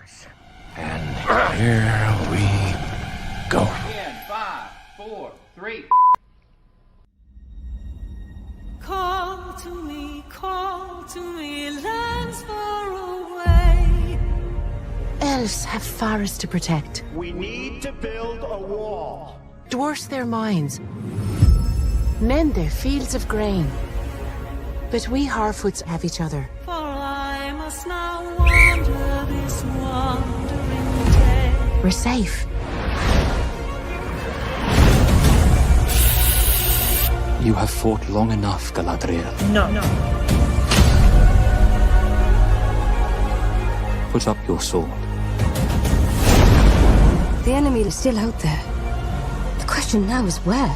us. And here we go. In 5, 4, 3. Call to me, lands far away. Elves have forests to protect. We need to build a wall. Dwarfs their mines. Men their fields of grain. But we Harfoots have each other. For I must now wander this wandering day. We're safe. You have fought long enough, Galadriel. No. Put up your sword. The enemy is still out there. The question now is where?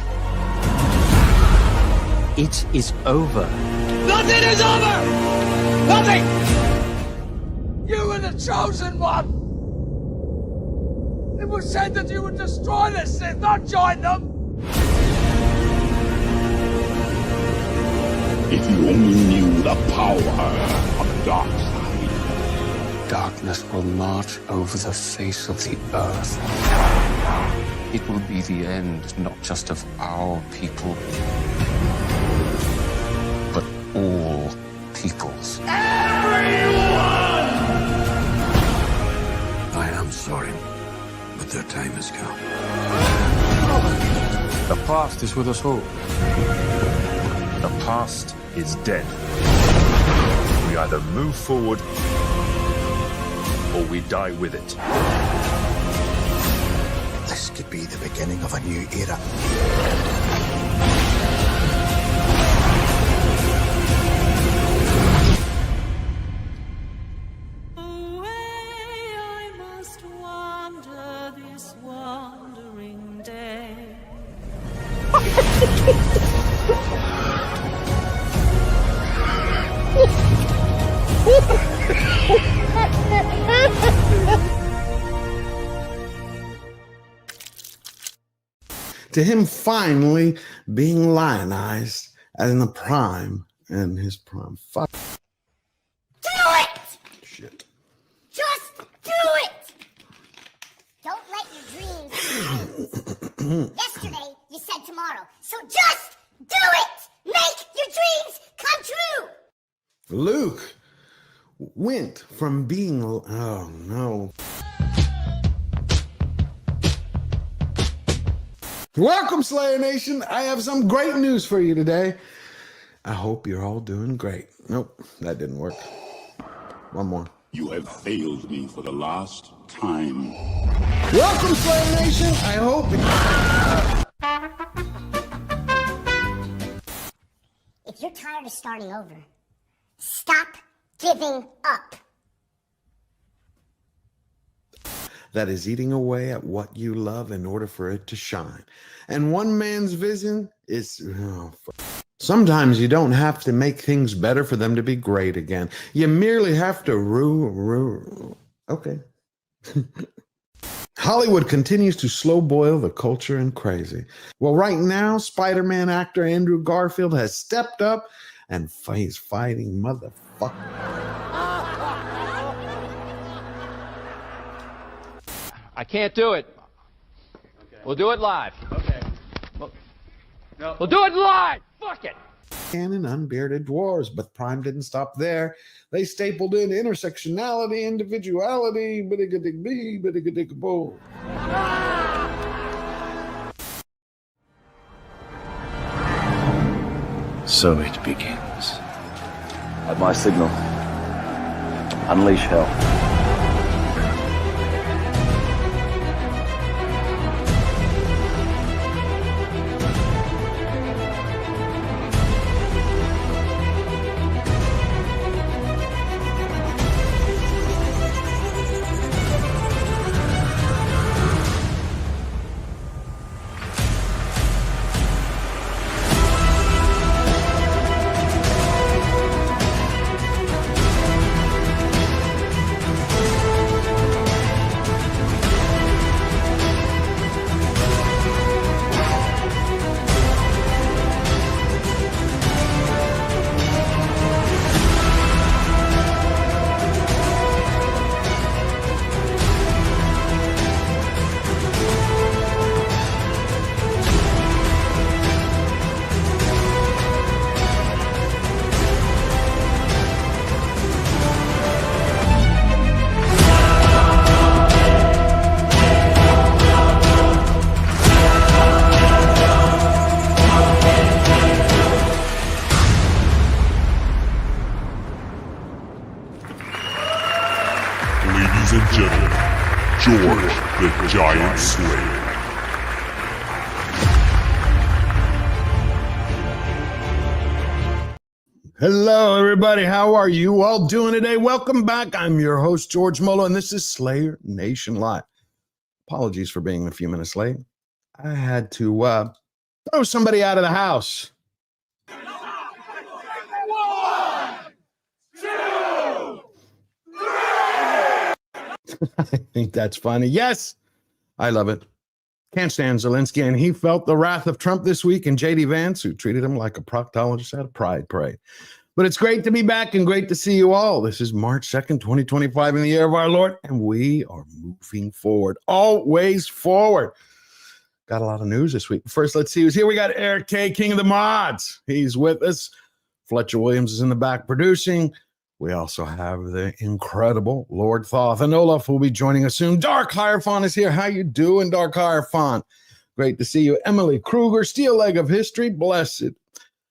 It is over. Nothing is over! Nothing! You were the chosen one! It was said that you would destroy the Sith, not join them! If you only knew the power of the dark side. Darkness will march over the face of the earth. It will be the end, not just of our people, but all peoples. Everyone! I am sorry, but their time has come. The past is with us all. The past is dead. We either move forward or we die with it. This could be the beginning of a new era. Away I must wander this wandering day. To him finally being lionized in the prime and his prime. Fuck. Do it! Shit. Just do it! Don't let your dreams fade. Yesterday, you said tomorrow. So just do it! Make your dreams come true! Luke went from being... Oh, no. Welcome, Slayer Nation. I have some great news for you today. I hope you're all doing great. Nope, that didn't work. One more. You have failed me for the last time. Welcome, Slayer Nation. I hope... If you're tired of starting over, stop giving up. That is eating away at what you love in order for it to shine. And one man's vision is... Sometimes you don't have to make things better for them to be great again. You merely have to... Okay. Hollywood continues to slow boil the culture and crazy. Well, right now, Spider-Man actor Andrew Garfield has stepped up and he's fighting motherfucker. I can't do it. Okay. We'll do it live. Okay. We'll do it live. Fuck it. And unbearded dwarves, but Prime didn't stop there. They stapled in intersectionality, individuality, biddiga-dig-bee, biddiga-dig-boo. So it begins. At my signal, unleash hell. Ladies and gentlemen, George the Giant Slayer. Hello, everybody. How are you all doing today? Welcome back. I'm your host, George Molo, and this is Slayer Nation Live. Apologies for being a few minutes late. I had to throw somebody out of the house. 1, 2, 3. I think that's funny. Yes, I love it. Can't stand Zelensky, and he felt the wrath of Trump this week and J.D. Vance, who treated him like a proctologist at a pride parade. But it's great to be back and great to see you all. This is March 2nd, 2025 in the year of our Lord, and we are moving forward, always forward. Got a lot of news this week. First, let's see who's here. We got Eric K., King of the Mods. He's with us. Fletcher Williams is in the back producing. We also have the incredible Lord Thoth, and Olaf will be joining us soon. Dark Hierophant is here. How you doing, Dark Hierophant? Great to see you. Emily Kruger, Steel Leg of History. Blessed.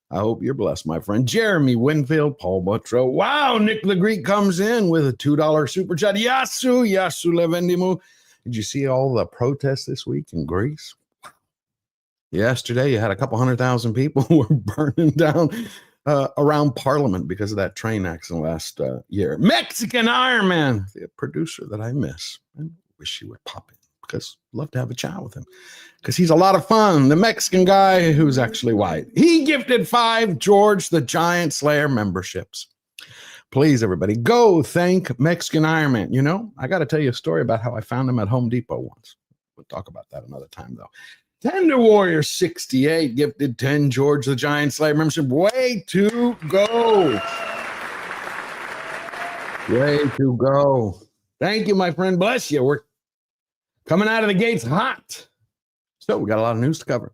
I hope you're blessed, my friend. Jeremy Winfield, Paul Buttrow. Wow, Nick the Greek comes in with a $2 super chat. Yasu Levendimu. Did you see all the protests this week in Greece? Yesterday, you had a couple 100,000 people who were burning down around Parliament because of that train accident last year. Mexican Iron Man, the producer that I miss. I wish he would pop in because I'd love to have a chat with him because he's a lot of fun. The Mexican guy who's actually white. He gifted 5 George the Giant Slayer memberships. Please, everybody, go thank Mexican Iron Man. You know, I got to tell you a story about how I found him at Home Depot once. We'll talk about that another time, though. Tender Warrior 68 gifted 10 George the Giant Slayer membership. Way to go. Way to go. Thank you, my friend. Bless you. We're coming out of the gates hot. So we got a lot of news to cover.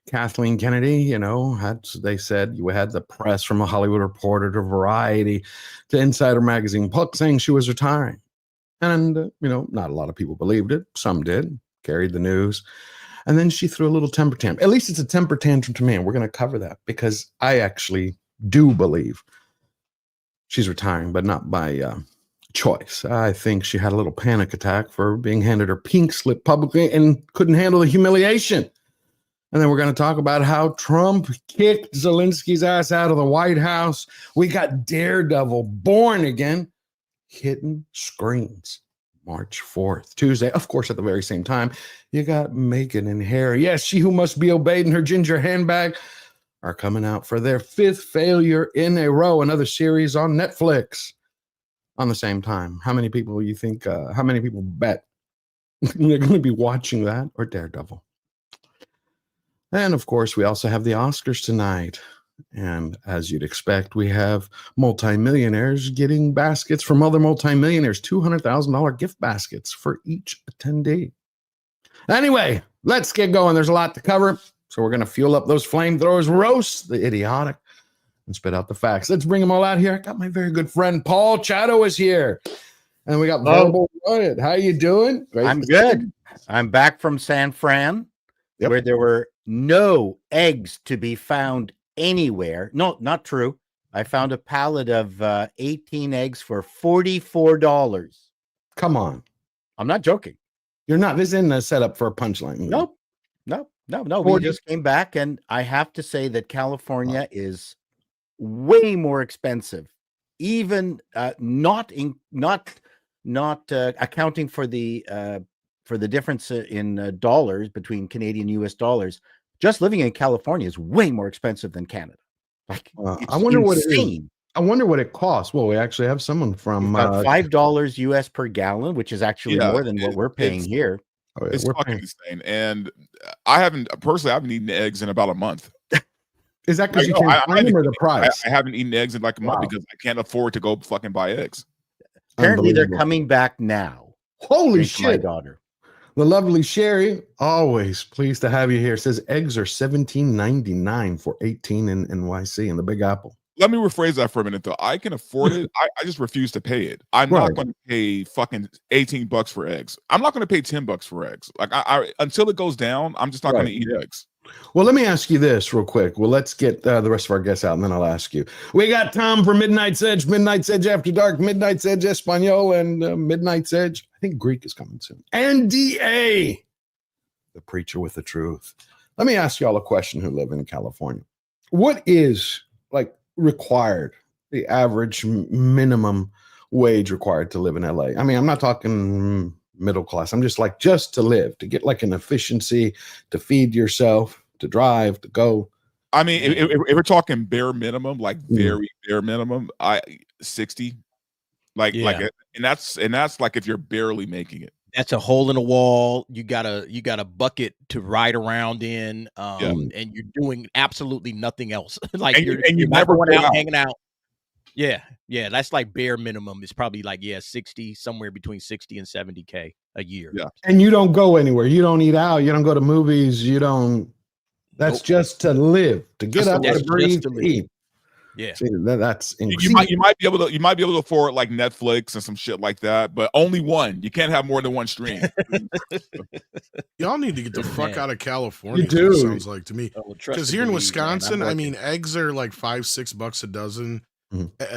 Kathleen Kennedy, you know, they said you had the press from a Hollywood Reporter to Variety to Insider Magazine saying she was retiring. And, you know, not a lot of people believed it. Some did, carried the news. And then she threw a little temper tantrum. At least it's a temper tantrum to me, and we're going to cover that because I actually do believe she's retiring, but not by choice. I think she had a little panic attack for being handed her pink slip publicly and couldn't handle the humiliation. And then we're going to talk about how Trump kicked Zelensky's ass out of the White House. We got Daredevil born again, hitting screens. March 4th, Tuesday, of course, at the very same time, you got Meghan and Harry. Yes, She Who Must Be Obeyed and Her Ginger Handbag are coming out for their 5th failure in a row. Another series on Netflix on the same time. How many people you think, how many people bet they're going to be watching that or Daredevil? And of course, we also have the Oscars tonight. And as you'd expect, we have multimillionaires getting baskets from other multimillionaires, $200,000 gift baskets for each attendee. Anyway, let's get going. There's a lot to cover. So we're going to fuel up those flamethrowers, roast the idiotic, and spit out the facts. Let's bring them all out here. I got my very good friend, Paul Chato is here. And we got Verbal Riot. How you doing? Great. I'm good. I'm back from San Fran, where there were no eggs to be found anywhere. No, not true. I found a pallet of 18 eggs for $44. Come on. I'm not joking. You're not. This isn't a setup for a punchline. Nope. No. We just came back, and I have to say that California is way more expensive, even not accounting for the difference in dollars between Canadian and US dollars. Just living in California is way more expensive than Canada. Like, I wonder what it is. I wonder what it costs. Well, we actually have someone from $5 US per gallon, which is actually more than what we're paying here. Oh, yeah, it's fucking insane. And I haven't eaten eggs in about a month. Is that because you can't find them or the price? I haven't eaten eggs in like a month because I can't afford to go fucking buy eggs. Apparently, they're coming back now. Holy shit! My daughter. The lovely Sherry, always pleased to have you here, says eggs are $17.99 for 18 in NYC in the Big Apple. Let me rephrase that for a minute, though. I can afford it. I just refuse to pay it. I'm not going to pay fucking $18 for eggs. I'm not going to pay $10 for eggs. Like I until it goes down, I'm just not going to eat eggs. Well, let me ask you this real quick. Well, let's get the rest of our guests out, and then I'll ask you. We got Tom for Midnight's Edge After Dark, Midnight's Edge Espanol, and Midnight's Edge. I think Greek is coming soon. And DA, the preacher with the truth. Let me ask y'all a question who live in California. What is like required, the average minimum wage required to live in LA? I mean, I'm not talking middle class. I'm just to live, to get like an efficiency, to feed yourself, to drive, to go. I mean, if we're talking bare minimum, like very bare minimum, 60, and that's like if you're barely making it. That's a hole in the wall. You got a bucket to ride around in, and you're doing absolutely nothing else. Like and you're never going out out. hanging out. Yeah, that's like bare minimum. It's probably like 60, somewhere between 60 and 70K a year. Yeah, and you don't go anywhere. You don't eat out. You don't go to movies. You don't. That's just to live, to get up, to breathe, to eat. Yeah, see, that's you might be able to afford like Netflix and some shit like that, but only one. You can't have more than one stream. Y'all need to get the fuck out of California. You do. It sounds like to me, because here in Wisconsin, I mean, eggs are like $5-6 a dozen.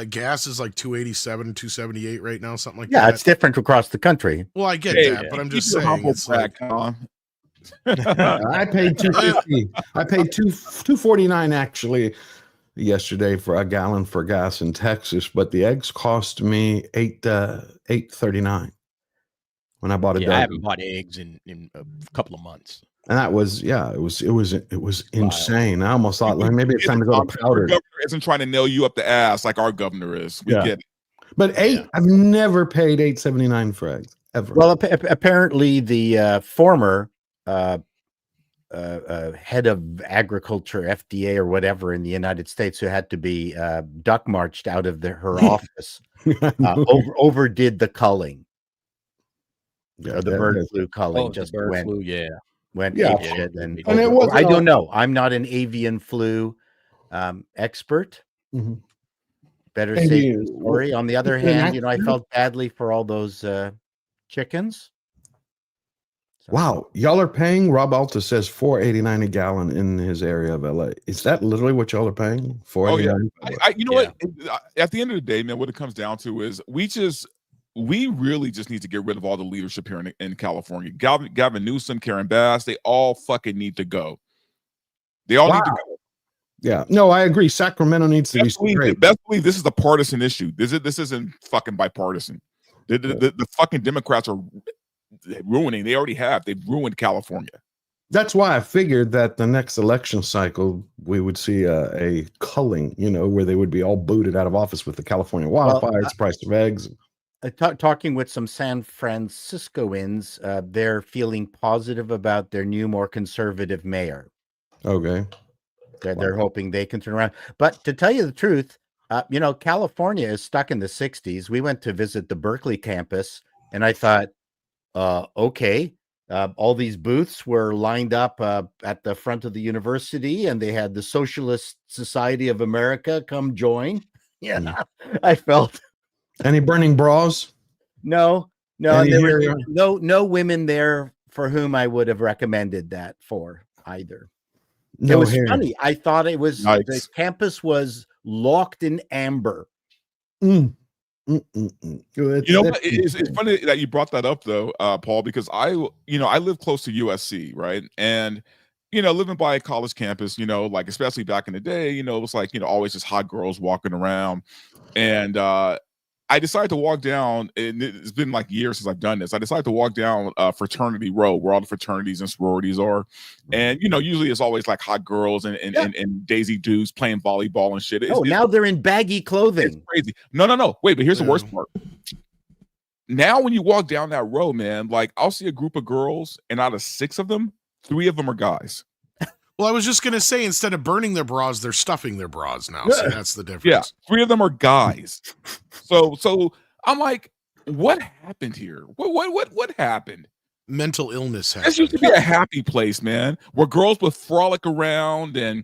Gas is like $2.87, $2.78 right now, something like that. Yeah, it's different across the country. Well, I get that, but I'm just saying. It's like, I paid $2.50. I paid $2.49 actually yesterday for a gallon for gas in Texas, but the eggs cost me $8.39 when I bought a dozen. I haven't bought eggs in a couple of months. And that was it was insane. I almost thought like maybe it's time to go to powder. The governor isn't trying to nail you up the ass like our governor is. We get it. But I've never paid $8.79 for eggs ever. Well, apparently the former head of agriculture, FDA or whatever in the United States, who had to be duck marched out of her office, overdid the culling. Yeah, the bird flu culling just went shit. And it was, I don't know. I'm not an avian flu expert. Better safe than sorry. On the other hand, I felt badly for all those chickens. Wow, y'all are paying. Rob Alta says $4.89 a gallon in his area of LA. Is that literally what y'all are paying? $4.89. You know what? At the end of the day, man, what it comes down to is we really just need to get rid of all the leadership here in California. Gavin Newsom, Karen Bass, they all fucking need to go. They all need to go. Yeah, no, I agree. Sacramento needs to be straight. Best believe this is a partisan issue. This isn't fucking bipartisan. The fucking Democrats are ruining. They already have. They've ruined California. That's why I figured that the next election cycle we would see a culling, where they would be all booted out of office with the California wildfires, price of eggs. Talking with some San Franciscoans, they're feeling positive about their new, more conservative mayor. Okay. They're hoping they can turn around. But to tell you the truth, California is stuck in the 60s. We went to visit the Berkeley campus, and I thought, okay, all these booths were lined up at the front of the university, and they had the Socialist Society of America come join. Yeah, I felt. Any burning bras? No, there were no women there for whom I would have recommended that for either. It was funny. I thought it was the campus was locked in amber. What? It's funny that you brought that up though, Paul, because I live close to USC, right? And living by a college campus, like especially back in the day, it was like always just hot girls walking around, and I decided to walk down, and it's been like years since I've done this. I decided to walk down Fraternity Row, where all the fraternities and sororities are. And, usually it's always like hot girls and Daisy dudes playing volleyball and shit. Now they're in baggy clothing. It's crazy. No. Wait, but here's the worst part. Now when you walk down that row, man, like I'll see a group of girls, and out of 6 of them, 3 of them are guys. Well, I was just going to say, instead of burning their bras, they're stuffing their bras now. So that's the difference. Yeah, 3 of them are guys. So I'm like, what happened here? What happened? Mental illness happened. This used to be a happy place, man, where girls would frolic around and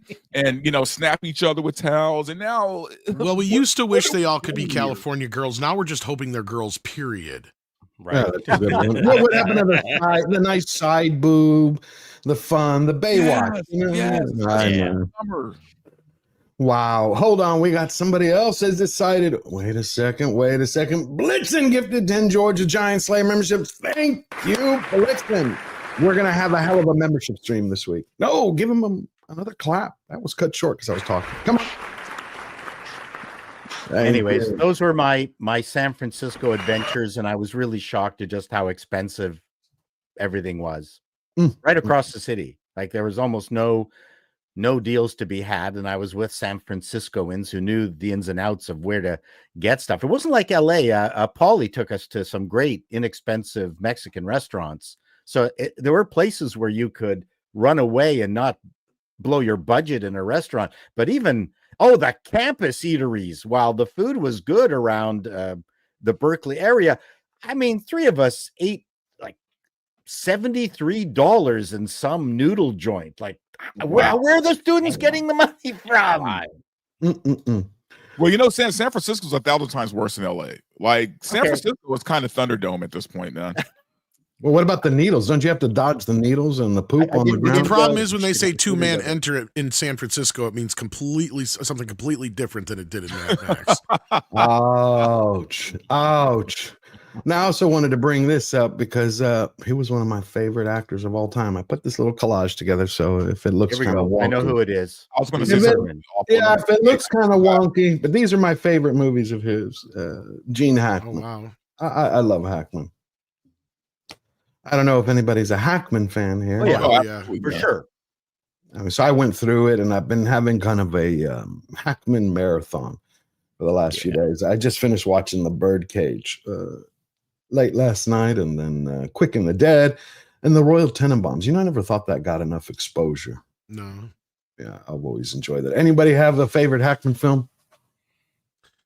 snap each other with towels. And now, well, we used to wish they all could be California girls. Now we're just hoping they're girls, period. Right. Yeah, that's a good one. What happened to the nice side boob, the fun, the Baywatch? I know. Summer. Wow. Hold on. We got somebody else has decided. Wait a second. Blitzen gifted 10 Georgia Giant Slayer memberships. Thank you, Blitzen. We're going to have a hell of a membership stream this week. No, give him another clap. That was cut short because I was talking. Come on. Anyways, those were my San Francisco adventures, and I was really shocked at just how expensive everything was right across the city. Like there was almost no deals to be had, and I was with San Franciscoans who knew the ins and outs of where to get stuff. It wasn't like LA. Paulie took us to some great inexpensive Mexican restaurants, so there were places where you could run away and not blow your budget in a restaurant. But even the campus eateries, while the food was good around the Berkeley area, I mean, 3 of us ate like $73 in some noodle joint. Like, where are the students getting the money from? Well, San Francisco's 1,000 times worse than LA. Like, San Francisco was kind of Thunderdome at this point, man. Well, what about the needles? Don't you have to dodge the needles and the poop on the ground? The problem is when they say 2-man enter in San Francisco, it means something completely different than it did in Mad Max. Ouch. Now, I also wanted to bring this up because he was one of my favorite actors of all time. I put this little collage together, so if it looks kind of wonky. I know who it is. I was going to say something. If it looks kind of wonky, but these are my favorite movies of his. Gene Hackman. Oh, wow. I love Hackman. I don't know if anybody's a Hackman fan here. Oh, yeah, for sure. So I went through it, and I've been having kind of a Hackman marathon for the last few days. I just finished watching The Birdcage late last night, and then Quick and the Dead, and The Royal Tenenbaums. I never thought that got enough exposure. No. Yeah, I've always enjoyed that. Anybody have a favorite Hackman film?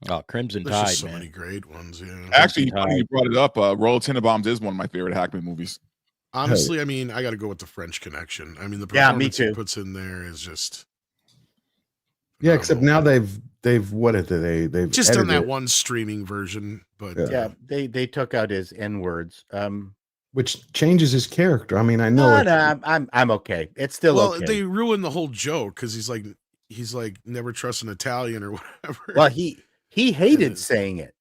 Oh, Crimson There's Tide, just so man. many great ones, yeah. Actually, funny you brought it up. Royal Tenenbaums is one of my favorite Hackman movies. Honestly, I mean, I got to go with The French Connection. I mean, the me performance too. he puts in there is just... Yeah, except now they've what did they've just done that edited. one streaming version, but Yeah, they took out his N words. Which changes his character. I mean, I know. No, I'm okay. It's still okay. They ruined the whole joke because he's like never trust an Italian or whatever. Well, he hated saying it.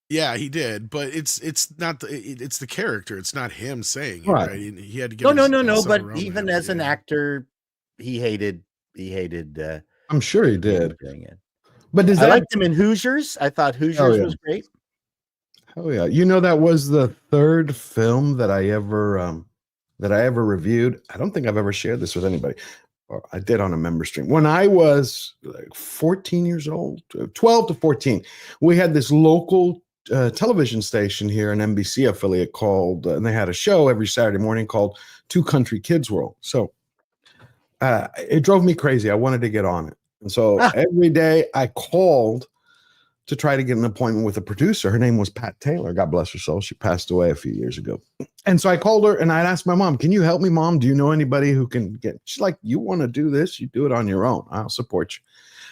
Yeah, he did, but it's not it's the character. It's not him saying it, Right. right? He had to get No. But even as an actor, he hated. I'm sure he did. Saying it. But does I that? liked him in Hoosiers. I thought Hoosiers was great. Oh yeah, that was the third film that I ever reviewed. I don't think I've ever shared this with anybody. Or I did on a member stream. When I was like 14 years old, 12 to 14, we had this local television station here, an NBC affiliate called, and they had a show every Saturday morning called Two Country Kids World. So it drove me crazy. I wanted to get on it. And so every day I called to try to get an appointment with a producer. Her name was Pat Taylor. God bless her soul. She passed away a few years ago. And so I called her and I'd asked my mom, can you help me, Mom? Do you know anybody who can get? She's like, you want to do this? You do it on your own. I'll support you.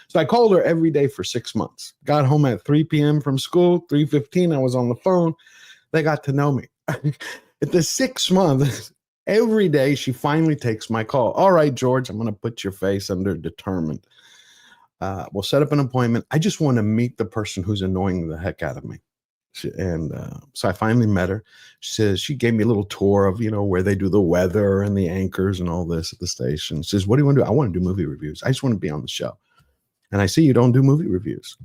So I called her every day for 6 months. Got home at 3 p.m. from school, 3:15. I was on the phone. They got to know me. At the 6th month, every day she finally takes my call. All right, George, I'm going to put your face under determined. We'll set up an appointment. I just want to meet the person who's annoying the heck out of me. So I finally met her. She says, she gave me a little tour of, where they do the weather and the anchors and all this at the station. She says, what do you want to do? I want to do movie reviews. I just want to be on the show. And I see you don't do movie reviews.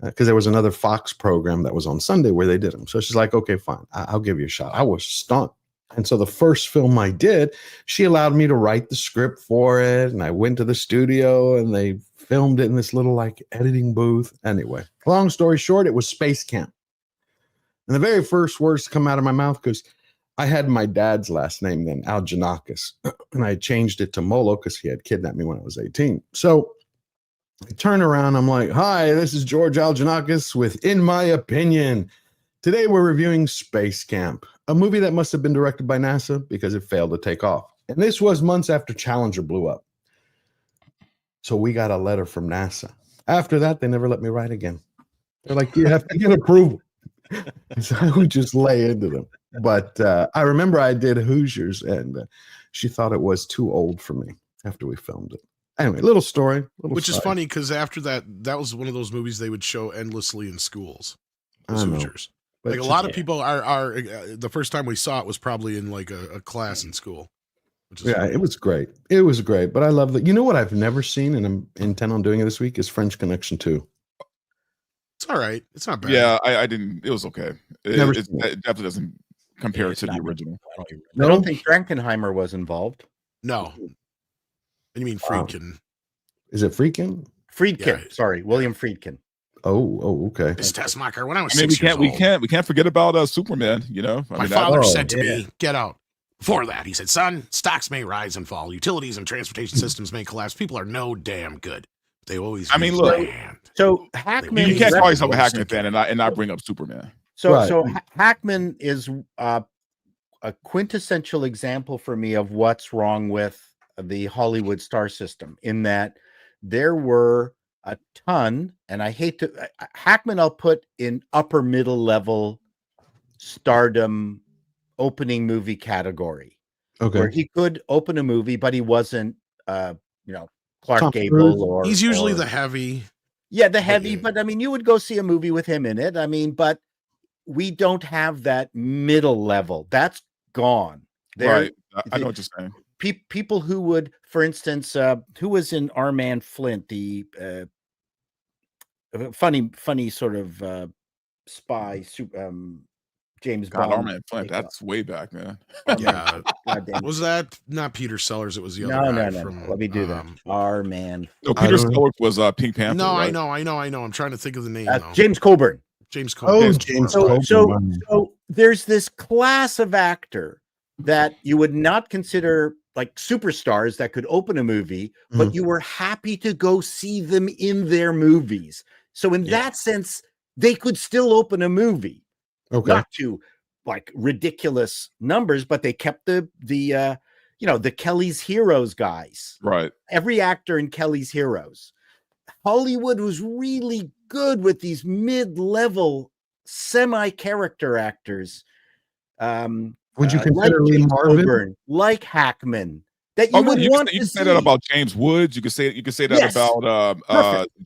Because there was another Fox program that was on Sunday where they did them. So she's like, okay, fine. I'll give you a shot. I was stunned. And so the first film I did, she allowed me to write the script for it. And I went to the studio and they filmed it in this little editing booth. Anyway, long story short, it was Space Camp. And the very first words to come out of my mouth, because I had my dad's last name then, Aljanakis. And I changed it to Molo because he had kidnapped me when I was 18. So I turn around. I'm like, hi, this is George Aljanakis with In My Opinion. Today we're reviewing Space Camp, a movie that must have been directed by NASA because it failed to take off. And this was months after Challenger blew up. So we got a letter from NASA. After that, they never let me write again. They're like, you have to get approval. So I would just lay into them. But I remember I did Hoosiers, and she thought it was too old for me after we filmed it. Anyway, little story. Which is funny because after that was one of those movies they would show endlessly in schools. Hoosiers. But Like a lot of people are the first time we saw it was probably in like a class in school. Which is it was great. It was great. But I love that. You know what I've never seen, and I'm intent on doing it this week, is French Connection 2. It's all right. It's not bad. Yeah, I didn't. It was okay. It definitely doesn't compare to the original. I don't think Frankenheimer was involved. No. You mean Friedkin? Is it Friedkin? Friedkin. Yeah. Sorry, William Friedkin. Oh, okay. Miss Tessmacher, when I was 6 we years old. we can't forget about Superman. You know, My father said to me, "Get out." Before that, he said, "Son, stocks may rise and fall. Utilities and transportation systems may collapse. People are no damn good. They always." Look. So Hackman, you can't call yourself a Hackman fan and not bring up Superman. So Hackman is a quintessential example for me of what's wrong with the Hollywood star system, in that there were a ton, and I hate to Hackman I'll put in upper middle level stardom opening movie category. Okay. Where he could open a movie, but he wasn't Clark Tom Gable Cruise. or He's usually the heavy. Yeah, the heavy, but I mean you would go see a movie with him in it. I mean, but we don't have that middle level. That's gone. Right. I know what you're saying. People who would, for instance, who was in Our Man Flint, the funny sort of spy, James Bond. Our Man Flint, that's way back, man. Yeah. Was that not Peter Sellers? It was the other guy from. Let me do that. Our Man. No, Peter Sellers was Pink Panther. No, right? I know. I'm trying to think of the name. James Coburn. James Coburn. Oh, James Coburn. So there's this class of actor that you would not consider like superstars that could open a movie, but you were happy to go see them in their movies. So in that sense, they could still open a movie. Okay. Not to like ridiculous numbers, but they kept the Kelly's Heroes guys. Right. Every actor in Kelly's Heroes. Hollywood was really good with these mid-level semi-character actors. Would you consider like Lee Marvin? Coburn, like Hackman? That you would want you to can say that about James Woods. You can say that about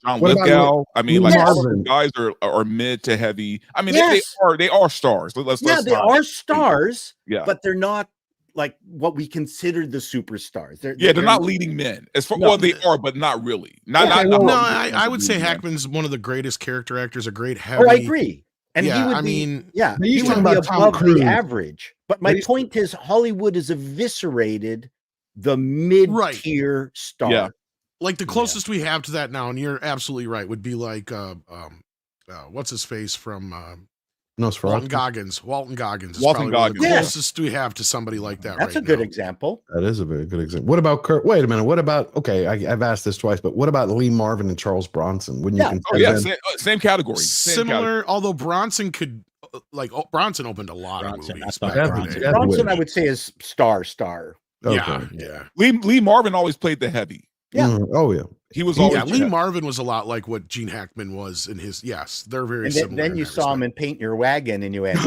John What Lithgow. I mean, like all of Marvin? these guys are mid to heavy. I mean, Yes. they are stars. They are stars, Yeah. but they're not like what we consider the superstars. They're not leading men. Well, they are, but not really. I would say Hackman's one of the greatest character actors. A great heavy. Oh, I agree. And he would But he you're would talking be about Tom above Cruise. the average. But my point is, Hollywood has eviscerated the mid-tier star. Yeah. Like the closest we have to that now, and you're absolutely right, would be like what's his face from Walton Goggins. Walton Goggins. Walton Goggins. The closest we have to somebody like that. That's right a good now. example. That is a very good example. What about Kurt? Wait a minute. What about? Okay, I've asked this twice, but what about Lee Marvin and Charles Bronson? Wouldn't you consider them? Same category. Similar, although Bronson could Bronson opened a lot of movies. Bronson, I would say, is star. Okay. Yeah. Lee Marvin always played the heavy. Yeah. Oh yeah. He was always. Yeah, Lee Marvin was a lot like what Gene Hackman was in his. Yes, they're very And similar. then you saw him in Paint Your Wagon, and you went,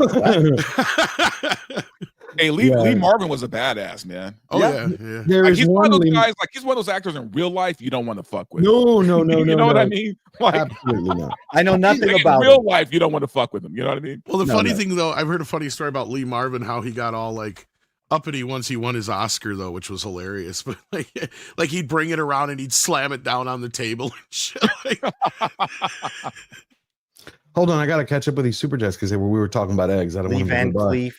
Hey, Lee Marvin was a badass, man. Oh yeah. There Like, is he's one of those Lee- guys. Like he's one of those actors in real life you don't want to fuck with. No. You know what I mean? Like, Absolutely not. I know nothing like, about in real him. life. You don't want to fuck with him. You know what I mean? Well, the funny thing though, I've heard a funny story about Lee Marvin, how he got all like uppity once he won his Oscar though, which was hilarious. But like he'd bring it around and he'd slam it down on the table and shit. Hold on, I got to catch up with these super chats because we were talking about eggs. I don't Lee want to Van Cleef.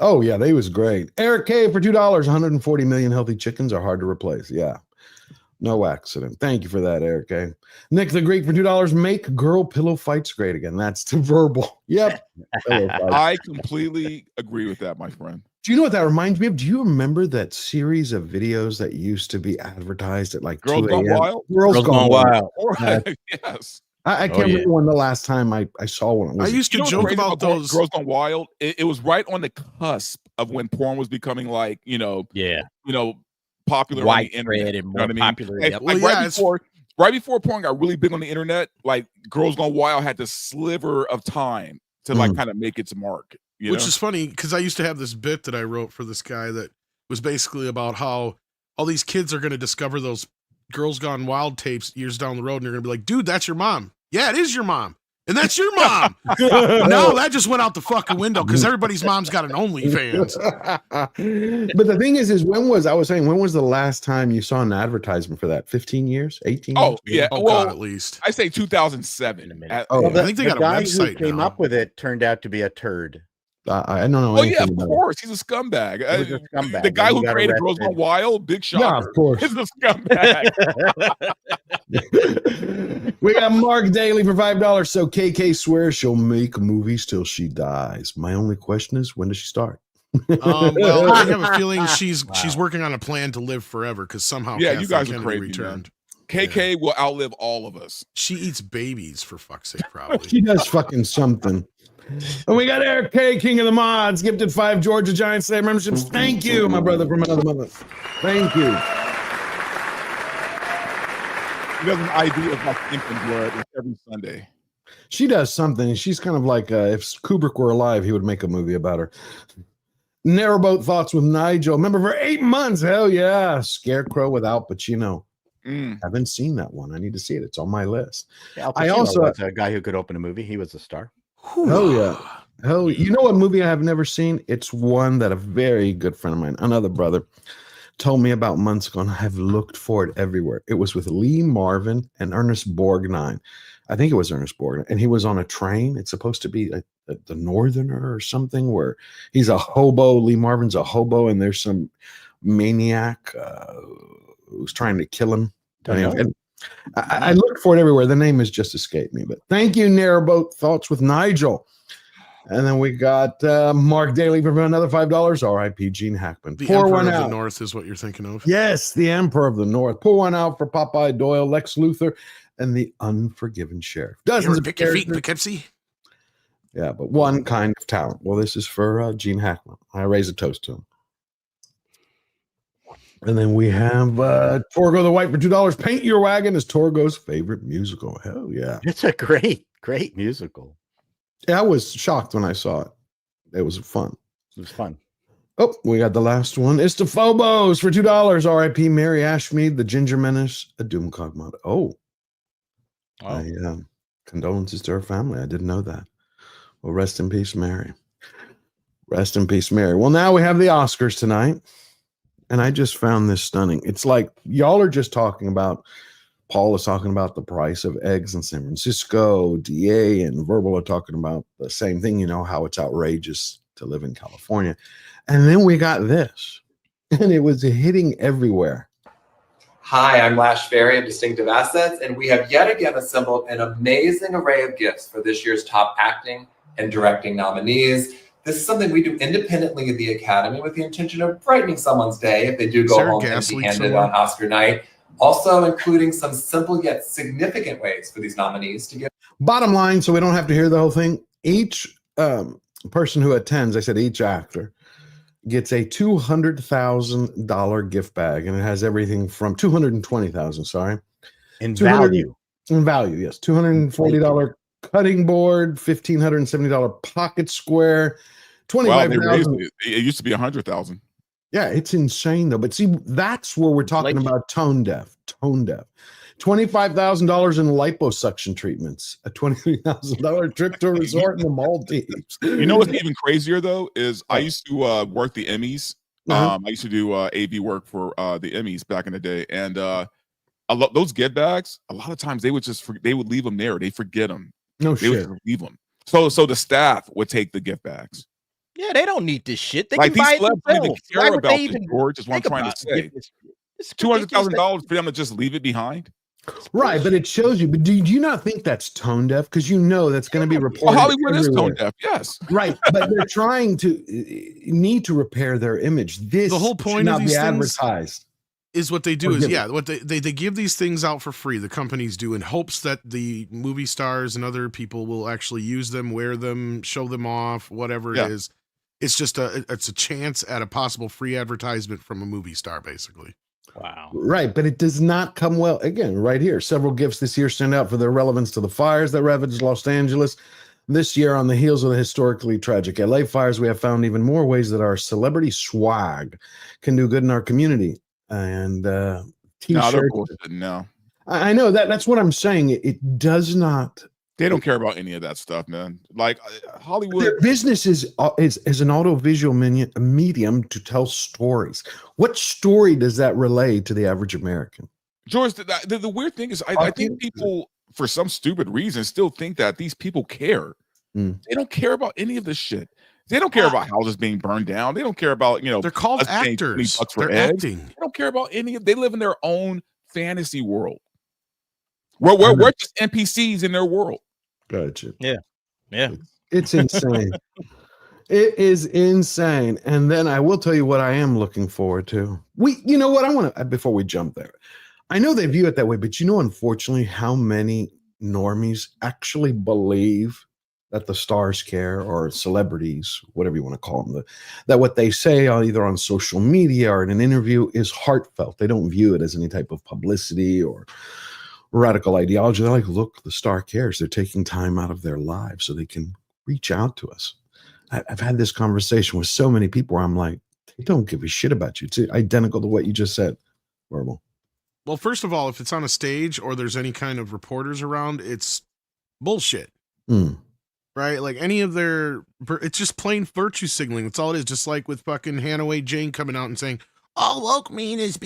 Oh yeah, they was great. Eric K for $2. 140 million healthy chickens are hard to replace. Yeah, no accident. Thank you for that, Eric K. Nick the Greek for $2. Make girl pillow fights great again. That's the verbal. Yep. I completely agree with that, my friend. Do you know what that reminds me of? Do you remember that series of videos that used to be advertised at like Girls 2 Gone a.m.? Wild? Girls Gone Wild. Right. Yes. I can't remember when the last time I saw one. I used to joke about those. Girls Gone Wild. It was right on the cusp of when porn was becoming like, popular. Widespread and more popular. Like, Yep. right before porn got really big on the internet, like Girls Gone Wild had this sliver of time to like kind of make its mark. Which know? is funny because I used to have this bit that I wrote for this guy that was basically about how all these kids are going to discover those Girls Gone Wild tapes years down the road, and they're going to be like, dude, that's your mom. Yeah, it is your mom. And that's your mom. No, that just went out the fucking window because everybody's mom's got an OnlyFans. But the thing is when was the last time you saw an advertisement for that? 15 years? 18 years? Oh, yeah. Oh, well, God, at least. I say 2007. I think they got a guy website who came now. up with it turned out to be a turd. I don't know. Oh yeah, anything of about course. He's a scumbag. He was a scumbag, The guy and he who got created arrested. Girls Gone Wild, big shocker. Yeah, of course. He's a scumbag. We got Mark Daly for $5. So KK swears she'll make movies till she dies. My only question is, when does she start? Well, I have a feeling she's working on a plan to live forever because somehow Yeah, Kathleen you guys are Kennedy crazy, returned. KK will outlive all of us. She eats babies for fuck's sake, probably. She does fucking something. And we got Eric K, King of the Mods, gifted 5 Georgia Giants Slayer memberships. Thank you, my brother from another mother. Thank you. He does an ID of like infant blood every Sunday. She does something. She's kind of like if Kubrick were alive, he would make a movie about her. Narrowboat Thoughts with Nigel. Remember for 8 months. Hell yeah. Scarecrow with Al Pacino. Haven't seen that one. I need to see it. It's on my list. Yeah, I also was a guy who could open a movie. He was a star. Oh yeah. Hell, you know what movie I have never seen? It's one that a very good friend of mine, another brother, told me about months ago, and I have looked for it everywhere. It was with Lee Marvin and Ernest Borgnine. I think it was Ernest Borgnine, and he was on a train. It's supposed to be the Northerner or something, where he's a hobo. Lee Marvin's a hobo, and there's some maniac who's trying to kill him. And I looked for it everywhere. The name has just escaped me. But thank you, Narrowboat Thoughts with Nigel. And then we got Mark Daly for another $5. R.I.P. Gene Hackman. The Pour Emperor one of the out. North is what you're thinking of. Yes, the Emperor of the North. Pour one out for Popeye Doyle, Lex Luthor, and the Unforgiven Sheriff. Dozens of pick your feet in characters. Poughkeepsie? Yeah, but one kind of talent. Well, this is for Gene Hackman. I raise a toast to him. And then we have Torgo the White for $2. Paint Your Wagon is Torgo's favorite musical. Hell yeah. It's a great musical. Yeah, I was shocked when I saw it. It was fun. It was fun. Oh, we got the last one. It's the Phobos for $2. R.I.P. Mary Ashmead, the Ginger Menace, a Doomcog mod. Oh. I condolences to her family. I didn't know that. Well, rest in peace, Mary. Rest in peace, Mary. Well, now we have the Oscars tonight. And I just found this stunning. It's like y'all are just talking about, Paul is talking about the price of eggs in San Francisco, DA and Verbal are talking about the same thing, you know, how it's outrageous to live in California. And then we got this, and it was hitting everywhere. Hi, I'm Lash Ferry of Distinctive Assets, and we have yet again assembled an amazing array of gifts for this year's top acting and directing nominees. This is something we do independently of the Academy with the intention of brightening someone's day if they do go home empty-handed on Oscar night. Also including some simple yet significant ways for these nominees to get. Bottom line, so we don't have to hear the whole thing. Each person who attends, I said each actor, gets a $200,000 gift bag, and it has everything from $220,000. Sorry, in value. In value, yes, $240 cutting board, $1,570 pocket square, $25,000. It used to be $100,000. Yeah, it's insane though. But see, that's where we're talking about tone deaf. $25,000 in liposuction treatments, a $23,000 trip to a resort in the Maldives. You know what's even crazier though is I used to work the Emmys. I used to do AV work for the Emmys back in the day, and those gift bags. A lot of times they would leave them there. They forget them. No they shit. would leave them. So the staff would take the gift bags. Yeah, they don't need this shit. They Like can buy these it celebs don't even themselves. care Why would about they this, even George, is what I'm think trying to about say. It's $200,000 for them to just leave it behind. Right, but it shows you. But do you not think that's tone deaf? Because you know that's going to be reported. Well, Hollywood is everywhere. tone deaf, yes. Right, but they're trying to need to repair their image. This The whole should point not of these be things advertised. is what they do Or is give what they give these things out for free. The companies do in hopes that the movie stars and other people will actually use them, wear them, show them off, whatever it is. It's just it's a chance at a possible free advertisement from a movie star, basically. Wow. Right, but it does not come well. Again, right here, several gifts this year stand out for their relevance to the fires that ravaged Los Angeles. This year, on the heels of the historically tragic LA fires, we have found even more ways that our celebrity swag can do good in our community. And t-shirts. No, I know that's what I'm saying. It does not. They don't care about any of that stuff, man. Like Hollywood. Their business is an audiovisual medium to tell stories. What story does that relay to the average American? George, the weird thing is, I think people, for some stupid reason, still think that these people care. They don't care about any of this shit. They don't care about houses being burned down. They don't care about, they're called actors. They're acting. They don't care about any of. They live in their own fantasy world. We're just NPCs in their world. Gotcha. Yeah. It's insane. It is insane. And then I will tell you what I am looking forward to. You know what I want to, before we jump there, I know they view it that way, but unfortunately, how many normies actually believe that the stars care, or celebrities, whatever you want to call them, that what they say either on social media or in an interview is heartfelt. They don't view it as any type of publicity or radical ideology. They're like, look, the star cares. They're taking time out of their lives so they can reach out to us. I've had this conversation with so many people where I'm like, they don't give a shit about you. It's identical to what you just said. Horrible. Well, first of all, if it's on a stage or there's any kind of reporters around, it's bullshit. Right? Like any of it's just plain virtue signaling. That's all it is. Just like with fucking Hanaway Jane coming out and saying, all woke mean is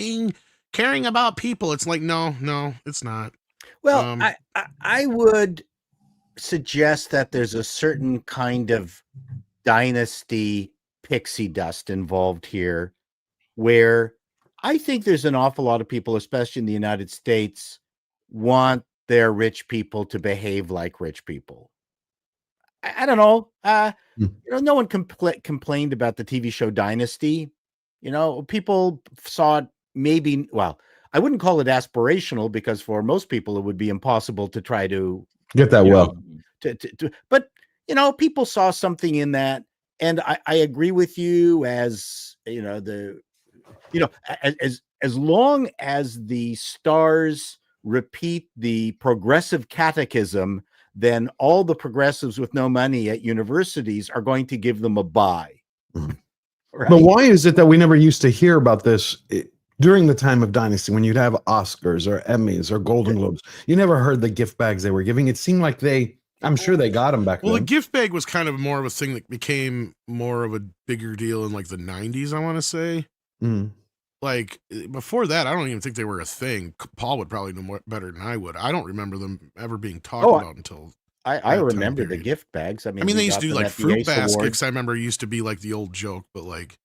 caring about people. It's like, no, it's not. Well, I would suggest that there's a certain kind of dynasty pixie dust involved here, where I think there's an awful lot of people, especially in the United States, want their rich people to behave like rich people. I don't know. No one complained about the TV show Dynasty. People saw it maybe, well, I wouldn't call it aspirational, because for most people it would be impossible to try to get that but people saw something in that, and I agree with you. As as long as the stars repeat the progressive catechism, then all the progressives with no money at universities are going to give them a buy. Right? But why is it that we never used to hear about this during the time of Dynasty, when you'd have Oscars or Emmys or Golden Globes? You never heard the gift bags they were giving. It seemed like I'm sure they got them back then. Well, the gift bag was kind of more of a thing that became more of a bigger deal in like the 90s, I want to say. Like before that, I don't even think they were a thing. Paul would probably know more better than I would. I don't remember them ever being talked about until I remember the gift bags. I mean, they used to do like fruit baskets. I remember used to be like the old joke, but like.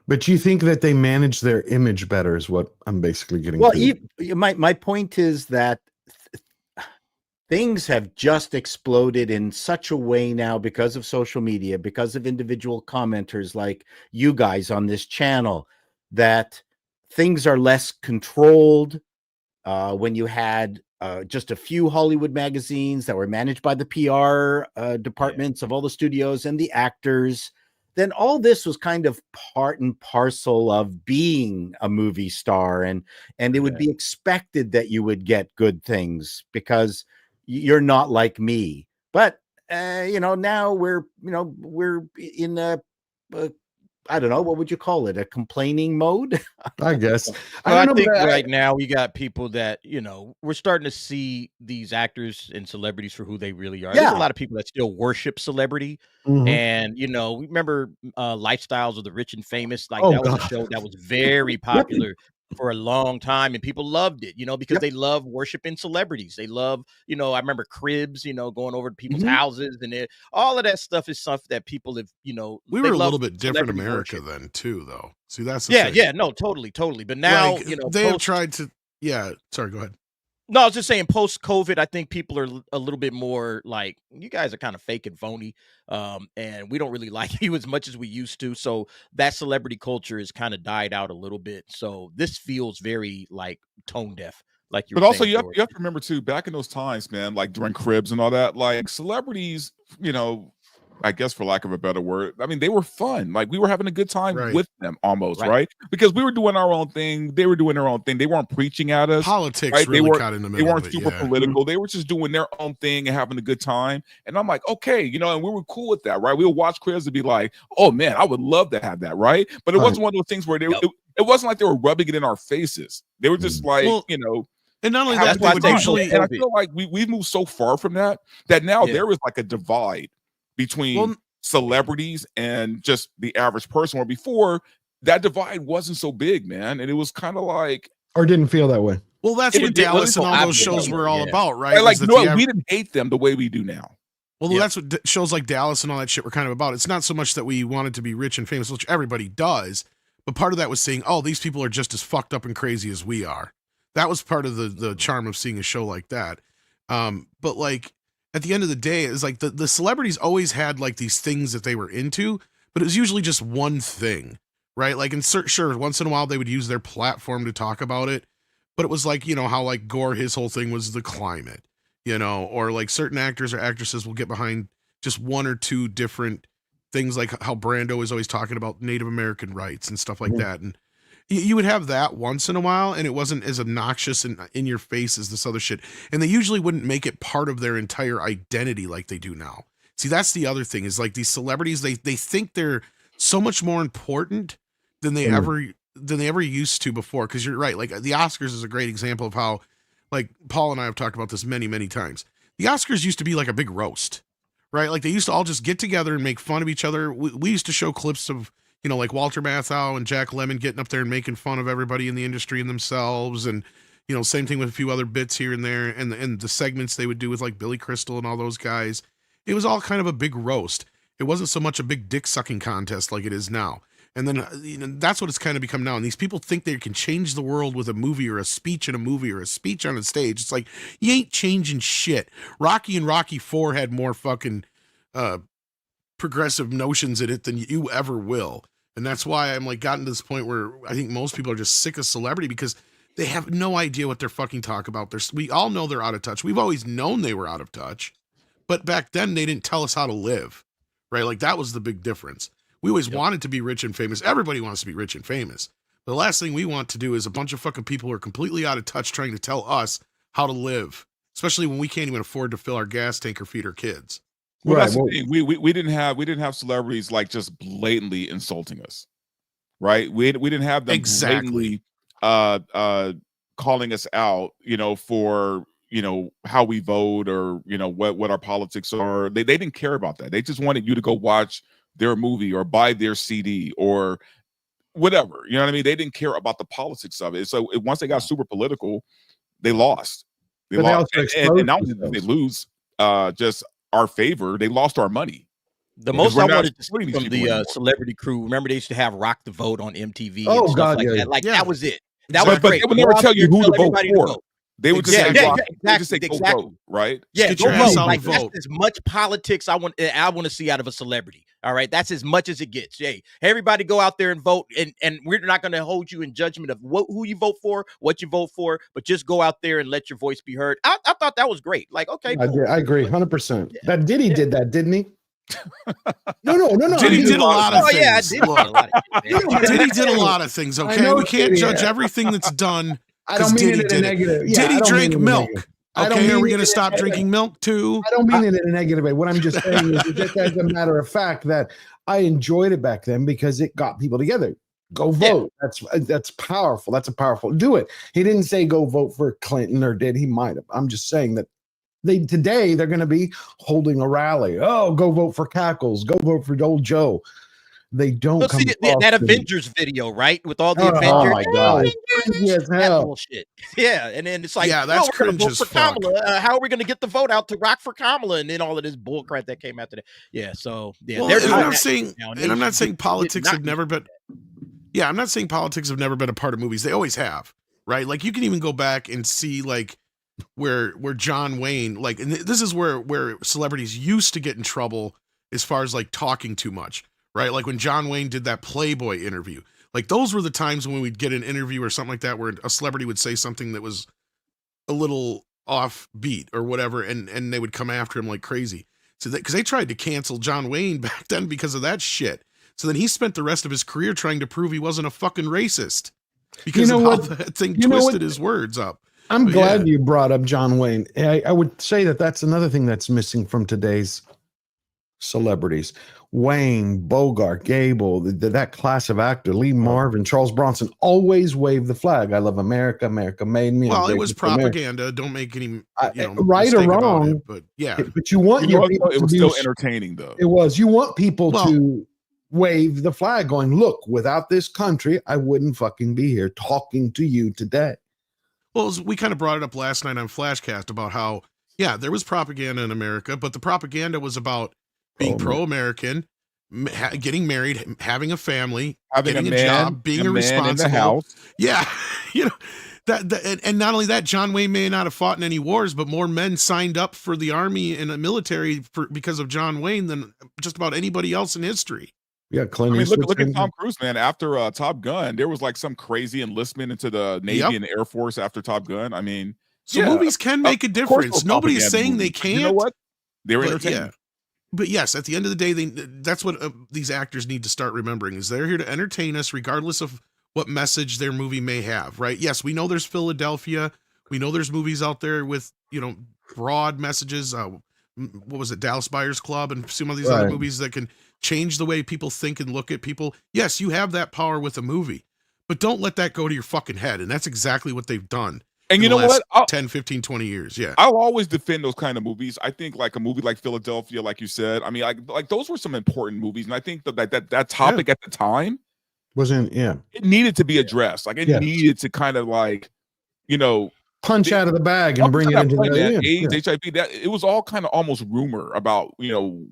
But you think that they manage their image better is what I'm basically getting. Well, my point is that things have just exploded in such a way now because of social media, because of individual commenters like you guys on this channel, that things are less controlled. When you had just a few Hollywood magazines that were managed by the PR departments of all the studios and the actors, then all this was kind of part and parcel of being a movie star, and it would be expected that you would get good things because you're not like me. But now we're in a I don't know, what would you call it? A complaining mode? I guess. I think right now we got people that, we're starting to see these actors and celebrities for who they really are. There's a lot of people that still worship celebrity. And, we remember Lifestyles of the Rich and Famous. Like that was a show that was very popular for a long time, and people loved it, because they love worshiping celebrities. They love, I remember Cribs, going over to people's houses, and all of that stuff is stuff that people have, we were a little bit different in America then too, though. See, that's the thing. No, totally. But now, they have tried to, sorry, go ahead. No, I was just saying post-COVID, I think people are a little bit more like, you guys are kind of fake and phony, and we don't really like you as much as we used to. So that celebrity culture has kind of died out a little bit. So this feels very like tone deaf. Like but also you have to remember too, back in those times, man, like during Cribs and all that, like celebrities, I guess for lack of a better word, I mean, they were fun. Like we were having a good time Right. with them almost, right? Because we were doing our own thing. They were doing their own thing. They weren't preaching at us. Politics right? really they were, got in the They middle weren't of it, super yeah. political. They were just doing their own thing and having a good time. And I'm like, okay, you know, and we were cool with that, right? We would watch Chris and be like, oh man, I would love to have that, right? But it wasn't one of those things where it wasn't like they were rubbing it in our faces. They were just like, you know, and not only having that, they would fun. usually, and I feel like we've moved so far from that now there is like a divide between celebrities and just the average person, where before that divide wasn't so big, man, and it was kind of like, or didn't feel that way. well, that's what Dallas and all those shows were all about, right? Like, Is that no, we didn't hate them the way we do now. Well, that's what shows like Dallas and all that shit were kind of about. It's not so much that we wanted to be rich and famous, which everybody does, but part of that was saying, oh, these people are just as fucked up and crazy as we are. That was part of the charm of seeing a show like that. But like at the end of the day, it's like the celebrities always had like these things that they were into, but it was usually just one thing, right? Like sure, once in a while they would use their platform to talk about it, but it was like, you know, how like Gore, his whole thing was the climate, you know, or like certain actors or actresses will get behind just one or two different things, like how Brando is always talking about Native American rights and stuff like that. And you would have that once in a while, and it wasn't as obnoxious and in your face as this other shit. And they usually wouldn't make it part of their entire identity like they do now. See, that's the other thing, is like these celebrities, they think they're so much more important than they ever used to before. Because you're right, like the Oscars is a great example of how, like Paul and I have talked about this many, many times. The Oscars used to be like a big roast, right? Like they used to all just get together and make fun of each other. We used to show clips of, you know, like Walter Matthau and Jack Lemmon getting up there and making fun of everybody in the industry and themselves. And, you know, same thing with a few other bits here and there. And the segments they would do with like Billy Crystal and all those guys. It was all kind of a big roast. It wasn't so much a big dick sucking contest like it is now. And then, you know, that's what it's kind of become now. And these people think they can change the world with a movie or a speech in a movie or a speech on a stage. It's like, you ain't changing shit. Rocky and Rocky 4 had more fucking progressive notions in it than you ever will. And that's why I'm like gotten to this point where I think most people are just sick of celebrity, because they have no idea what they're fucking talking about. We all know they're out of touch. We've always known they were out of touch, but back then they didn't tell us how to live, right? Like that was the big difference. We always wanted to be rich and famous. Everybody wants to be rich and famous. The last thing we want to do is a bunch of fucking people who are completely out of touch trying to tell us how to live, especially when we can't even afford to fill our gas tank or feed our kids. Well, that's the thing. We didn't have celebrities like just blatantly insulting us, right? We didn't have them blatantly calling us out, you know, for, you know, how we vote or, you know, what our politics are. They didn't care about that. They just wanted you to go watch their movie or buy their CD or whatever. You know what I mean? They didn't care about the politics of it. So once they got super political, they lost. They lost. And not only did they lose just our favor, they lost our money. The most I wanted to see from the celebrity crew, remember they used to have Rock the Vote on MTV and stuff like that. Like that was it. That was great. They would never tell you who to vote for. They would just say, exactly. Go vote, right? Yeah, go vote. Like that's as much politics I want to see out of a celebrity. All right, that's as much as it gets. Hey, everybody go out there and vote, and we're not going to hold you in judgment of who you vote for, what you vote for, but just go out there and let your voice be heard. I thought that was great. Like, okay, cool. I agree, 100%. That Diddy did that, didn't he? No. Diddy did a lot of things. Oh yeah, Diddy did a lot of things. Okay, we can't judge everything that's done. I don't mean it in a negative. Diddy drank milk. Okay, are we going to stop drinking milk too? I don't mean it in a negative way. What I'm just saying is just as a matter of fact that I enjoyed it back then because it got people together. Go vote. That's powerful. That's a powerful. Do it. He didn't say go vote for Clinton, or did he? Might have. I'm just saying that today they're going to be holding a rally. Oh, go vote for Cackles. Go vote for old Joe. They don't come see that Avengers video, right? With all the Avengers. Oh my God. Yes, bullshit. Yeah, and then it's like, yeah, that's cringe as fuck. Kamala. How are we going to get the vote out to rock for Kamala? And then all of this bullcrap that came after that. Yeah, so yeah, well, and I'm not saying politics have never been. Yeah, I'm not saying politics have never been a part of movies. They always have, right? Like you can even go back and see like where John Wayne, like, and this is where celebrities used to get in trouble as far as like talking too much. Right, like when John Wayne did that Playboy interview, like those were the times when we'd get an interview or something like that where a celebrity would say something that was a little off beat or whatever, and they would come after him like crazy. So that because they tried to cancel John Wayne back then because of that shit. So then he spent the rest of his career trying to prove he wasn't a fucking racist because of how that thing twisted his words up. I'm But glad you brought up John Wayne. I would say that that's another thing that's missing from today's celebrities. Wayne, Bogart, Gable, that class of actor, Lee Marvin, Charles Bronson, always waved the flag. I love America. America made me. Well, it was propaganda. Don't make any right or wrong. it, but yeah, but you want your people it was to still be, entertaining though. It was. You want people to wave the flag, going, "Look, without this country, I wouldn't fucking be here talking to you today." Well, we kind of brought it up last night on Flashcast about how, there was propaganda in America, but the propaganda was about being pro-American, getting married, having a family, getting a job, being irresponsible. In the house. Yeah, and not only that, John Wayne may not have fought in any wars, but more men signed up for the army and the military because of John Wayne than just about anybody else in history. Yeah, Clint I mean, Eastwood. look at Tom Cruise, man. After Top Gun, there was like some crazy enlistment into the Navy and Air Force after Top Gun. I mean, so movies can make a difference. Nobody's saying they can't. You know what? They're But, entertaining. But yes, at the end of the day, that's what these actors need to start remembering is they're here to entertain us regardless of what message their movie may have, right? Yes, we know there's Philadelphia. We know there's movies out there with, broad messages. What was it? Dallas Buyers Club and some of these other movies that can change the way people think and look at people. Yes, you have that power with a movie, but don't let that go to your fucking head. And that's exactly what they've done. And you know what? 10, 15, 20 years. Yeah. I'll always defend those kind of movies. I think like a movie like Philadelphia, like you said, I mean, like those were some important movies. And I think that topic at the time it needed to be addressed. Like it needed to kind of like, punch out of the bag and bring it into the AIDS, HIV. That it was all kind of almost rumor about, Well,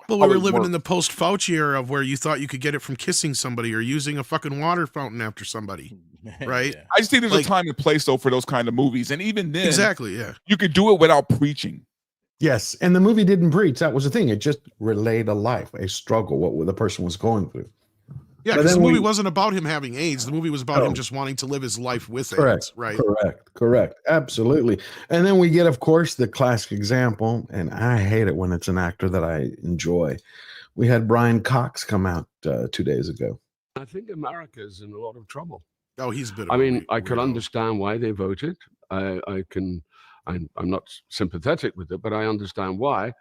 we were living in the post-Fauci era of where you thought you could get it from kissing somebody or using a fucking water fountain after somebody, right? I just think there's a time and place though for those kind of movies, and even then, you could do it without preaching. Yes, and the movie didn't preach. That was the thing. It just relayed a life, a struggle, what the person was going through. Yeah, because the movie wasn't about him having AIDS. The movie was about him just wanting to live his life with AIDS, right? Correct. Absolutely. And then we get, of course, the classic example, and I hate it when it's an actor that I enjoy. We had Brian Cox come out 2 days ago. I think America's in a lot of trouble. Oh, he's a bit. I mean, I can understand why they voted. I'm not sympathetic with it, but I understand why,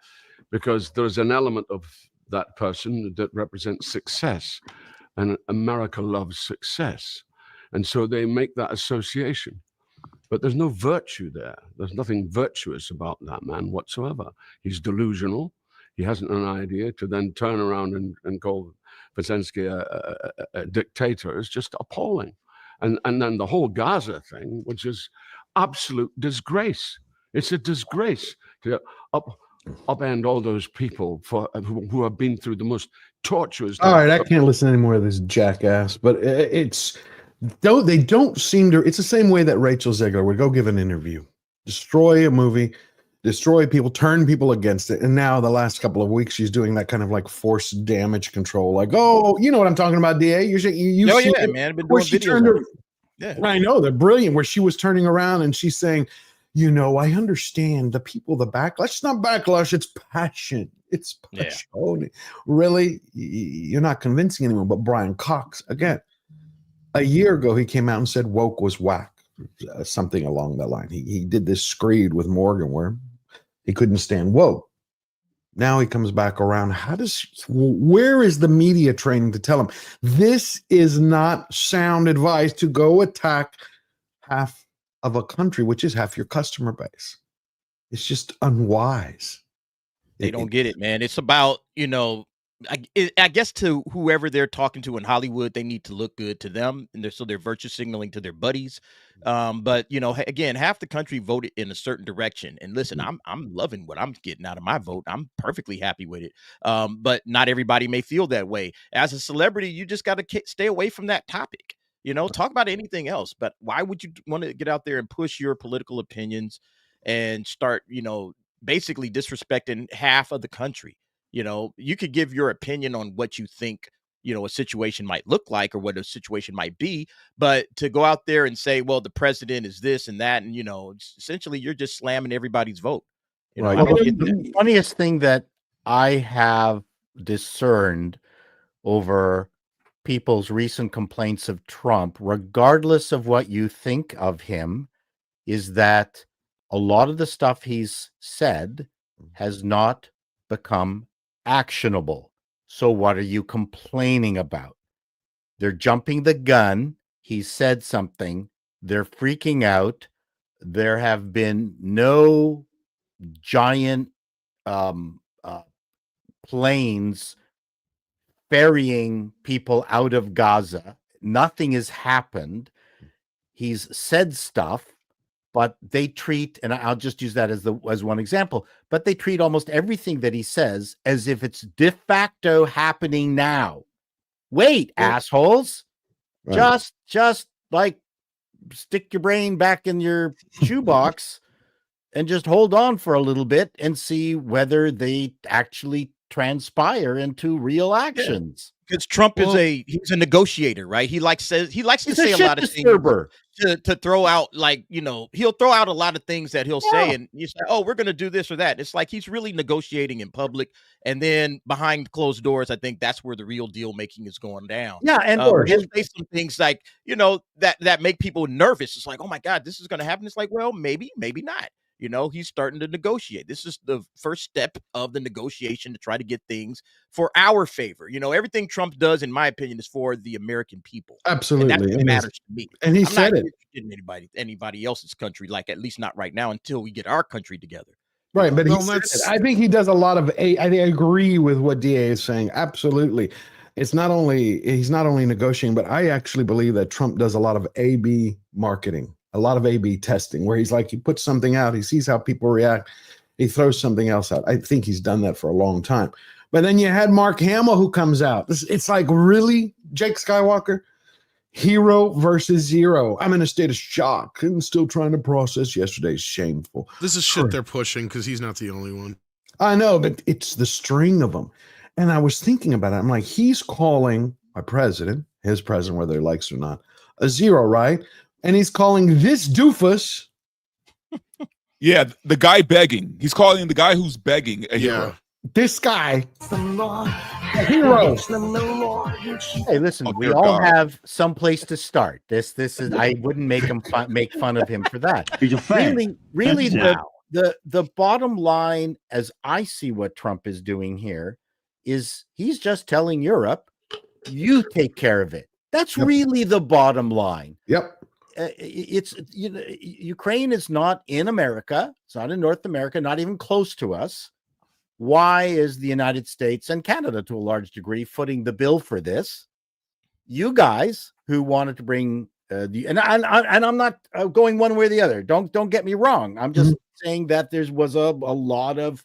because there's an element of that person that represents success. And America loves success. And so they make that association. But there's no virtue there. There's nothing virtuous about that man whatsoever. He's delusional. He hasn't an idea to then turn around and call Zelensky a dictator is just appalling. And then the whole Gaza thing, which is absolute disgrace. It's a disgrace to upend all those people who have been through the most torturous. All right, I can't listen anymore to this jackass. But they don't seem to. It's the same way that Rachel Zegler would go give an interview, destroy a movie, destroy people, turn people against it, and now the last couple of weeks she's doing that kind of like force damage control. Like, oh, you know what I'm talking about, DA? You man. Been where doing she videos turned on her. it. Yeah, I know they're brilliant. Where she was turning around and she's saying, I understand the people, the backlash. It's not backlash, it's passion. It's passion. Really? You're not convincing anyone. But Brian Cox, again, a year ago, he came out and said woke was whack, something along that line. He did this screed with Morgan where he couldn't stand woke. Now he comes back around. Where is the media training to tell him this is not sound advice to go attack half of a country, which is half your customer base? It's just unwise. They don't get it, man. It's about, I guess to whoever they're talking to in Hollywood, they need to look good to them, and they're virtue signaling to their buddies. But again, half the country voted in a certain direction. And listen, I'm loving what I'm getting out of my vote. I'm perfectly happy with it. But not everybody may feel that way. As a celebrity, you just got to stay away from that topic. Talk about anything else. But why would you want to get out there and push your political opinions and start, basically disrespecting half of the country? You could give your opinion on what you think, a situation might look like or what a situation might be. But to go out there and say, well, the president is this and that, and, essentially you're just slamming everybody's vote. You know, Right. I Well, don't get the that. funniest thing that I have discerned over people's recent complaints of Trump, regardless of what you think of him, is that a lot of the stuff he's said has not become actionable. So what are you complaining about? They're jumping the gun. He said something. They're freaking out. There have been no giant planes ferrying people out of Gaza. Nothing has happened. He's said stuff, but they treat, and I'll just use that as one example, but they treat almost everything that he says as if it's de facto happening now. Wait, assholes. Right. Just like stick your brain back in your shoebox and just hold on for a little bit and see whether they actually transpire into real actions. Because Trump he's a negotiator, right? He likes to He's say a a shit lot of things disturber. to throw out, like, you know, he'll throw out a lot of things that he'll say, and you say, oh, we're gonna do this or that. It's like he's really negotiating in public, and then behind closed doors, I think that's where the real deal making is going down. Yeah, and he'll say some things like, you know, that make people nervous. It's like, oh my God, this is gonna happen. It's like, well, maybe not. You know, he's starting to negotiate. This is the first step of the negotiation to try to get things for our favor. You know, everything Trump does, in my opinion, is for the American people. Absolutely. And that's what matters to me. And he I'm said not it. interested in anybody else's country, like at least not right now until we get our country together. Right, but Well, he said that's- it. I think he does a lot of I agree with what DA is saying. Absolutely. He's not only negotiating, but I actually believe that Trump does a lot of A/B marketing, a lot of A/B testing, where he's like, he puts something out, he sees how people react, he throws something else out. I think he's done that for a long time. But then you had Mark Hamill who comes out. It's like, really, Jake Skywalker? Hero versus zero. I'm in a state of shock and still trying to process yesterday's shameful. This is shit they're pushing because he's not the only one. I know, but it's the string of them. And I was thinking about it. I'm like, he's calling my president, his president, whether he likes it or not, a zero, right? And he's calling this doofus. Yeah, the guy begging. He's calling the guy who's begging a hero. This guy, a hero. Hey, listen, we dear all God. have some place to start. This is, I wouldn't make him make fun of him for that. He's a fan. Really, Now. the bottom line, as I see what Trump is doing here, is he's just telling Europe, you take care of it. That's really the bottom line. Yep. It's, you know, Ukraine is not in America. It's not in North America, not even close to us. Why is the United States and Canada, to a large degree, footing the bill for this? You guys who wanted to bring and I'm not going one way or the other. Don't get me wrong. I'm just saying that there was a lot of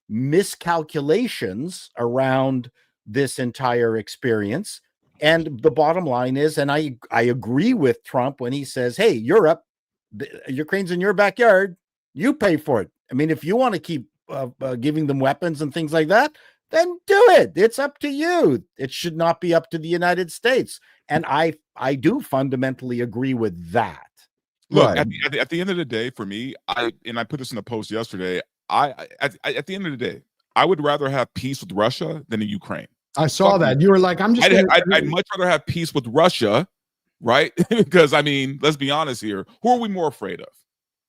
miscalculations around this entire experience. And the bottom line is, and I agree with Trump when he says, hey, Europe, Ukraine's in your backyard. You pay for it. I mean, if you want to keep giving them weapons and things like that, then do it. It's up to you. It should not be up to the United States. And I do fundamentally agree with that. Look, at the end of the day, for me, I put this in a post yesterday. At the end of the day, I would rather have peace with Russia than in Ukraine. I saw that. You were like, I'm just. I'd much rather have peace with Russia, right? Because I mean, let's be honest here. Who are we more afraid of?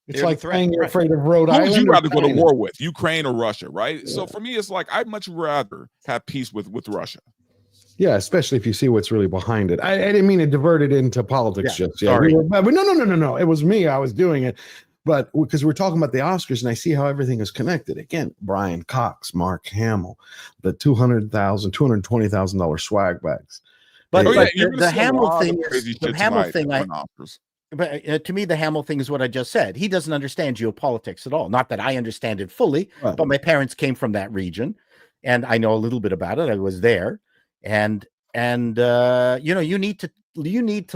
It's like saying you're afraid of Rhode Who Island. would you rather go to China? war with, Ukraine or Russia, right? So for me, it's like I'd much rather have peace with Russia. Yeah, especially if you see what's really behind it. I didn't mean to divert it into politics just yet. sorry. But no. It was me. I was doing it. But because we're talking about the Oscars and I see how everything is connected. Again, Brian Cox, Mark Hamill, the $220,000 swag bags. But you're gonna the see a Hamill lot of thing, crazy the shit Hamill tonight thing, on Oscars. but to me, the Hamill thing is what I just said. He doesn't understand geopolitics at all. Not that I understand it fully, Right. but my parents came from that region, and I know a little bit about it. I was there, and you know, you need to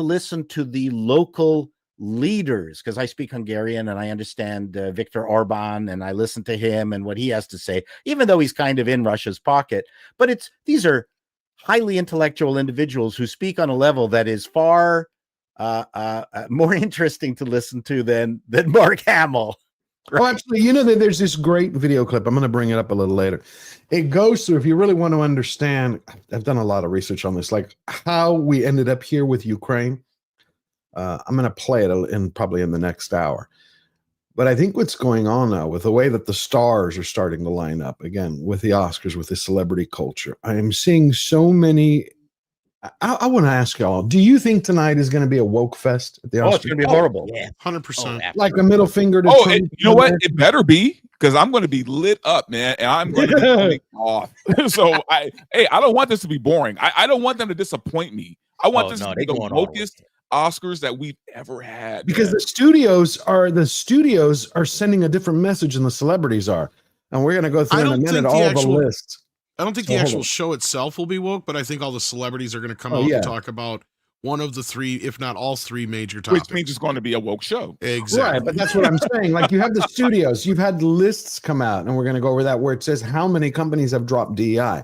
listen to the local leaders, because I speak Hungarian and I understand Viktor Orban, and I listen to him and what he has to say, even though he's kind of in Russia's pocket. But these are highly intellectual individuals who speak on a level that is far more interesting to listen to than Mark Hamill. Oh, actually, you know that there's this great video clip. I'm going to bring it up a little later. It goes through, if you really want to understand, I've done a lot of research on this, like how we ended up here with Ukraine. I'm going to play it probably in the next hour. But I think what's going on now with the way that the stars are starting to line up, again, with the Oscars, with the celebrity culture, I am seeing so many. I want to ask y'all, do you think tonight is going to be a woke fest at the Oscars? It's going to be horrible. Yeah, 100%. Like a middle finger to Trump. You know what? It better be, because I'm going to be lit up, man, and I'm going to be coming off. So I don't want this to be boring. I don't want them to disappoint me. I want this to be the wokest Oscars that we've ever had. Because the studios are sending a different message than the celebrities are. And we're going to go through in a minute all the lists. I don't think the actual show itself will be woke, but I think all the celebrities are going to come out and talk about one of the three, if not all three major topics. Which means it's going to be a woke show. Exactly. Right, but that's what I'm saying. Like, you have the studios, you've had lists come out, and we're going to go over that, where it says how many companies have dropped DEI.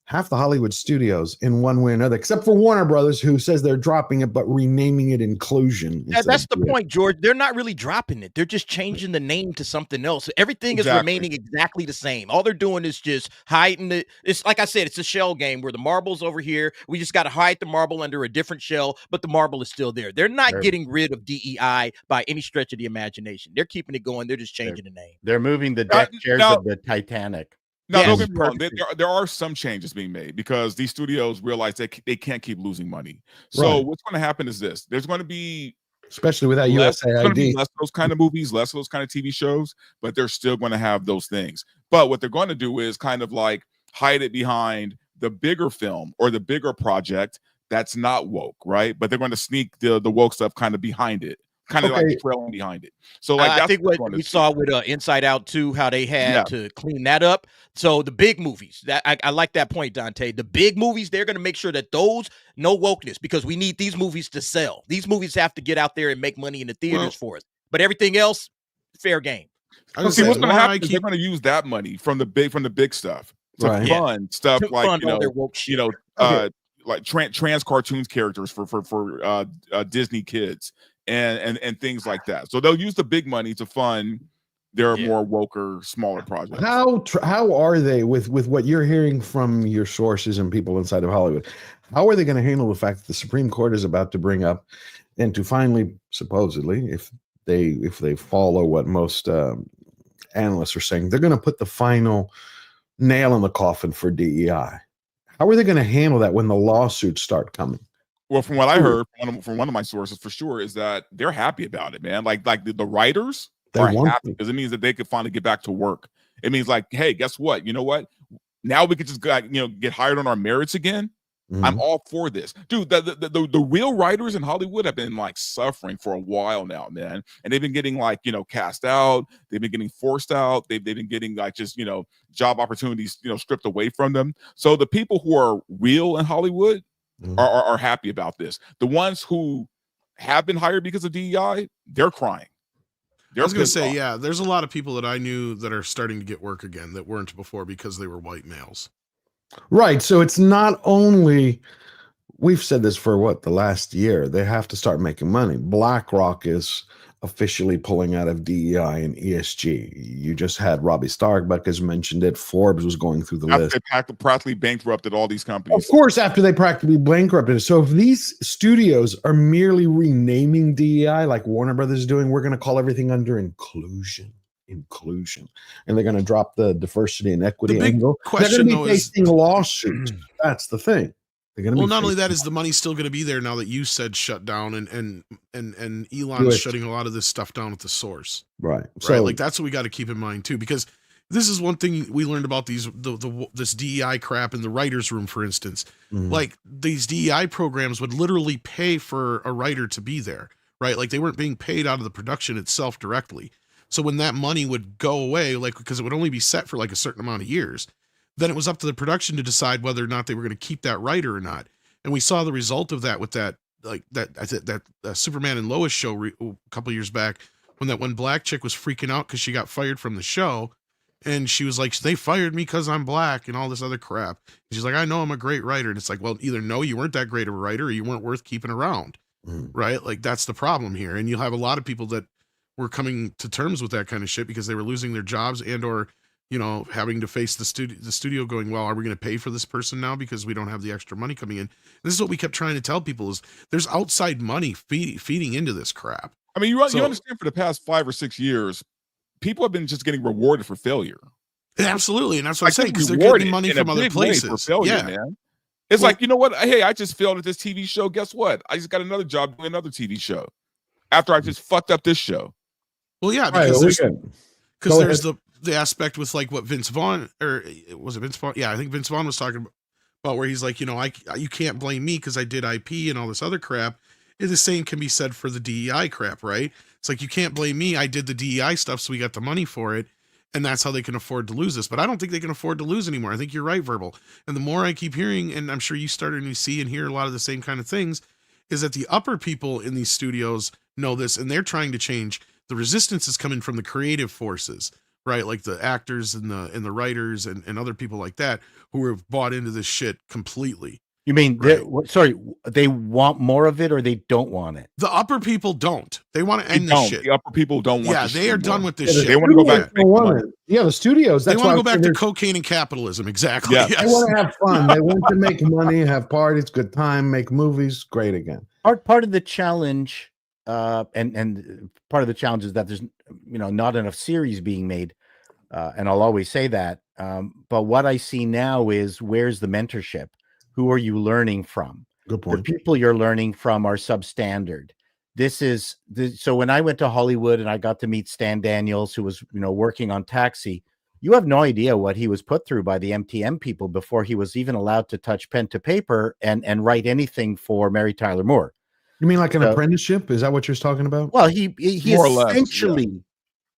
Half the Hollywood studios in one way or another, except for Warner Brothers, who says they're dropping it, but renaming it inclusion. That's the point, George. They're not really dropping it. They're just changing the name to something else. Everything is remaining exactly the same. All they're doing is just hiding it. It's like I said, it's a shell game where the marble's over here. We just got to hide the marble under a different shell, but the marble is still there. They're not getting rid of DEI by any stretch of the imagination. They're keeping it going. They're just changing the name. They're moving the deck chairs of the Titanic. Now, don't get me wrong. There are some changes being made because these studios realize they can't keep losing money. So what's going to happen is this: there's going to be, especially with that USAID, less of those kind of movies, less of those kind of TV shows, but they're still going to have those things. But what they're going to do is kind of like hide it behind the bigger film or the bigger project that's not woke, right? But they're going to sneak the woke stuff kind of behind it. Kind of like trailing behind it. So like I think what we saw with Inside Out 2, how they had to clean that up. So the big movies, that I like that point, Dante. The big movies, they're going to make sure that those no wokeness, because we need these movies to sell. These movies have to get out there and make money in the theaters for us. But everything else, fair game. See, what's going to happen is they're going to use that money from the big stuff to fund stuff like like trans cartoons characters for Disney kids. And things like that. So they'll use the big money to fund their more woker, smaller projects. How are they with what you're hearing from your sources and people inside of Hollywood? How are they going to handle the fact that the Supreme Court is about to bring up and to finally, supposedly, if they follow what most analysts are saying, they're going to put the final nail in the coffin for DEI? How are they going to handle that when the lawsuits start coming? Well, from what I heard from one of my sources, for sure, is that they're happy about it, man. Like the writers are happy because it means that they could finally get back to work. It means like, hey, guess what? You know what? Now we could just get hired on our merits again. I'm all for this, dude. The real writers in Hollywood have been like suffering for a while now, man, and they've been getting like cast out. They've been getting forced out. They've been getting like just job opportunities stripped away from them. So the people who are real in Hollywood are happy about this. The ones who have been hired because of DEI, they're crying. I was going to say, there's a lot of people that I knew that are starting to get work again that weren't before because they were white males. Right. So it's not only, we've said this for the last year, they have to start making money. BlackRock is officially pulling out of DEI and ESG. You just had Robbie Starbuck has mentioned it. Forbes was going through the list. They practically bankrupted all these companies. Of course, after they practically bankrupted it. So if these studios are merely renaming DEI like Warner Brothers is doing, we're going to call everything under inclusion. And they're going to drop the diversity and equity angle. They're going to be facing lawsuits. That's the thing. Well, not only that, is the money still going to be there now that you said shut down and Elon's shutting a lot of this stuff down at the source. Right. So like that's what we got to keep in mind too, because this is one thing we learned about this DEI crap in the writer's room, for instance. Like these DEI programs would literally pay for a writer to be there, right? Like they weren't being paid out of the production itself directly. So when that money would go away, like because it would only be set for like a certain amount of years, then it was up to the production to decide whether or not they were going to keep that writer or not. And we saw the result of that with that Superman and Lois show a couple years back, when that one black chick was freaking out because she got fired from the show. And she was like, they fired me because I'm black and all this other crap. And she's like, I know I'm a great writer. And it's like, well, either no, you weren't that great of a writer, or you weren't worth keeping around. Right? Like that's the problem here. And you'll have a lot of people that were coming to terms with that kind of shit because they were losing their jobs and or having to face the studio going, well, are we going to pay for this person now because we don't have the extra money coming in? And this is what we kept trying to tell people is there's outside money feeding into this crap. I mean, you understand for the past 5 or 6 years, people have been just getting rewarded for failure. Absolutely. And that's what I'm saying, because they're getting money from other places. For failure, man. It's like, you know what? Hey, I just failed at this TV show. Guess what? I just got another job doing another TV show after I just fucked up this show. Well, yeah, because there's the aspect with like what Vince Vaughn, or was it Vince Vaughn? Yeah, I think Vince Vaughn was talking about where he's like, you can't blame me because I did IP and all this other crap. The same can be said for the DEI crap, right? It's like, you can't blame me. I did the DEI stuff, so we got the money for it. And that's how they can afford to lose this. But I don't think they can afford to lose anymore. I think you're right, Verbal. And the more I keep hearing, and I'm sure you started to see and hear a lot of the same kind of things, is that the upper people in these studios know this, and they're trying to change. The resistance is coming from the creative forces, right? Like the actors and the writers and other people like that who have bought into this shit completely. You mean, right? They want more of it or they don't want it? The upper people don't. They want to end this shit. The upper people don't want this they are done with this shit. They want to go back. The studios. They want to go back to cocaine and capitalism. Exactly. Yes. They want to have fun. They want to make money, have parties, good time, make movies, great again. Part of the challenge, and part of the challenge is that there's not enough series being made, and I'll always say that. But what I see now is, where's the mentorship? Who are you learning from? Good point. The people you're learning from are substandard. So when I went to Hollywood and I got to meet Stan Daniels, who was working on Taxi, you have no idea what he was put through by the MTM people before he was even allowed to touch pen to paper and write anything for Mary Tyler Moore. You mean like an apprenticeship? Is that what you're talking about? Well, he essentially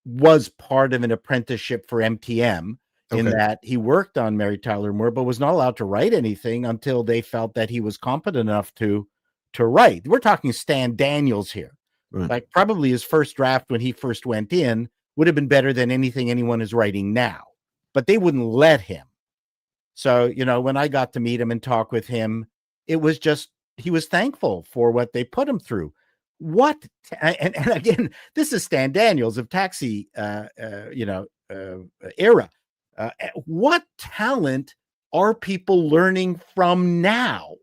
was part of an apprenticeship for MTM. In that he worked on Mary Tyler Moore, but was not allowed to write anything until they felt that he was competent enough to write. We're talking Stan Daniels here. Right. Like, probably his first draft when he first went in would have been better than anything anyone is writing now, but they wouldn't let him. So, when I got to meet him and talk with him, it was just, he was thankful for what they put him through. And again, this is Stan Daniels of Taxi, era. What talent are people learning from now?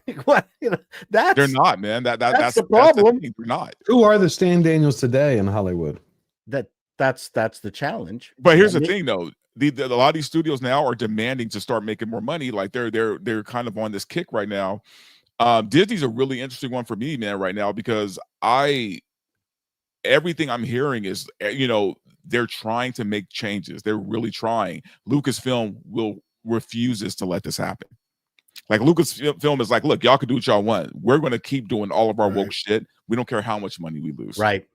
They're not, man. That's the problem. They're not. Who are the Stan Daniels today in Hollywood? That's the challenge. But here's the thing, though. A lot of these studios now are demanding to start making more money. Like they're kind of on this kick right now. Disney's a really interesting one for me, man, right now, because everything I'm hearing is, they're trying to make changes. They're really trying. Lucasfilm refuses to let this happen. Like, Lucasfilm is like, look, y'all can do what y'all want. We're going to keep doing all of our woke shit. We don't care how much money we lose. Right.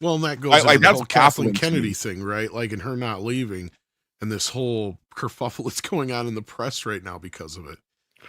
Well, and that goes into the whole Kathleen Kennedy thing, right? Like, and her not leaving, and this whole kerfuffle that's going on in the press right now because of it.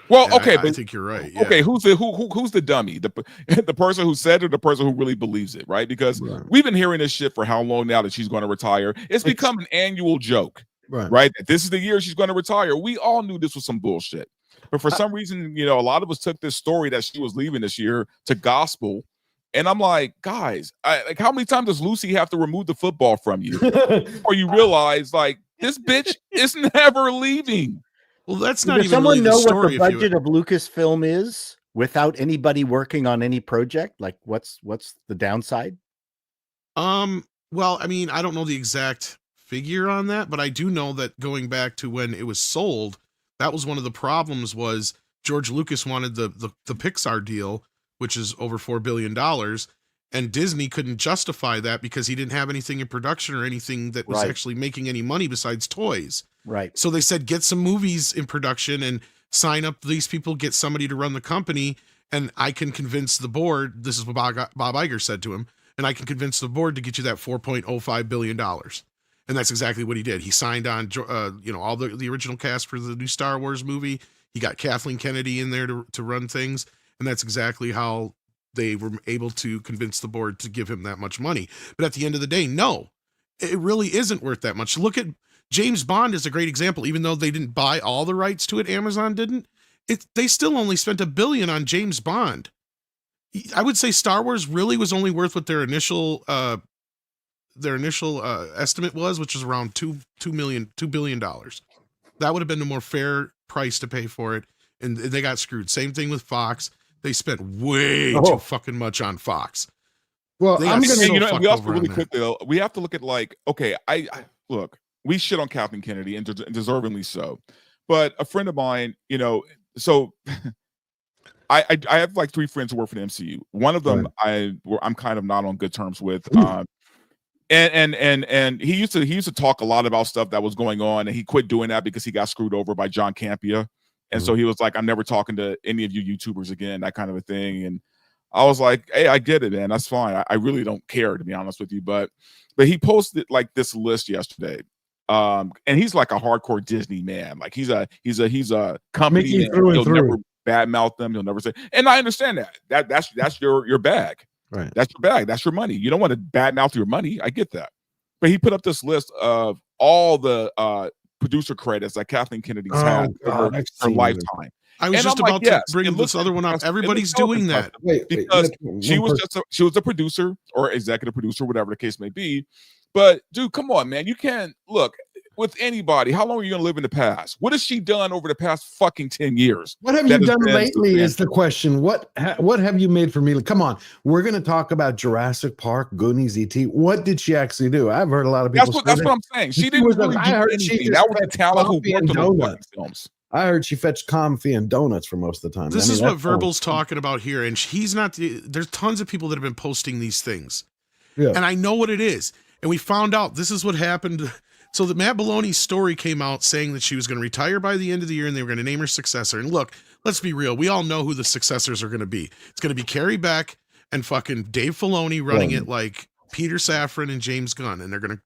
Well, and okay, I think you're right. Yeah. Okay, who's the dummy? The person who said it, or the person who really believes it, right? Because we've been hearing this shit for how long now that she's going to retire? It's become an annual joke, right? That this is the year she's going to retire. We all knew this was some bullshit, but for some reason, a lot of us took this story that she was leaving this year to gospel. And I'm like, guys, how many times does Lucy have to remove the football from you before you realize, like, this bitch is never leaving? Well, that's not Does even someone really know the story. what the budget of Lucasfilm is without anybody working on any project? Like, what's the downside? Well, I mean, I don't know the exact figure on that, but I do know that going back to when it was sold, that was one of the problems. Was George Lucas wanted the Pixar deal, which is over $4 billion, and Disney couldn't justify that because he didn't have anything in production or anything that was actually making any money besides toys. Right. So they said, get some movies in production and sign up these people, get somebody to run the company, and I can convince the board. This is what Bob Iger said to him, and I can convince the board to get you that $4.05 billion. And that's exactly what he did. He signed on, all the original cast for the new Star Wars movie. He got Kathleen Kennedy in there to run things. And that's exactly how they were able to convince the board to give him that much money. But at the end of the day, no, it really isn't worth that much. Look at James Bond is a great example. Even though they didn't buy all the rights to it, Amazon didn't. They still only spent $1 billion on James Bond. I would say Star Wars really was only worth what their initial their initial estimate was, which is around $2 billion. That would have been the more fair price to pay for it, and they got screwed. Same thing with Fox. They spent way too fucking much on Fox. Well, They I'm got gonna so And, and fucked we also over on really that. quickly though, we have to look at like, okay, I look, we shit on Kathleen Kennedy and deservingly so, but a friend of mine, so I have like 3 friends who work for the MCU. One of them I'm kind of not on good terms with. And he used to talk a lot about stuff that was going on, and he quit doing that because he got screwed over by John Campia. And so he was like, I'm never talking to any of you YouTubers again, that kind of a thing. And I was like, hey, I get it, man. That's fine. I really don't care, to be honest with you. But he posted like this list yesterday. And he's like a hardcore Disney man. Like he's a company Mickey man. through and He'll through. never badmouth them. He'll never say, and I understand that. That's your bag. Right. That's your bag. That's your money. You don't want to badmouth your money. I get that. But he put up this list of all the producer credits that Kathleen Kennedy's had over her lifetime. I was And just I'm like, about yes, to bring it this looks other one up. impressive. It Everybody's looks so doing that. impressive because she was a producer or executive producer, whatever the case may be. But dude, come on, man. You can't look with anybody. How long are you gonna live in the past? What has she done over the past fucking 10 years? What have you done lately is the question. What have you made for me? Come on, we're going to talk about Jurassic Park, Goonies, E.T. What did she actually do? I've heard a lot of people. That's what I'm saying. She didn't really do anything. That was the talent who worked on the fucking films. I heard she fetched coffee and donuts for most of the time. This is what Verbal's talking about here, and he's not. There's tons of people that have been posting these things, and I know what it is. And we found out this is what happened. So that Matt Maloney's story came out saying that she was going to retire by the end of the year, and they were going to name her successor. And look, let's be real. We all know who the successors are going to be. It's going to be Carrie Beck and fucking Dave Filoni running it like Peter Safran and James Gunn, and they're going to.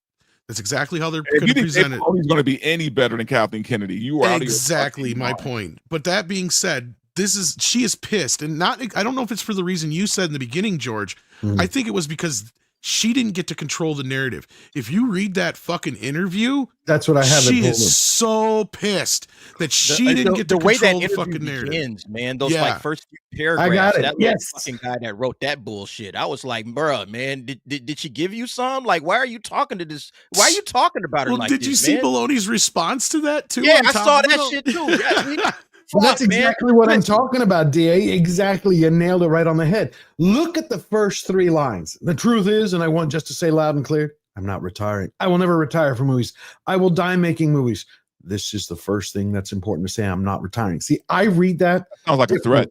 That's exactly how they're going to present it. He's going to be any better than Kathleen Kennedy. You are exactly my point. But that being said, she is pissed, and not. I don't know if it's for the reason you said in the beginning, George. I think it was because she didn't get to control the narrative. If you read that fucking interview, that's what I have. She is so pissed that she didn't get to control the fucking narrative. Begins, man, those like first few paragraphs. I got it. That little fucking guy that wrote that bullshit. I was like, bruh, man, did she give you some? Like, why are you talking to this? Why are you talking about her like this? Did you see Maloney's response to that too? Yeah, I saw that shit too. Yeah, well, that's exactly what I'm talking about, DA. Exactly. You nailed it right on the head. Look at the first 3 lines. The truth is, and I want just to say loud and clear, I'm not retiring. I will never retire from movies. I will die making movies. This is the first thing that's important to say. I'm not retiring. See, I read that. Sounds like a threat.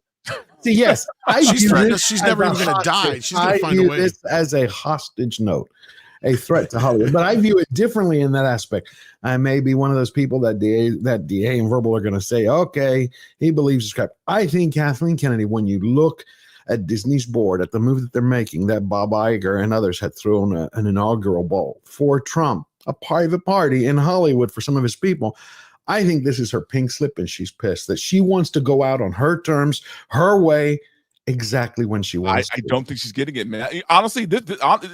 See, yes. She's never even going to die. She's going to find a way. This as a hostage note. A threat to Hollywood, but I view it differently in that aspect. I may be one of those people that DA and Verbal are going to say, okay, he believes it's crap. I think Kathleen Kennedy, when you look at Disney's board, at the movie that they're making, that Bob Iger and others had thrown an inaugural ball for Trump, a private party in Hollywood for some of his people. I think this is her pink slip, and she's pissed that she wants to go out on her terms, her way, exactly when she wants. I don't think she's getting it, man. Honestly,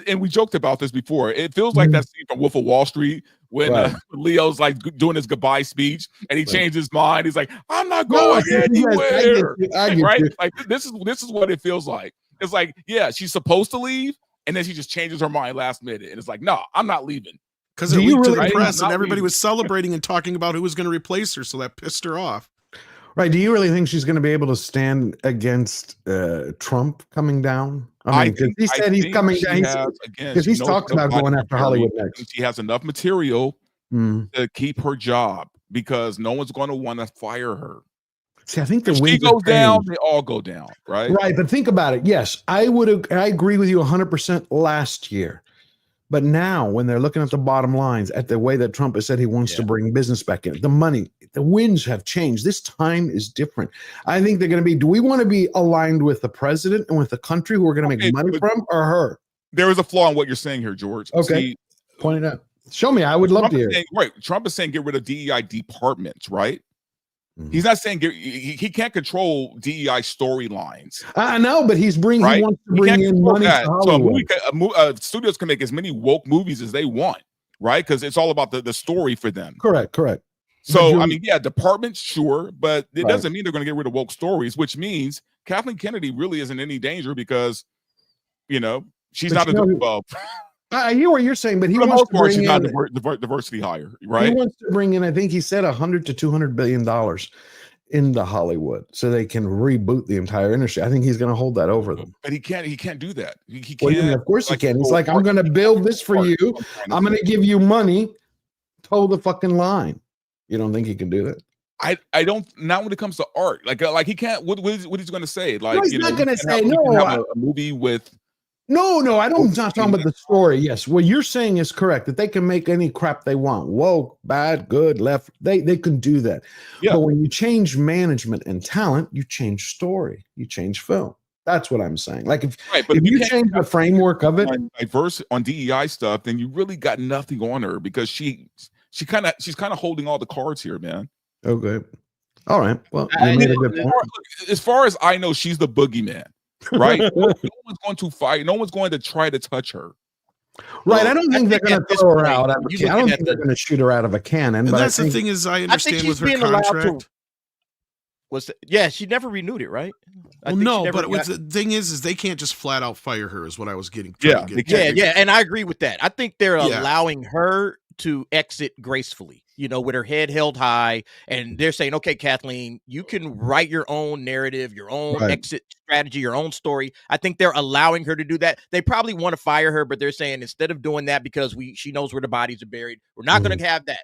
and we joked about this before. It feels like that scene from Wolf of Wall Street when Leo's like doing his goodbye speech, and he changed his mind. He's like, "I'm not going anywhere." Right? Like this is what it feels like. It's like, yeah, she's supposed to leave, and then she just changes her mind last minute, and it's like, no, I'm not leaving. Because it leaked to the press, and everybody was celebrating and talking about who was going to replace her, so that pissed her off. Right. Do you really think she's going to be able to stand against Trump coming down? I mean, because he said he's coming down. Because he's talked about going after Hollywood next. She has enough material to keep her job because no one's going to want to fire her. See, I think the if she goes down, they all go down, right? Right. But think about it. Yes, I agree with you 100% last year. But now, when they're looking at the bottom lines, at the way that Trump has said he wants to bring business back in, the money, the winds have changed. This time is different. I think they're going to be, do we want to be aligned with the president and with the country who we're going to make money from, or her? There is a flaw in what you're saying here, George. Okay. Point it out. Show me. I would love to hear. Right. Trump is saying get rid of DEI departments, right? He's not saying he can't control DEI storylines. I know, but he's bringing. Right? He wants to bring in money to Hollywood. So studios can make as many woke movies as they want, right? Because it's all about the story for them. Correct. So I mean, yeah, departments, sure, but it doesn't mean they're going to get rid of woke stories, which means Kathleen Kennedy really isn't in any danger because, she's not a well. I hear what you're saying, but he For the wants most to part, bring she's not in diversity hire, he right? wants to bring in, I think he said 100 to 200 billion dollars into Hollywood so they can reboot the entire industry. I think he's going to hold that over them. But he can't do that. He What do you can't. mean? Of course he like, can. He's go like, I'm going to build this for you. I'm going to give you money. Toe the fucking line. You don't think he can do that? I don't. Not when it comes to art. Like he can't. What is he going to say? Like, No, he's you not know, going to you can say have- you no. can have a movie with. No, I'm not talking about the story. Yes, what you're saying is correct, that they can make any crap they want. Woke, bad, good, left. They can do that. Yeah. But when you change management and talent, you change story, you change film. That's what I'm saying. Like if you can't change the framework of it, diverse on DEI stuff, then you really got nothing on her because she's kind of holding all the cards here, man. Okay. All right. Well, you made a good point. As far as I know, she's the boogeyman, right? No one's going to fight. No one's going to try to touch her. Right. I don't think they're going to throw her out of a you cannon. I don't looking think at they're going to shoot her out of a cannon. And But that's I the think, thing is, I I think understand she's with her being allowed contract. to. She never renewed it, right? Well, no, but the thing is they can't just flat out fire her. Is what I was getting. Yeah, and I agree with that. I think they're Yeah. allowing her to exit gracefully, with her head held high, and they're saying, okay, Kathleen, you can write your own narrative, your own exit strategy, your own story. I think they're allowing her to do that. They probably want to fire her, but they're saying instead of doing that, because she knows where the bodies are buried, we're not going to have that.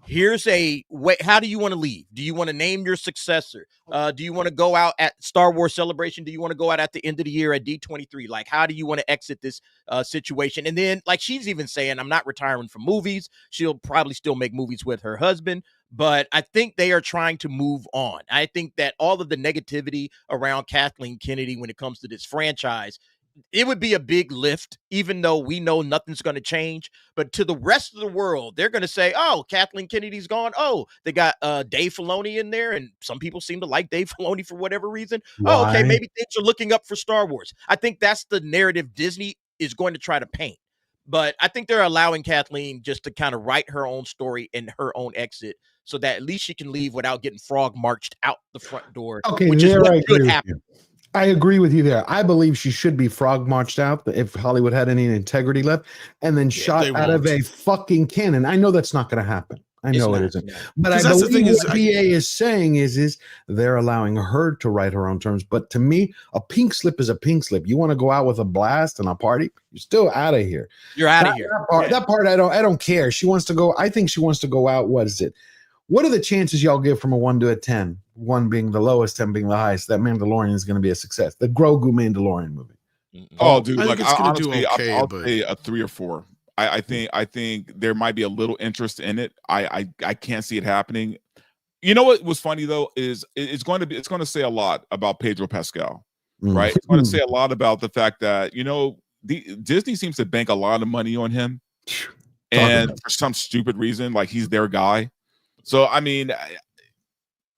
Here's a way. How do you want to leave? Do you want to name your successor? Do you want to go out at Star Wars Celebration? Do you want to go out at the end of the year at D23? Like, how do you want to exit this situation? And then, like, she's even saying, I'm not retiring from movies. She'll probably still make movies with her husband, but I think they are trying to move on. I think that all of the negativity around Kathleen Kennedy when it comes to this franchise, it would be a big lift, even though we know nothing's going to change. But to the rest of the world, they're going to say, oh, Kathleen Kennedy's gone. Oh, they got Dave Filoni in there. And some people seem to like Dave Filoni for whatever reason. Oh, okay, maybe things are looking up for Star Wars. I think that's the narrative Disney is going to try to paint. But I think they're allowing Kathleen just to kind of write her own story and her own exit so that at least she can leave without getting frog marched out the front door, okay, which is what could happen. I agree with you there. I believe she should be frog marched out if Hollywood had any integrity left, and then shot out of a fucking cannon. I know that's not going to happen. I know it isn't. But I believe what BA is saying is they're allowing her to write her own terms. But to me, a pink slip is a pink slip. You want to go out with a blast and a party, you're still out of here. You're out of here. That part, I don't care. She wants to go. I think she wants to go out. What is it? What are the chances y'all give from a 1 to a 10? 1 being the lowest, 10 being the highest. That Mandalorian is going to be a success. The Grogu Mandalorian movie. Oh, dude, I think it's going to do okay. I'll But say a 3 or 4. I think there might be a little interest in it. I can't see it happening. You know what was funny though is it's going to say a lot about Pedro Pascal, right? It's going to say a lot about the fact that Disney seems to bank a lot of money on him, and for some stupid reason, like he's their guy. So I mean,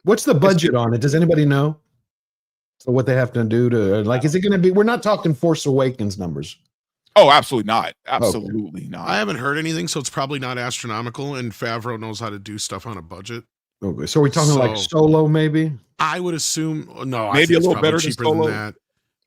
what's the budget on it? Does anybody know? So what they have to do to is it going to be? We're not talking Force Awakens numbers. Oh, absolutely not. Absolutely not. I haven't heard anything, so it's probably not astronomical. And Favreau knows how to do stuff on a budget. Okay, so we're talking like Solo, maybe. I would assume no, maybe I think a little better cheaper than Solo. than that.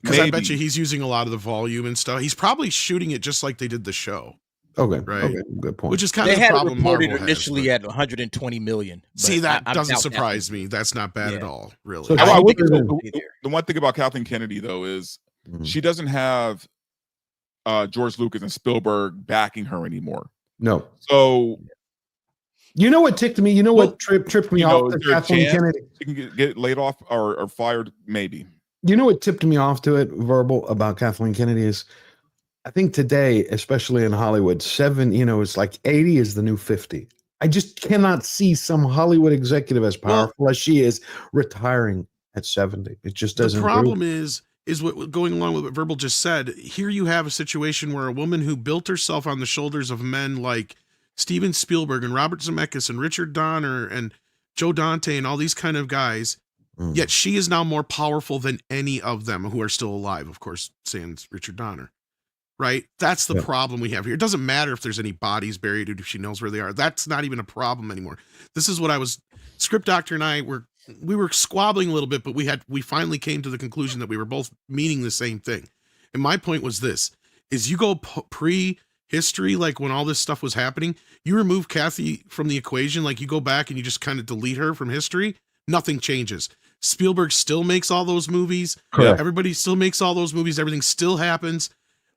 Because I bet you he's using a lot of the volume and stuff. He's probably shooting it just like they did the show. Okay, right. Okay, good point. Which is kind they of the had problem. reported Marvel initially at 120 million. See, that doesn't surprise me. That's not bad at all, really. So the one thing about Kathleen Kennedy though is she doesn't have George Lucas and Spielberg backing her anymore. No. So you know what ticked me? You know what tripped me off to Kathleen Kennedy? She can get laid off or fired, maybe. You know what tipped me off to it, verbal, about Kathleen Kennedy is I think today, especially in Hollywood, it's like 80 is the new 50. I just cannot see some Hollywood executive as powerful as she is retiring at 70. It just doesn't. The problem is what going along with what Verbal just said. Here you have a situation where a woman who built herself on the shoulders of men like Steven Spielberg and Robert Zemeckis and Richard Donner and Joe Dante and all these kind of guys, yet she is now more powerful than any of them who are still alive. Of course, sans Richard Donner. Right? That's the problem we have here. It doesn't matter if there's any bodies buried or if she knows where they are. That's not even a problem anymore. This is what Script Doctor and I we were squabbling a little bit, but we finally came to the conclusion that we were both meaning the same thing. And my point was this, is you go pre history, like when all this stuff was happening, you remove Kathy from the equation, like you go back and you just kind of delete her from history, nothing changes. Spielberg still makes all those movies. Correct. Everybody still makes all those movies. Everything still happens.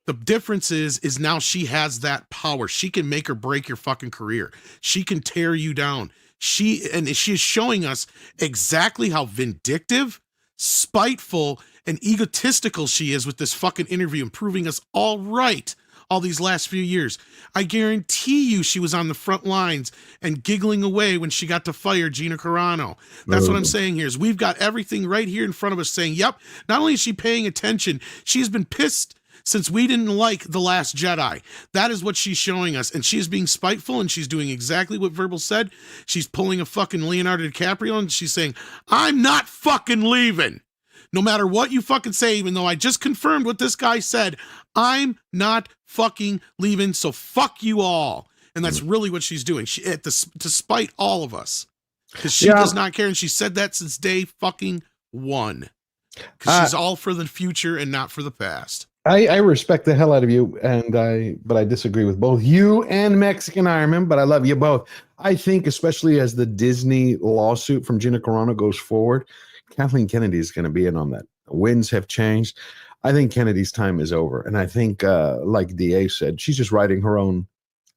The difference is now she has that power. She can make or break your fucking career. She can tear you down. She is showing us exactly how vindictive, spiteful, and egotistical she is with this fucking interview and proving us all right all these last few years. I guarantee you she was on the front lines and giggling away when she got to fire Gina Carano. That's what I'm saying here is we've got everything right here in front of us saying, yep, not only is she paying attention, she's been pissed since we didn't like The Last Jedi. That is what she's showing us. And she is being spiteful, and she's doing exactly what Verbal said. She's pulling a fucking Leonardo DiCaprio, and she's saying, I'm not fucking leaving. No matter what you fucking say, even though I just confirmed what this guy said, I'm not fucking leaving, so fuck you all. And that's really what she's doing. She, to spite all of us. Because she does not care, and she said that since day fucking one. Because she's all for the future and not for the past. I respect the hell out of you, but I disagree with both you and Mexican Ironman, but I love you both. I think, especially as the Disney lawsuit from Gina Carano goes forward, Kathleen Kennedy is going to be in on that. Winds have changed. I think Kennedy's time is over. And I think, like DA said, she's just writing her own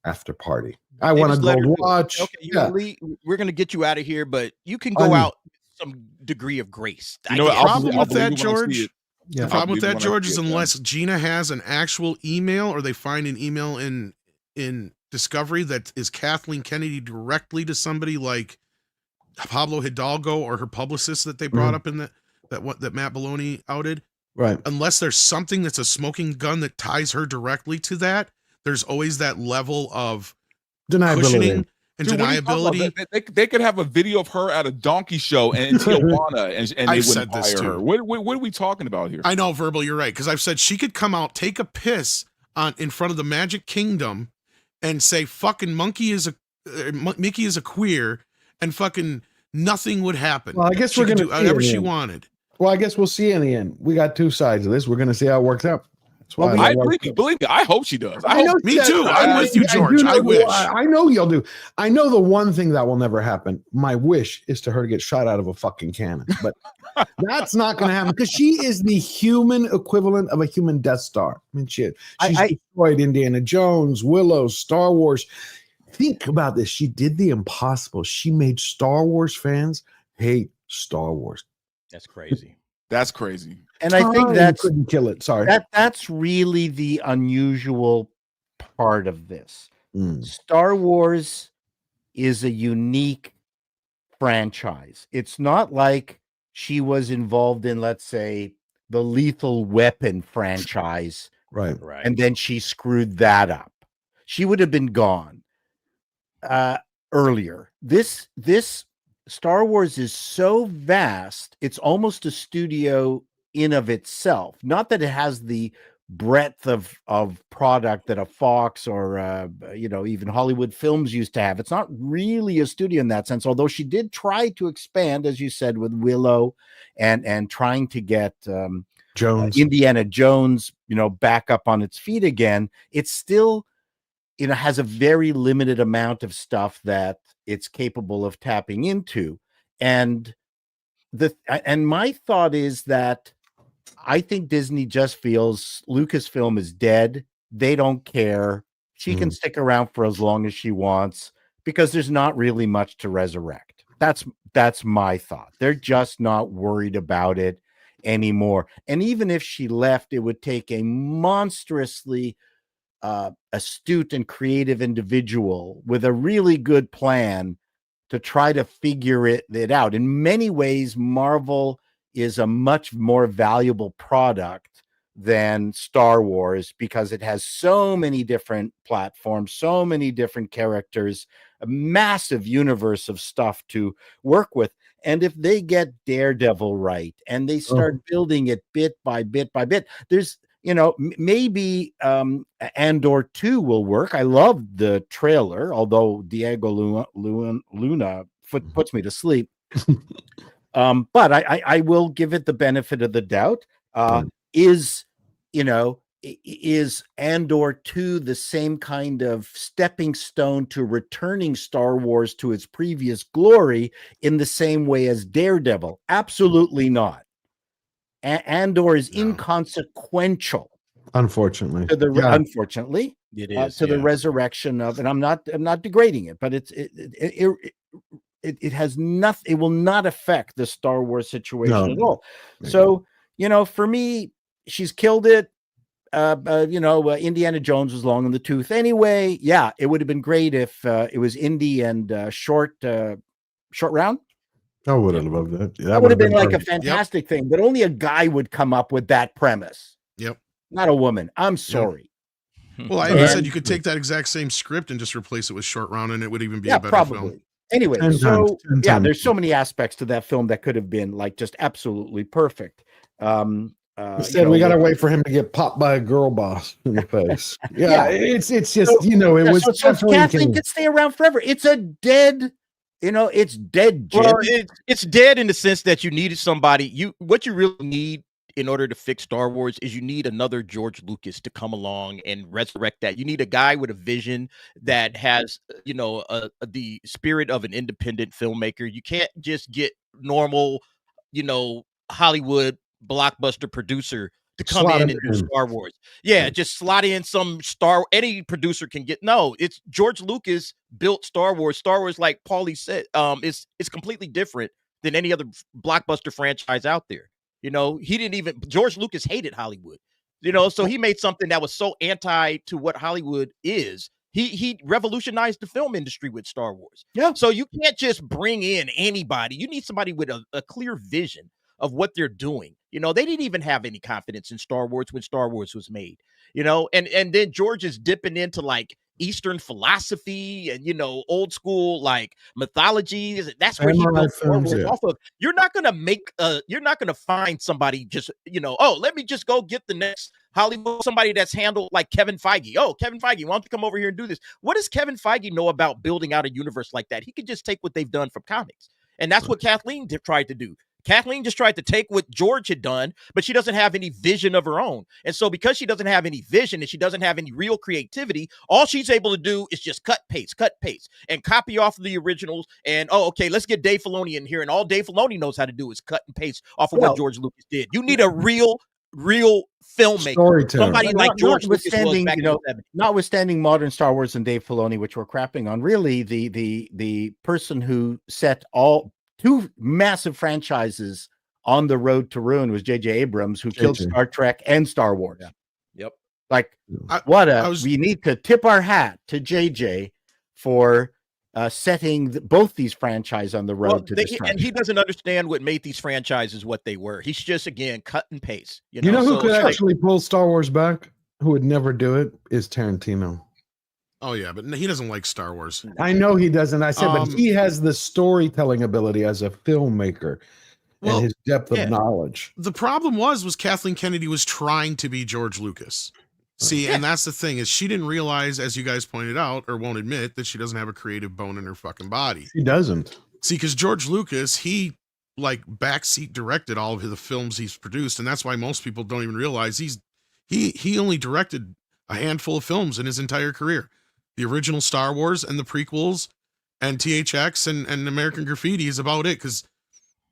after party. I want to go watch. Okay, we're going to get you out of here, but you can go out with some degree of grace. The problem with that, George, the problem with that, George, is unless Gina has an actual email or they find an email in Discovery that is Kathleen Kennedy directly to somebody like Pablo Hidalgo or her publicist that they brought up in that Matt Maloney outed. Right. Unless there's something that's a smoking gun that ties her directly to that, there's always that level of deniability and deniability. They could have a video of her at a donkey show in Tijuana, and they wouldn't hire her. What are we talking about here? I know, Verbal, you're right, because I've said she could come out, take a piss in front of the Magic Kingdom, and say fucking Mickey is a queer, and fucking nothing would happen. Well, I guess we're going to do whatever she wanted. Well, I guess we'll see in the end. We got two sides of this. We're going to see how it works out. That's why believe me, I hope she does. Me too. I'm with you, George. I wish. I know you'll do. I know the one thing that will never happen. My wish is to her to get shot out of a fucking cannon, but that's not going to happen because she is the human equivalent of a human Death Star. I mean, shit. She's destroyed Indiana Jones, Willow, Star Wars. Think about this. She did the impossible. She made Star Wars fans hate Star Wars. That's crazy. That's crazy. And I think couldn't kill it. Sorry. That's really the unusual part of this. Star Wars is a unique franchise. It's not like she was involved in, let's say, the Lethal Weapon franchise. Right. And then she screwed that up. She would have been gone earlier. This Star Wars is so vast, it's almost a studio in of itself. Not that it has the breadth of product that a Fox or even Hollywood Films used to have. It's not really a studio in that sense, although she did try to expand, as you said, with Willow and trying to get Jones, Indiana Jones, back up on its feet again. It's still, has a very limited amount of stuff that it's capable of tapping into. And my thought is that I think Disney just feels Lucasfilm is dead. They don't care. She can stick around for as long as she wants because there's not really much to resurrect. That's my thought. They're just not worried about it anymore. And even if she left, it would take a monstrously astute and creative individual with a really good plan to try to figure it out. In many ways, Marvel is a much more valuable product than Star Wars because it has so many different platforms, so many different characters, a massive universe of stuff to work with. And if they get Daredevil right and they start building it bit by bit by bit, there's maybe Andor 2 will work. I love the trailer, although Diego Luna puts me to sleep. But I will give it the benefit of the doubt. Is is Andor 2 the same kind of stepping stone to returning Star Wars to its previous glory in the same way as Daredevil? Absolutely not. Andor is inconsequential, unfortunately. to the unfortunately it is to the resurrection of, and I'm not degrading it, but it has nothing. It will not affect the Star Wars situation at all. So for me, she's killed it. Indiana Jones was long in the tooth anyway. Yeah, it would have been great if it was Indy and short round. I would have loved that. That would have been like a fantastic thing, but only a guy would come up with that premise. Yep. Not a woman. I'm sorry. Well, I even said you could take that exact same script and just replace it with Short Round, and it would even be a better film. Anyway, there's so many aspects to that film that could have been like just absolutely perfect. Instead, we gotta wait for him to get popped by a girl boss in the face. It's just it was. So Kathleen could stay around forever. It's a dead. It's dead. Jim. Well, it's dead in the sense that you needed somebody. What you really need in order to fix Star Wars is you need another George Lucas to come along and resurrect that. You need a guy with a vision that has, the spirit of an independent filmmaker. You can't just get normal, Hollywood blockbuster producer to come in and do Star Wars. Just slot in some any producer can get. No, it's George Lucas built Star Wars. Star Wars, like Paulie said, it's completely different than any other blockbuster franchise out there. George Lucas hated Hollywood, so he made something that was so anti to what Hollywood is. He revolutionized the film industry with Star Wars. Yeah. So you can't just bring in anybody. You need somebody with a clear vision of what they're doing. They didn't even have any confidence in Star Wars when Star Wars was made, and then George is dipping into like Eastern philosophy and, old school, like mythology. That's where he built Star Wars off of. You're not going to find somebody just, let me just go get the next Hollywood, somebody that's handled like Kevin Feige. Oh, Kevin Feige, why don't you come over here and do this? What does Kevin Feige know about building out a universe like that? He could just take what they've done from comics. And that's what Kathleen tried to do. Kathleen just tried to take what George had done, but she doesn't have any vision of her own. And so because she doesn't have any vision and she doesn't have any real creativity, all she's able to do is just cut, paste, and copy off of the originals. And, let's get Dave Filoni in here. And all Dave Filoni knows how to do is cut and paste off of what George Lucas did. You need a real filmmaker. Somebody like George Lucas was back in the 70s. Notwithstanding modern Star Wars and Dave Filoni, which we're crapping on, really the person who set two massive franchises on the road to ruin was J.J. Abrams, who killed Star Trek and Star Wars. Yeah. Yep. Like, we need to tip our hat to J.J. for setting both these franchises on the road to destruction. And he doesn't understand what made these franchises what they were. He's just, again, cut and paste. You know who could actually pull Star Wars back? Who would never do it? Is Tarantino. Oh, yeah, but he doesn't like Star Wars. I know he doesn't. I said, but he has the storytelling ability as a filmmaker and his depth of knowledge. The problem was Kathleen Kennedy was trying to be George Lucas. See, and that's the thing, is she didn't realize, as you guys pointed out, or won't admit, that she doesn't have a creative bone in her fucking body. She doesn't. See, because George Lucas, he backseat directed all of the films he's produced, and that's why most people don't even realize he only directed a handful of films in his entire career. The original Star Wars and the prequels and THX and American Graffiti is about it, because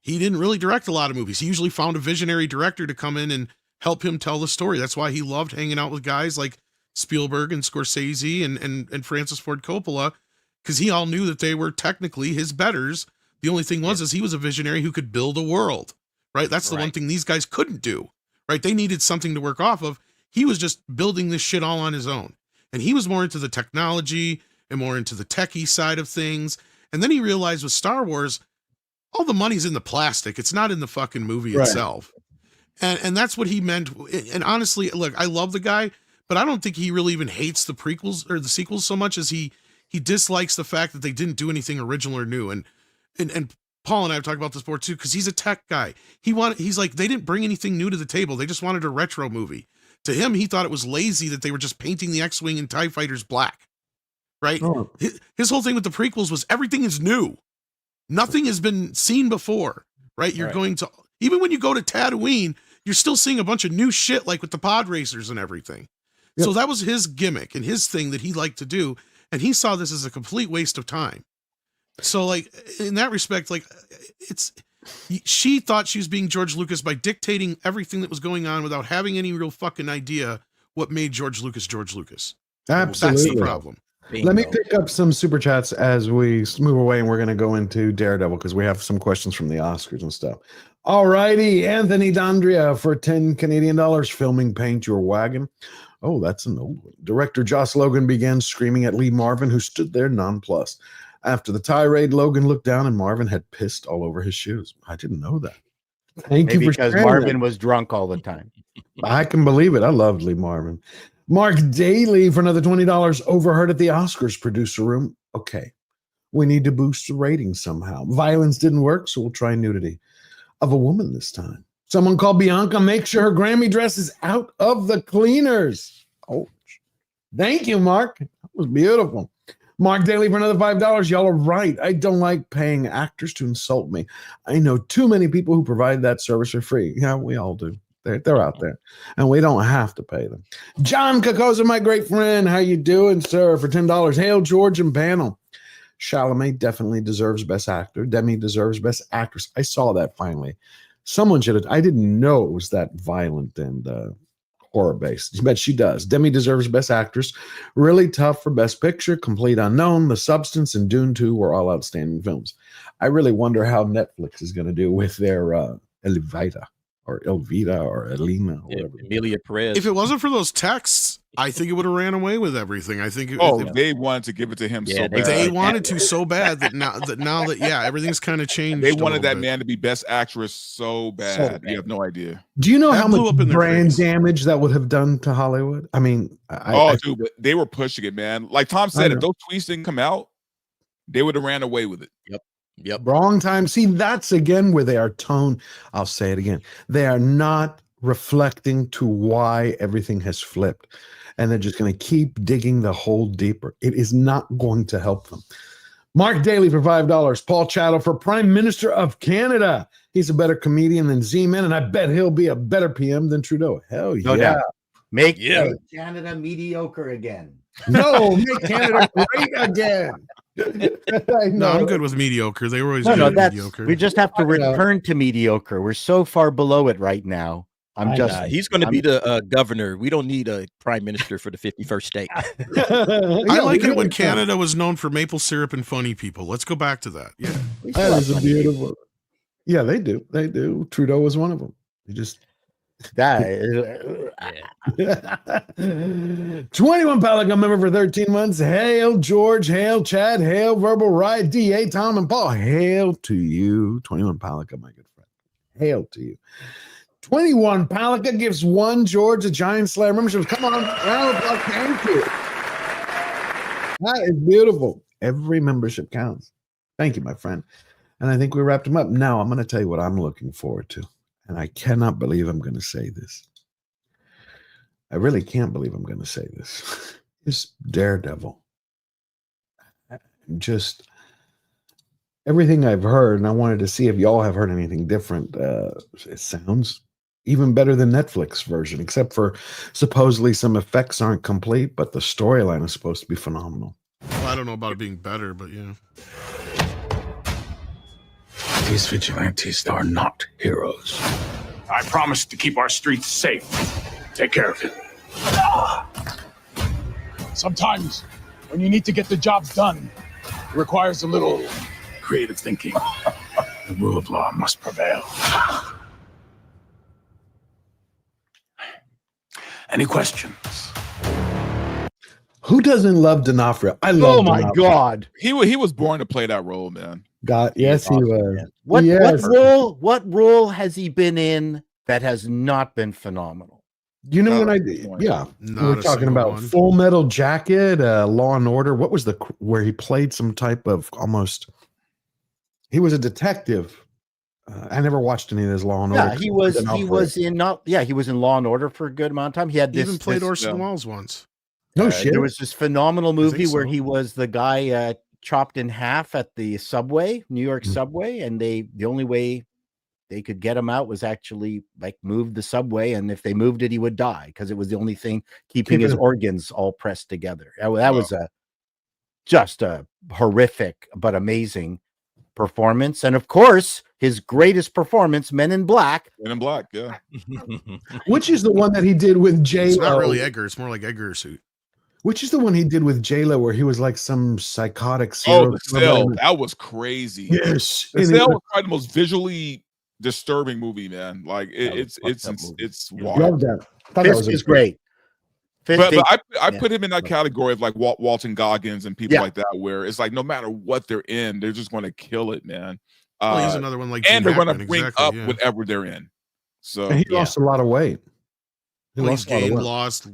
he didn't really direct a lot of movies. He usually found a visionary director to come in and help him tell the story. That's why he loved hanging out with guys like Spielberg and Scorsese and Francis Ford Coppola, because he all knew that they were technically his betters. The only thing is he was a visionary who could build a world, right? That's the one thing these guys couldn't do, right? They needed something to work off of. He was just building this shit all on his own. And he was more into the technology and more into the techie side of things. And then he realized with Star Wars, all the money's in the plastic. It's not in the fucking movie itself. And that's what he meant. And honestly, look, I love the guy, but I don't think he really even hates the prequels or the sequels so much as he dislikes the fact that they didn't do anything original or new. And Paul and I have talked about this before too, because he's a tech guy. He's like, they didn't bring anything new to the table. They just wanted a retro movie. To him, he thought it was lazy that they were just painting the X-Wing and TIE fighters black, right? Oh. His whole thing with the prequels was everything is new. Nothing has been seen before, right? You're going to, even when you go to Tatooine, you're still seeing a bunch of new shit like with the pod racers and everything. Yep. So that was his gimmick and his thing that he liked to do. And he saw this as a complete waste of time. So like in that respect, like she thought she was being George Lucas by dictating everything that was going on without having any real fucking idea what made George Lucas George Lucas. Absolutely. That's the problem. Let me pick up some super chats as we move away, and we're going to go into Daredevil because we have some questions from the Oscars and stuff. All righty, Anthony D'Andrea for 10 Canadian dollars, filming Paint Your Wagon. Oh, that's an old one. Director Joss Logan began screaming at Lee Marvin, who stood there nonplussed. After the tirade, Logan looked down and Marvin had pissed all over his shoes. I didn't know that. Thank Maybe you for because sharing Marvin that. was drunk all the time. I can believe it. I loved Lee Marvin. Mark Daly for another $20, overheard at the Oscars producer room. Okay, we need to boost the ratings somehow. Violence didn't work, so we'll try nudity of a woman this time. Someone called Bianca, make sure her Grammy dress is out of the cleaners. Oh, thank you, Mark. That was beautiful. Mark Daly for another $5. Y'all are right. I don't like paying actors to insult me. I know too many people who provide that service for free. Yeah, we all do. They're out there, and we don't have to pay them. John Cacosa, my great friend. How you doing, sir? For $10. Hail, George and panel. Chalamet definitely deserves Best Actor. Demi deserves Best Actress. I saw that finally. Someone should have. I didn't know it was that violent and horror-based, but she does. Demi deserves Best Actress. Really tough for Best Picture. Complete Unknown, The Substance, and Dune 2 were all outstanding films. I really wonder how Netflix is going to do with their Elvira or Elvira or Elena or whatever. Emilia Perez. If it wasn't for those texts, I think it would have ran away with everything. I think. They wanted to give it to him so bad. They wanted to so bad that now that everything's kind of changed. They wanted that man to be Best Actress so bad. You have no idea. Do you know That how blew much up in their brand face. damage that would have done to Hollywood? I mean, Dude, but they were pushing it, man. Like Tom said, if those tweets didn't come out, they would have ran away with it. Yep. Wrong time. See, that's again where they are tone. I'll say it again. They are not reflecting to why everything has flipped. And they're just going to keep digging the hole deeper. It is not going to help them. Mark Daly for $5. Paul Chato for Prime Minister of Canada. He's a better comedian than Z-Man, and I bet he'll be a better PM than Trudeau. Hell yeah. No doubt. Make Canada mediocre again. No, make Canada great again. No, I'm good with mediocre. They were always No, good at that's mediocre. we just have to return to mediocre. We're so far below it right now. He's going to be the governor. We don't need a prime minister for the 51st state. I like it when Canada was known for maple syrup and funny people. Let's go back to that. Yeah, that is a beautiful. Yeah, they do. They do. Trudeau was one of them. He just. 21 Pelican member for 13 months. Hail George, hail Chad, hail Verbal Riot, DA, Tom, and Paul. Hail to you, 21 Pelican, my good friend. Hail to you. 21 Pelican gives one George a Giant Slayer membership. Come on, round of applause. Thank you. That is beautiful. Every membership counts. Thank you, my friend. And I think we wrapped him up. Now I'm going to tell you what I'm looking forward to. And I cannot believe I'm going to say this. I really can't believe I'm going to say this. It's Daredevil. Just everything I've heard, and I wanted to see if y'all have heard anything different. It sounds even better than Netflix version, except for supposedly some effects aren't complete, but the storyline is supposed to be phenomenal. Well, I don't know about it being better, but yeah. These vigilantes are not heroes. I promise to keep our streets safe. Take care of it. Sometimes, when you need to get the job done, it requires a little creative thinking. The rule of law must prevail. Any questions? Who doesn't love D'Onofrio? I love. Oh my D'Onofrio. God! He was born to play that role, man. God, yes, he was. What role has he been in that has not been phenomenal? You know what I did? Yeah, we're talking about Full Metal Jacket, Law and Order. What was where he played some type of almost? He was a detective. I never watched any of his Law and Order. Yeah, he was in Law and Order for a good amount of time. He had Even played Orson Welles once. No shit. There was this phenomenal movie where so. he was the guy chopped in half at the subway, New York subway, and the only way they could get him out was actually like move the subway, and if they moved it, he would die because it was the only thing keeping his organs all pressed together. That was just a horrific but amazing performance. And of course, his greatest performance, Men in Black. Men in Black, yeah. Which is the one that he did with J-Lo. It's not really Edgar. It's more like Edgar suit. Which is the one he did with J-Lo where he was like some psychotic. The Cell. That was crazy. Yes. The Cell was probably the most visually disturbing movie, man. Like it's wild. Love that. Fisk is great. But I put him in that category of like Walton Goggins and people like that, where it's like no matter what they're in, they're just going to kill it, man. He's another one like, and Gene they're going to Hackman, bring up whatever they're in. So and he lost a lot of weight. He's gained, lost.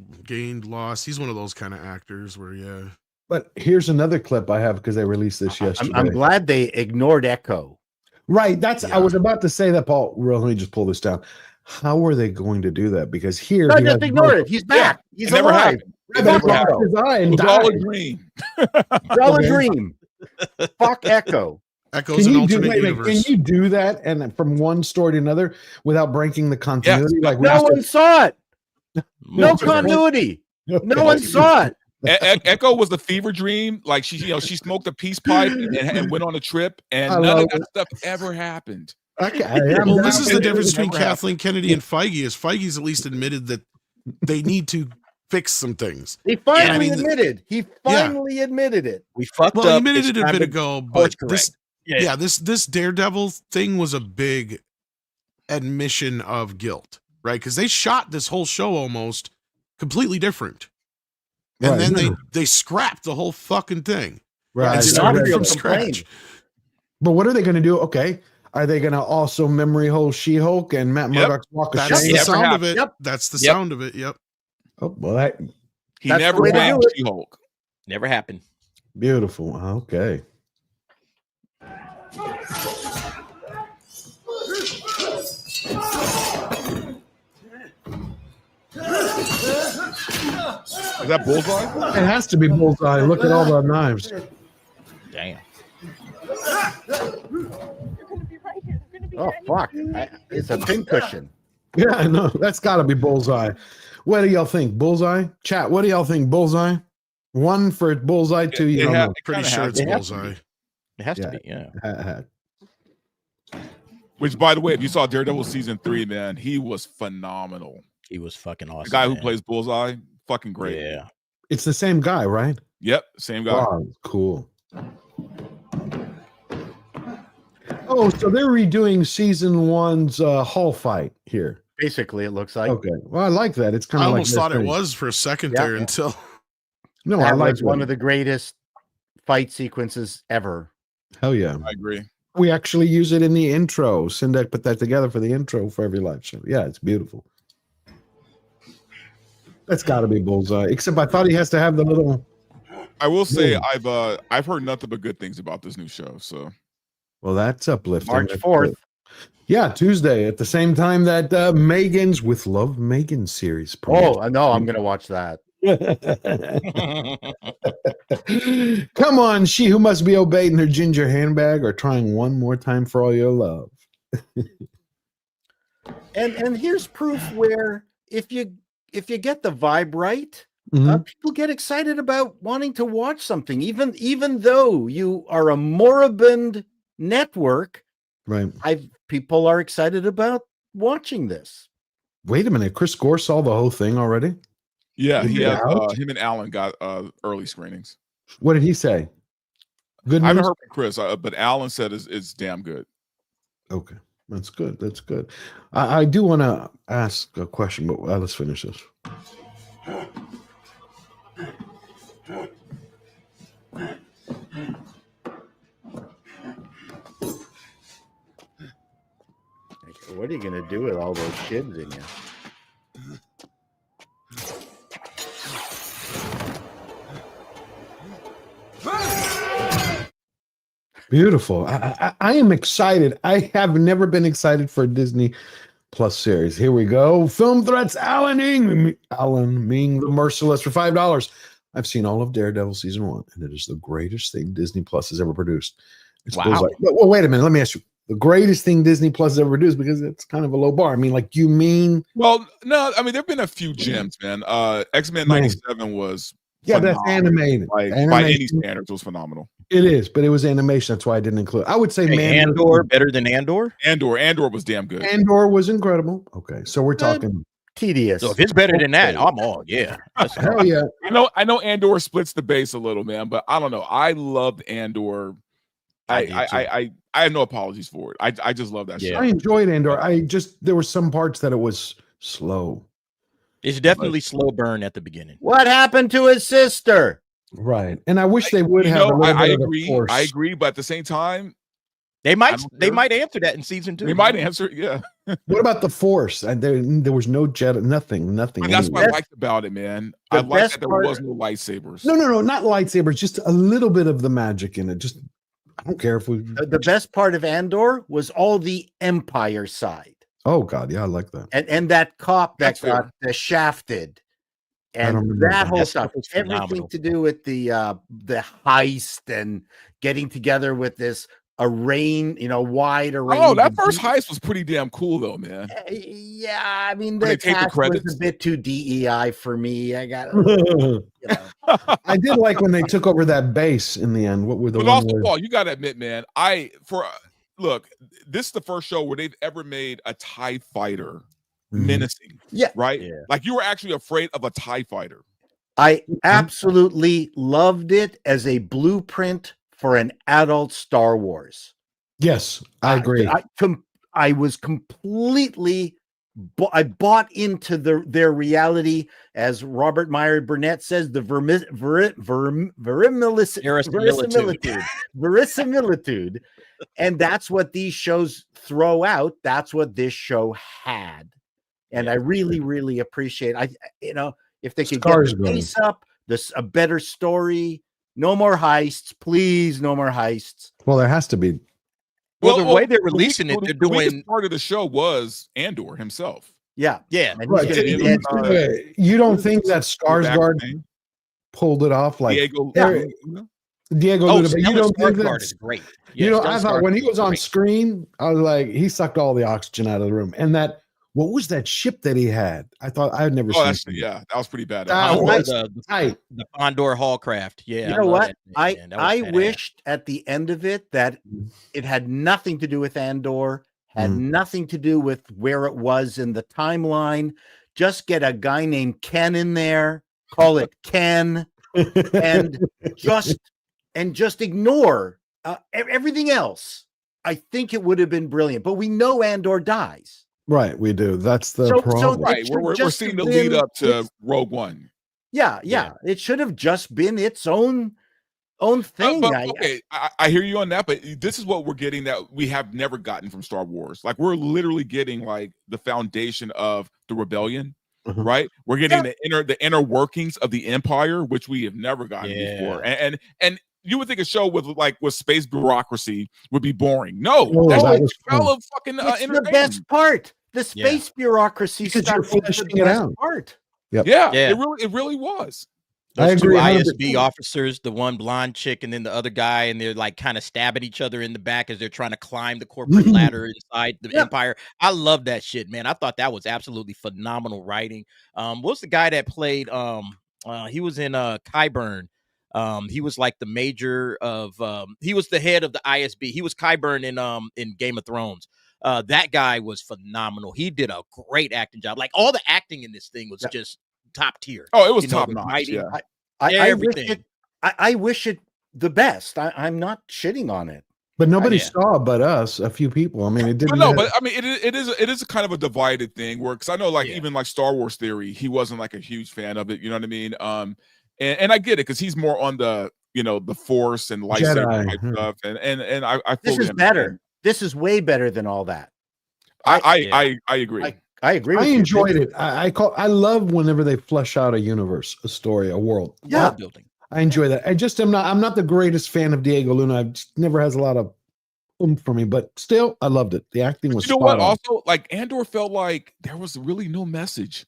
He's one of those kind of actors where, But here's another clip I have because they released this yesterday. I'm glad they ignored Echo. Right. I was about to say that, Paul. Let me just pull this down. How are they going to do that? Because here, no, just ignore it. He's back. He's alive. His eye and it was all a dream. It's all a dream. Fuck Echo. Echo's an alternate universe. Can you do that and from one story to another without breaking the continuity? Yes. Like no one saw it. No continuity. No one saw it. Echo was the fever dream. Like she smoked a peace pipe and went on a trip, and none of that stuff ever happened. Well, this is the difference between Kathleen Kennedy and Feige. Is Feige's at least admitted that they need to fix some things. He finally admitted. He finally admitted it. We fucked up. Well, he admitted it a bit ago, but this Daredevil thing was a big admission of guilt, right? Because they shot this whole show almost completely different, and then they scrapped the whole fucking thing, right? And started from scratch. But what are they going to do? Okay. Are they going to also memory hole She-Hulk and Matt Murdock's Walk of Shame? That's the sound of it. That's the sound of it. Yep. Oh, well, he never banged She-Hulk. Never happened. Beautiful. Okay. Is that Bullseye? It has to be Bullseye. Look at all the knives. Damn. Oh fuck! It's a pincushion. Yeah, I know. That's got to be Bullseye. What do y'all think? Bullseye? Chat. What do y'all think? Bullseye? One for Bullseye. Two. You don't know. Pretty sure it's Bullseye. It has to be. Yeah. Which, by the way, if you saw Daredevil season 3, man, he was phenomenal. He was fucking awesome. The guy who plays Bullseye, fucking great. Yeah. It's the same guy, right? Yep, same guy. Wow, cool. Oh, so they're redoing season 1's Hall fight here. Basically, it looks like. Okay. Well, I like that. It's kind I of like almost thought it was for a second there until. No, that I like was one of the greatest fight sequences ever. Hell yeah. I agree. We actually use it in the intro. Syndak put that together for the intro for every live show. Yeah, it's beautiful. That's got to be Bullseye. Except I thought he has to have the little. I will say I've heard nothing but good things about this new show. So, well, that's uplifting. March 4th. Yeah, Tuesday at the same time that Megan's With Love Megan series. Oh, I know. I'm gonna watch that. Come on, she who must be obeyed in her ginger handbag, or trying one more time for all your love. and here's proof where if you get the vibe right, people get excited about wanting to watch something, even though you are a moribund network. Right. people are excited about watching this. Wait a minute, Chris Gore saw the whole thing already? Yeah, he had, him and Alan got early screenings. What did he say? Good news? I haven't heard from Chris, but Alan said it's damn good. Okay, that's good. That's good. I do want to ask a question, but let's finish this. What are you going to do with all those kids in you? Beautiful. I am excited. I have never been excited for a Disney Plus series. Here we go. Film threats. Alan Ming the Merciless for $5. I've seen all of Daredevil season 1, and it is the greatest thing Disney Plus has ever produced. It's wow. well, wait a minute. Let me ask you. the greatest thing Disney Plus has ever produced because it's kind of a low bar. I mean, like, you mean? Well, no, I mean, there've been a few gems, man. X-Men 97 was yeah, that's animated. Like, animation, by any standards, it was phenomenal. It is, but it was animation. That's why I didn't include it. I would say Andor better than Andor? Andor was damn good. Andor was incredible. Okay, so we're talking tedious. So if it's better than that, I'm all yeah. Hell yeah. I know Andor splits the base a little, man, but I don't know. I loved Andor. I have no apologies for it. I just love that show. I enjoyed Andor. There were some parts that it was slow. It's definitely slow burn at the beginning. What happened to his sister? Right, and I wish they would have. I agree. I agree, but at the same time, they might answer that in season 2. They might answer it, yeah. What about the Force? And there was no jet, nothing. And that's what I liked about it, man. I liked that there was no lightsabers. No, not lightsabers. Just a little bit of the magic in it. Just I don't care if we. The best part of Andor was all the Empire side. Oh God, yeah, I like that. And that cop that got shafted, and that whole stuff, everything to do with the heist and getting together with this wide array. Oh, that first heist was pretty damn cool, though, man. Yeah, I mean, the cast was a bit too DEI for me. I got. I did like when they took over that base in the end. What were the? But also, Paul, you got to admit, man, look, this is the first show where they've ever made a TIE fighter menacing. Yeah. Right? Yeah. Like, you were actually afraid of a TIE fighter. I absolutely loved it as a blueprint for an adult Star Wars. Yes, I agree. I was completely I bought into their reality, as Robert Meyer Burnett says, the verisimilitude. And that's what these shows throw out. That's what this show had. And I really, really appreciate if they could get the pace up, a better story, no more heists, please, no more heists. Well, there has to be. Well, the way they're releasing it, they're doing part of the show was Andor himself. Yeah. And right. You don't think that Skarsgård pulled it off like Diego Luna, but you don't think that's great. Yes, I thought when he was on screen, I was like, he sucked all the oxygen out of the room. And what was that ship that he had? I thought I had never seen. Yeah, that was pretty bad. The Condor Hallcraft. Yeah. You know what? I wished at the end of it that it had nothing to do with Andor, had nothing to do with where it was in the timeline. Just get a guy named Ken in there, call it Ken, and just ignore everything else. I think it would have been brilliant, but we know Andor dies. Right, we do. That's the problem. Right, we're seeing the lead up to Rogue One. Yeah. It should have just been its own thing. I hear you on that, but this is what we're getting that we have never gotten from Star Wars. Like, we're literally getting like the foundation of the rebellion, right? We're getting the inner workings of the Empire, which we have never gotten before. And you would think a show with space bureaucracy would be boring. No, that's fucking it's the best part. The space bureaucracy stuff is the best part. Yep. Yeah, it really was. Those I agree. 2 ISB officers, the one blonde chick and then the other guy, and they're like kind of stabbing each other in the back as they're trying to climb the corporate ladder inside the Empire. I love that shit, man. I thought that was absolutely phenomenal writing. What's the guy that played? He was in Qyburn. He was like the major of. He was the head of the ISB. He was Qyburn in Game of Thrones. That guy was phenomenal. He did a great acting job. Like, all the acting in this thing was just top tier. Oh, it was top notch. Yeah. I wish it the best. I'm not shitting on it, but nobody saw but us, a few people. I mean, it didn't. No, but I mean, it is a kind of a divided thing where, because I know, even like Star Wars Theory, he wasn't like a huge fan of it. You know what I mean? And I get it, because he's more on the the Force and lightsaber type stuff. And I this is better. This is way better than all that. I agree. I agree. I enjoyed it. I love whenever they flesh out a universe, a story, a world. Yeah, building. I enjoy that. I'm not the greatest fan of Diego Luna. It never has a lot of oomph for me, but still, I loved it. The acting was. You know what? Also, like, Andor felt like there was really no message.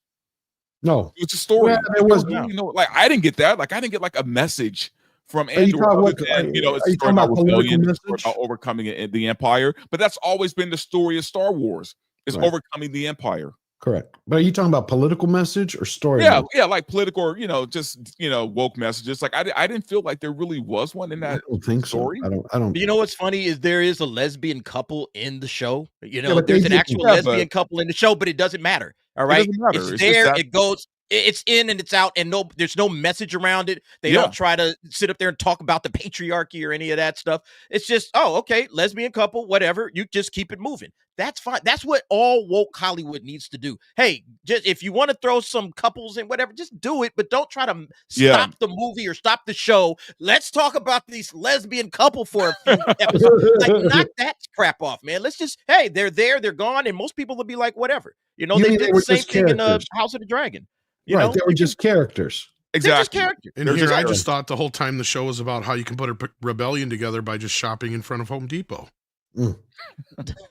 No, it's a story. Yeah, there was I didn't get that. Like, I didn't get like a message from Are you Andor, talking other what- than, you know, it's are a you story talking about about political rebellion, it's a story message? about overcoming the Empire. But that's always been the story of Star Wars, is Right. overcoming the Empire. Correct. But are you talking about political message or story? Yeah, message? yeah, like political, or, you know, just, you know, woke messages. Like I didn't feel like there really was one in I that don't think story. so. I don't. But you know what's funny is there is a lesbian couple in the show. You Yeah, know, but there's they an didn't- actual Yeah, lesbian but- couple in the show, but it doesn't matter. All It right, doesn't matter. it's It's just there. that- It goes. It's in and it's out, and there's no message around it. They Yeah. don't try to sit up there and talk about the patriarchy or any of that stuff. It's just, oh, okay, lesbian couple, whatever. You just keep it moving. That's fine. That's what all woke Hollywood needs to do. Hey, just if you want to throw some couples in, whatever, just do it, but don't try to Yeah. stop the movie or stop the show. Let's talk about these lesbian couple for a few episodes. Like, knock that crap off, man. Let's just, hey, they're there, they're gone, and most people will be like, whatever. You know, You they mean did they the were same just thing in characters? House of the Dragon. You Right. know, They were just characters. they're just Exactly. characters. And They're here, just I characters. just thought the whole time the show was about how you can put a rebellion together by just shopping in front of Home Depot.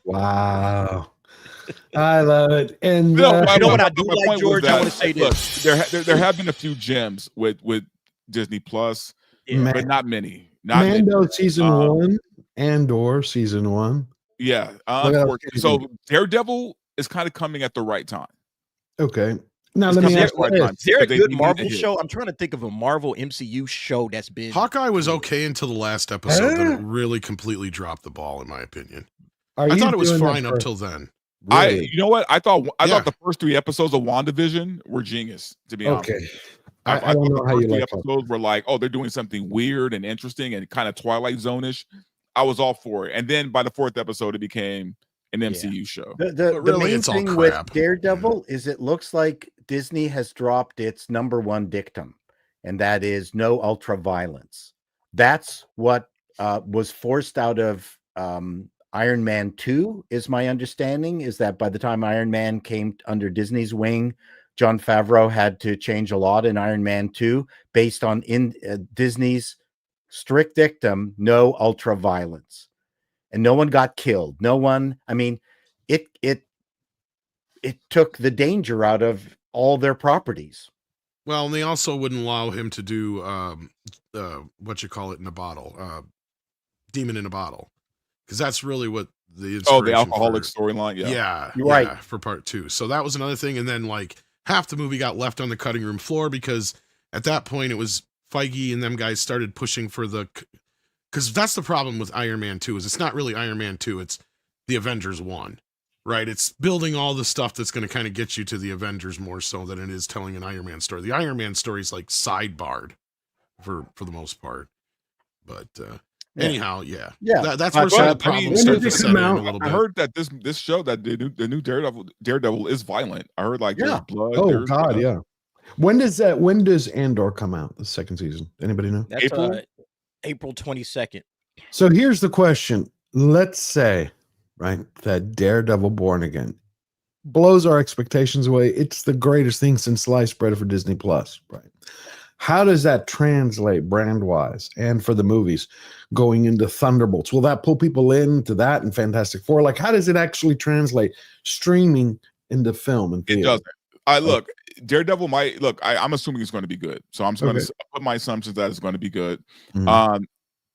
Wow. I love it. And No, You know what I but do my like, point was George? I that, wanna say look, this. there have been a few gems with Disney Plus, Man- but not many. Not many. Mando season Um, 1 and/or season 1. Yeah. Look at Unfortunately. So Daredevil is kind of coming at the right time. Okay. Now It's let me coming ask at the right you time. this. Is there a They good need Marvel a hit. show? I'm trying to think of a Marvel MCU show that's been. Hawkeye was okay until the last episode, then it really completely dropped the ball, in my opinion. Are I you thought it was doing that fine up for- till then. Really? You know what? I thought Yeah. the first 3 episodes of WandaVision were genius, to be honest. Okay. I I don't thought know the how first you 3 like that. episodes were like, oh, they're doing something weird and interesting and kind of Twilight Zone-ish. I was all for it. And then by the 4th episode, it became an MCU show. The really, main it's all thing with crap. Daredevil is it looks like Disney has dropped its #1 dictum, and that is no ultra violence. That's what was forced out of Iron Man 2, is my understanding, is that by the time Iron Man came under Disney's wing, Jon Favreau had to change a lot in Iron Man 2 based on Disney's strict dictum, no ultra violence. And no one got killed. No one, I mean, it took the danger out of all their properties. Well, and they also wouldn't allow him to do what you call it in a bottle, demon in a bottle, because that's really what the Oh, the inspiration alcoholic for- storyline. Yeah. yeah, You're right. yeah, for part 2. So that was another thing, and then like half the movie got left on the cutting room floor because at that point it was Feige and them guys started pushing for because that's the problem with Iron Man 2 is it's not really Iron Man 2, it's the Avengers 1. Right, it's building all the stuff that's going to kind of get you to the Avengers more so than it is telling an Iron Man story. The Iron Man story is like sidebarred for the most part. But anyhow, yeah, that's where some of the problems start to set in a little I bit. heard that this show that the new Daredevil is violent. I heard like there's blood. Oh there's, God, yeah. When does Andor come out? The 2nd season? Anybody know? That's April? April 22nd. So here's the question. Let's say, right, that Daredevil Born Again blows our expectations away. It's the greatest thing since sliced bread for Disney Plus, right? How does that translate brand-wise and for the movies going into Thunderbolts? Will that pull people into that and Fantastic Four? Like, how does it actually translate streaming into film and It theater? doesn't. Look, Daredevil might look. I'm assuming it's going to be good. So I'm just going to put my assumptions that it's going to be good. Mhm.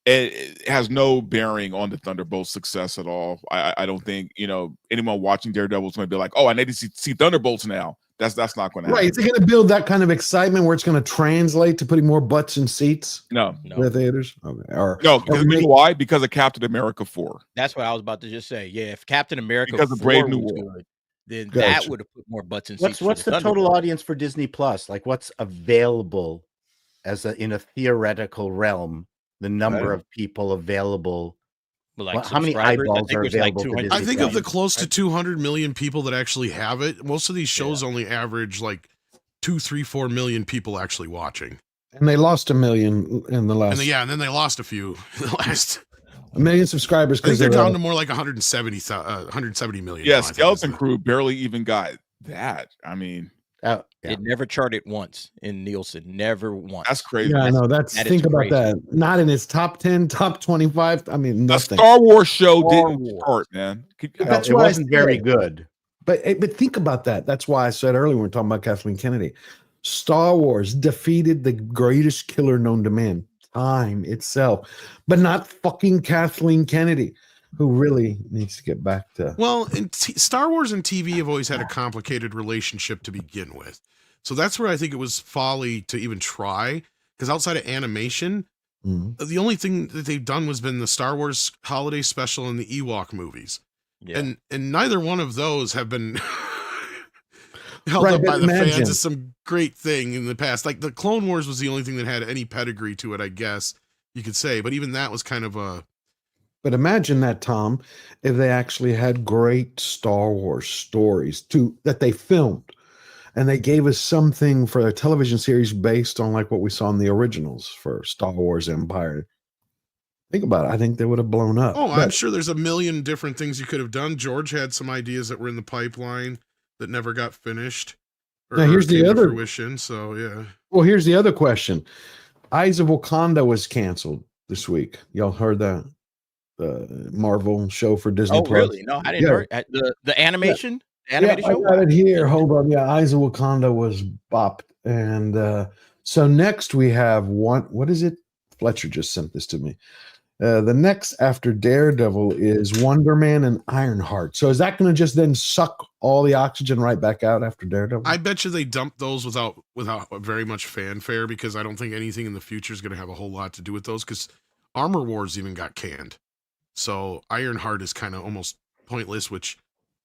It has no bearing on the Thunderbolts' success at all. I don't think anyone watching Daredevil is going to be like, oh, I need to see Thunderbolts now. That's not going to happen. Right. Is it going to build that kind of excitement where it's going to translate to putting more butts in seats? No. In the theaters? Okay. No, because you know why? Because of Captain America 4. That's what I was about to just say. Yeah, if Captain America Because of 4 Brave New was World. good, then Gotcha. that would have put more butts in seats. What's for the total Thunderbolts. audience for Disney Plus? Like, what's available in a theoretical realm? The number of people available. Well, like How many subscribers? I eyeballs think are there's like available for 200 Disney I think Plus? of the close to 200 million people that actually have it. Most of these shows only average like 2, 3, 4 million people actually watching. And they lost 1 million in the last. And then they lost a few in the last. 1 million subscribers I think because they're down to more like 170 million. Yeah, now, I think Skeleton is the- Crew barely even got that. I mean, It never charted once in Nielsen. Never once. that's crazy. Yeah, I know. That's That is think about crazy. that. Not in his top 10, top 25. I mean, The nothing. Star Wars show Star didn't Wars. start, man. That's it why I wasn't very said- good. But think about that. That's why I said earlier when we were talking about Kathleen Kennedy. Star Wars defeated the greatest killer known to man time itself, but not fucking Kathleen Kennedy, who really needs to get back to. Well, Star Wars and TV have always had a complicated relationship to begin with. So that's where I think it was folly to even try, because outside of animation, the only thing that they've done was been the Star Wars holiday special and the Ewok movies. Yeah. And neither one of those have been held up by the fans as some great thing in the past. Like the Clone Wars was the only thing that had any pedigree to it, I guess you could say. But even that was kind of a... But imagine that, Tom, if they actually had great Star Wars stories that they filmed, and they gave us something for a television series based on like what we saw in the originals for Star Wars Empire. Think about it. I think they would have blown up. Oh, I'm sure there's a million different things you could have done. George had some ideas that were in the pipeline that never got finished. Now here's the other fruition. So yeah. Well, here's the other question. Eyes of Wakanda was canceled this week. Y'all heard that? The Marvel show for Disney Plus. Really? No, I didn't hear the animation. Yeah. Animated show. I got it here. Hold on. Yeah, Eyes of Wakanda was bopped, and so next we have what is it? Fletcher just sent this to me. The next after Daredevil is Wonder Man and Ironheart. So is that going to just then suck all the oxygen right back out after Daredevil? I bet you they dumped those without very much fanfare, because I don't think anything in the future is going to have a whole lot to do with those, because Armor Wars even got canned. So Ironheart is kind of almost pointless, which,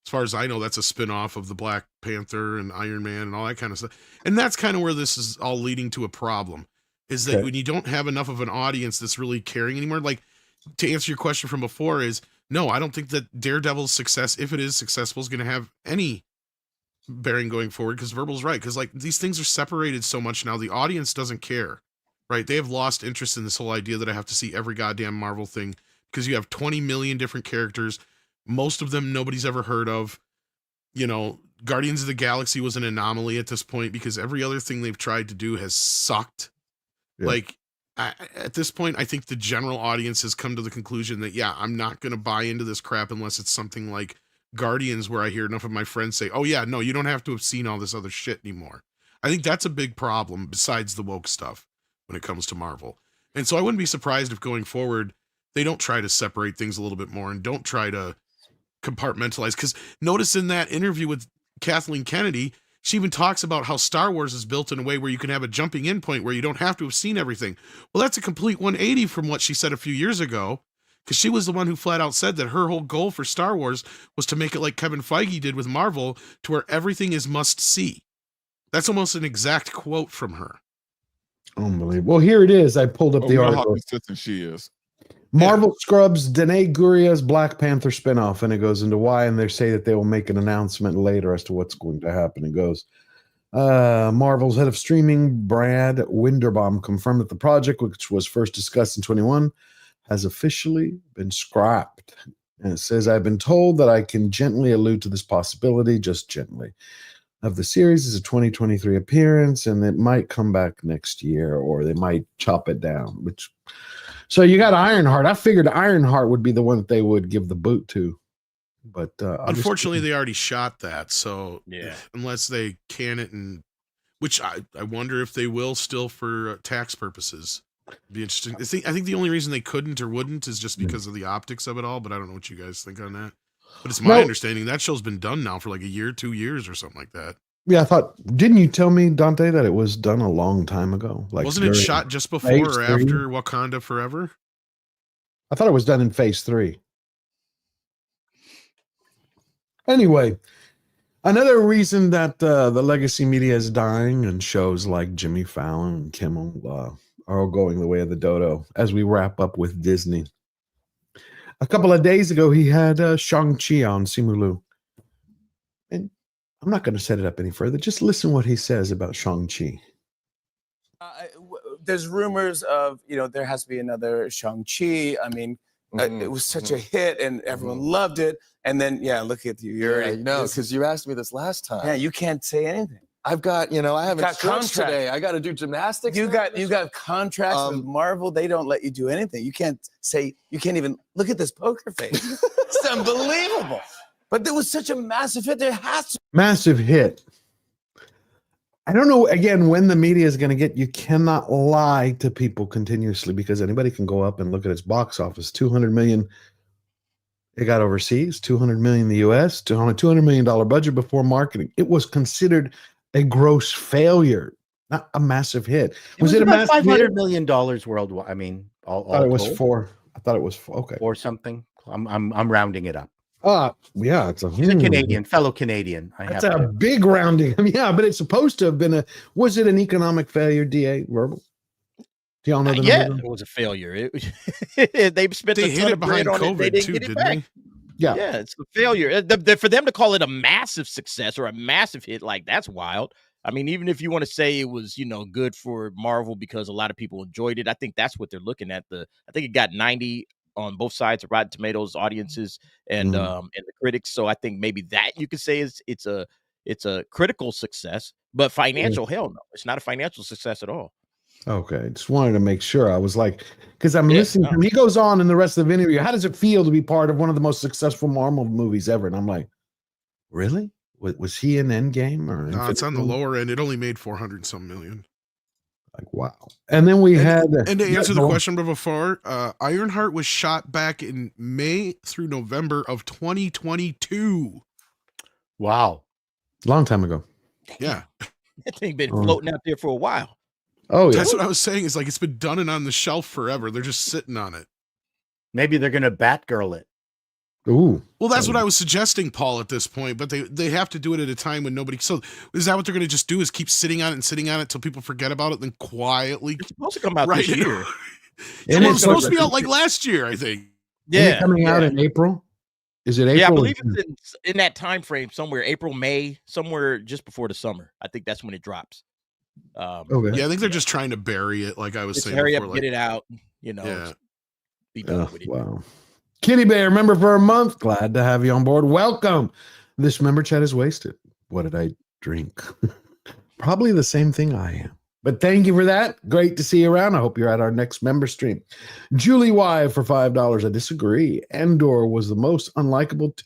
as far as I know, that's a spin-off of the Black Panther and Iron Man and all that kind of stuff. And that's kind of where this is all leading to a problem, is that when you don't have enough of an audience that's really caring anymore, like, to answer your question from before is, no, I don't think that Daredevil's success, if it is successful, is going to have any bearing going forward, because Verbal's right, because like these things are separated so much now, the audience doesn't care, right? They have lost interest in this whole idea that I have to see every goddamn Marvel thing, because you have 20 million different characters, most of them nobody's ever heard of. You know, Guardians of the Galaxy was an anomaly at this point, because every other thing they've tried to do has sucked. Yeah. Like, at this point, I think the general audience has come to the conclusion that, yeah, I'm not going to buy into this crap unless it's something like Guardians, where I hear enough of my friends say, oh yeah, no, you don't have to have seen all this other shit anymore. I think that's a big problem besides the woke stuff when it comes to Marvel. And so I wouldn't be surprised if going forward, they don't try to separate things a little bit more and don't try to compartmentalize. Because notice in that interview with Kathleen Kennedy, she even talks about how Star Wars is built in a way where you can have a jumping in point where you don't have to have seen everything. Well, that's a complete 180 from what she said a few years ago, because she was the one who flat out said that her whole goal for Star Wars was to make it like Kevin Feige did with Marvel, to where everything is must see. That's almost an exact quote from her. Unbelievable. Well, here it is. I pulled up the article. How consistent she is. Marvel scrubs Danae Gurria's Black Panther spinoff, and it goes into why, and they say that they will make an announcement later as to what's going to happen. It goes, Marvel's head of streaming, Brad Winderbaum, confirmed that the project, which was first discussed in 21, has officially been scrapped. And it says, I've been told that I can gently allude to this possibility, just gently, of the series as a 2023 appearance, and it might come back next year, or they might chop it down, which... So you got Ironheart. I figured Ironheart would be the one that they would give the boot to, but unfortunately, they already shot that. So yeah, unless they can it, and which I wonder if they will still for tax purposes. It'd be interesting. I think the only reason they couldn't or wouldn't is just because of the optics of it all. But I don't know what you guys think on that. But it's my understanding that show's been done now for like a year, 2 years, or something like that. Yeah, I thought, didn't you tell me, Dante, that it was done a long time ago? Like, wasn't it shot just before or after Wakanda Forever? I thought it was done in phase 3. Anyway, another reason that the legacy media is dying, and shows like Jimmy Fallon and Kimmel are all going the way of the dodo, as we wrap up with Disney. A couple of days ago, he had Shang-Chi on Simu Liu. And I'm not going to set it up any further. Just listen what he says about Shang-Chi. There's rumors of, there has to be another Shang-Chi. I mean, it was such a hit and everyone loved it. And then, look at you. You're already, because you asked me this last time. Yeah, you can't say anything. I've got, I haven't stretched today. I got to do gymnastics. You got contracts with Marvel. They don't let you do anything. You can't even look at this poker face. It's unbelievable. But there was such a massive hit. There has to massive hit. I don't know, again, when the media is going to get, you cannot lie to people continuously because anybody can go up and look at its box office. 200 million it got overseas, 200 million in the US, on a $200 million budget before marketing. It was considered a gross failure, not a massive hit. Was it a about massive $500 hit? million worldwide? I mean, all I thought it was told? 4. I thought it was 4. Okay. Or something. I'm rounding it up. Yeah, it's a He's a Canadian, fellow Canadian. That's a big rounding. Yeah, but it's supposed to have been was it an economic failure, DA Verbal? Do y'all know the Yeah, number? it was a failure. They spent They a hit ton it of bread behind on it. They COVID didn't too, get it didn't back. they? Yeah. Yeah, it's a failure. For them to call it a massive success or a massive hit, like that's wild. I mean, even if you want to say it was, good for Marvel because a lot of people enjoyed it, I think that's what they're looking at. I think it got 90 on both sides of Rotten Tomatoes audiences and the critics. So I think maybe that you could say it's a critical success, but financial, hell no, it's not a financial success at all. Okay, just wanted to make sure. I was like, because I'm listening to him. He goes on in the rest of the interview. How does it feel to be part of one of the most successful Marvel movies ever? And I'm like, really? Was he in Endgame or? No, it's on the lower end. It only made 400 some million. Like, wow. And then we had. And to answer the question before, Ironheart was shot back in May through November of 2022. Wow. Long time ago. Yeah. That thing been floating out there for a while. Oh, yeah. That's what I was saying. Is like it's been done and on the shelf forever. They're just sitting on it. Maybe they're going to Batgirl it. Ooh. Well, that's what I was suggesting, Paul, at this point. But they have to do it at a time when nobody. So is that what they're going to just do? Is keep sitting on it and sitting on it till people forget about it, then quietly? It's supposed to come out this year. It was supposed to be out like last year, I think. Isn't it coming out in April? Is it April? Yeah, I believe it's in that time frame somewhere, April, May, somewhere just before the summer. I think that's when it drops. Okay. Yeah, I think they're just trying to bury it, like I was saying. Hurry before, up, like, get it out. Be done with it. Wow. Kitty Bear, member for a month. Glad to have you on board. Welcome. This member chat is wasted. What did I drink? Probably the same thing I am. But thank you for that. Great to see you around. I hope you're at our next member stream. Julie Y for $5. I disagree. Andor was the most unlikable.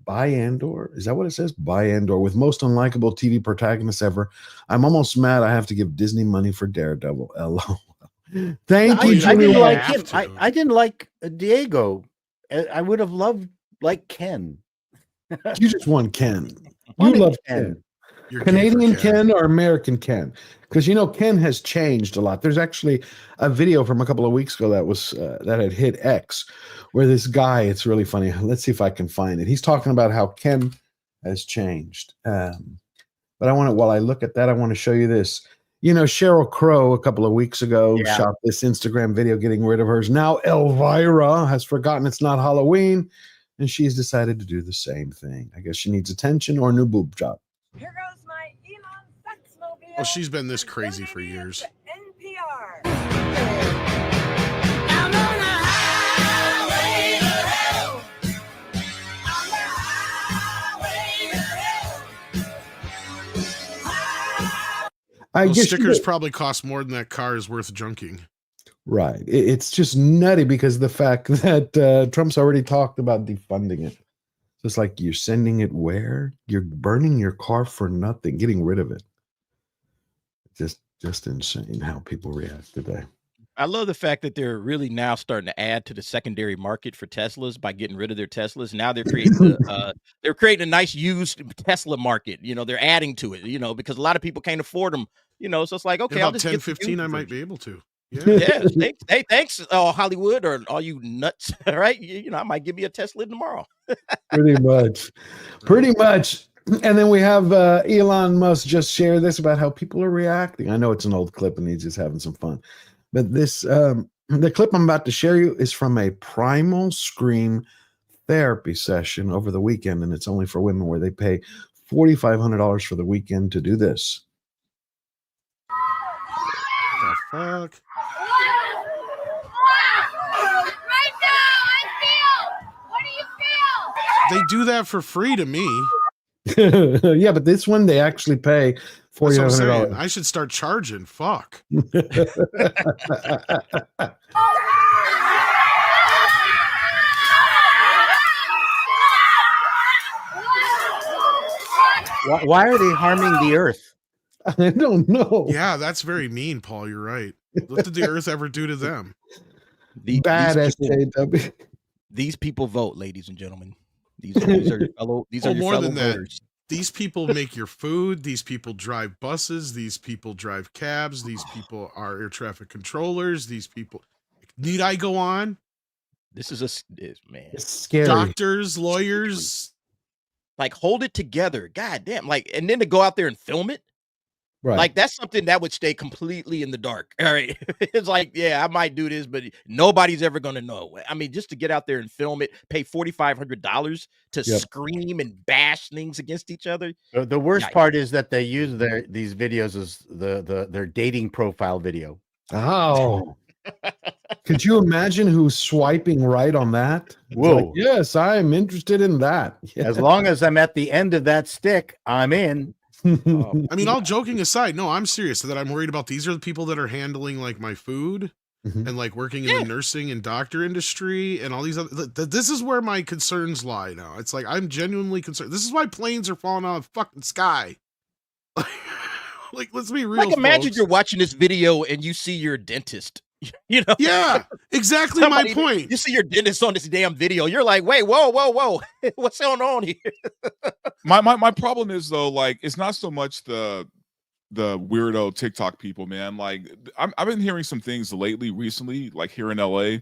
By Andor? Is that what it says? By Andor with most unlikable TV protagonist ever. I'm almost mad I have to give Disney money for Daredevil. LOL. Thank you, I Julie. didn't like him. I didn't like Diego. I would have loved like Ken. You just want Ken. You love Ken. You're Canadian Ken or American Ken? Because Ken has changed a lot. There's actually a video from a couple of weeks ago that was that had hit X, where this guy, it's really funny. Let's see if I can find it. He's talking about how Ken has changed. But while I look at that, I want to show you this. Sheryl Crow a couple of weeks ago shot this Instagram video getting rid of hers. Now Elvira has forgotten it's not Halloween, and she's decided to do the same thing. I guess she needs attention or a new boob job. Here goes my Elon Sexmobile. Oh, she's been this crazy for years. NPR. Those stickers probably cost more than that car is worth junking. Right. It's just nutty because the fact that Trump's already talked about defunding it. So it's like you're sending it where? You're burning your car for nothing, getting rid of it. Just insane how people react today. I love the fact that they're really now starting to add to the secondary market for Teslas by getting rid of their Teslas. Now they're creating a nice used Tesla market. They're adding to it, because a lot of people can't afford them, so it's like, okay, I'll about just 10, get 15, I might be able to. Yeah. Thanks, Hollywood or all you nuts. All right. I might give you a Tesla tomorrow. Pretty much. And then we have Elon Musk just share this about how people are reacting. I know it's an old clip and he's just having some fun. But this, the clip I'm about to share you is from a Primal Scream therapy session over the weekend, and it's only for women where they pay $4,500 for the weekend to do this. The fuck? Right now, I feel. What do you feel? They do that for free to me. Yeah, but this one they actually pay $4,500. I should start charging. Fuck. Why are they harming the earth? I don't know. Yeah, that's very mean, Paul. You're right. What did the Earth ever do to them? Bad SJW. These people vote, ladies and gentlemen. These are your fellow. These are your more fellow than that. voters. These people make your food. These people drive buses. These people drive cabs. These people are air traffic controllers. These people. Need I go on? This is man. It's scary. Doctors, lawyers. Like, hold it together. God damn. Like, and then to go out there and film it. Right. Like, that's something that would stay completely in the dark. All right. It's like, yeah, I might do this, but nobody's ever going to know. I mean, just to get out there and film it, pay $4,500 to scream and bash things against each other. The worst part is that they use these videos as their dating profile video. Oh. Could you imagine who's swiping right on that? Whoa. Like, yes, I am interested in that. As long as I'm at the end of that stick, I'm in. I mean, all joking aside, no, I'm serious that I'm worried about. These are the people that are handling like my food and like working in the nursing and doctor industry and all these other. This is where my concerns lie now. It's like I'm genuinely concerned. This is why planes are falling out of the fucking sky. Like, let's be real. Like, imagine folks. you're watching this video and you see your dentist. You know? Yeah, exactly my point. You see your dentist on this damn video. You're like, wait, whoa. What's going on here? My problem is, though, like, it's not so much the weirdo TikTok people, man. Like, I've been hearing some things recently, like here in LA,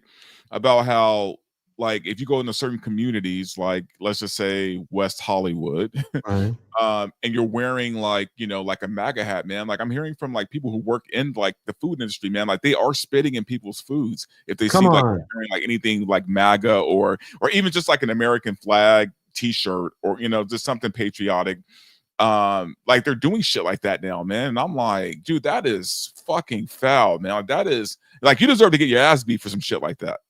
about how, like, if you go into certain communities, like, let's just say West Hollywood, Right. and you're wearing, like, you know, like a MAGA hat, man. Like, I'm hearing from like people who work in like the food industry, man. Like, they are spitting in people's foods if they see like you're wearing like anything like MAGA or even just like an American flag T-shirt or, you know, just something patriotic. Like, they're doing shit like that now, man. And I'm like, dude, that is fucking foul, man. Like, that is like, you deserve to get your ass beat for some shit like that.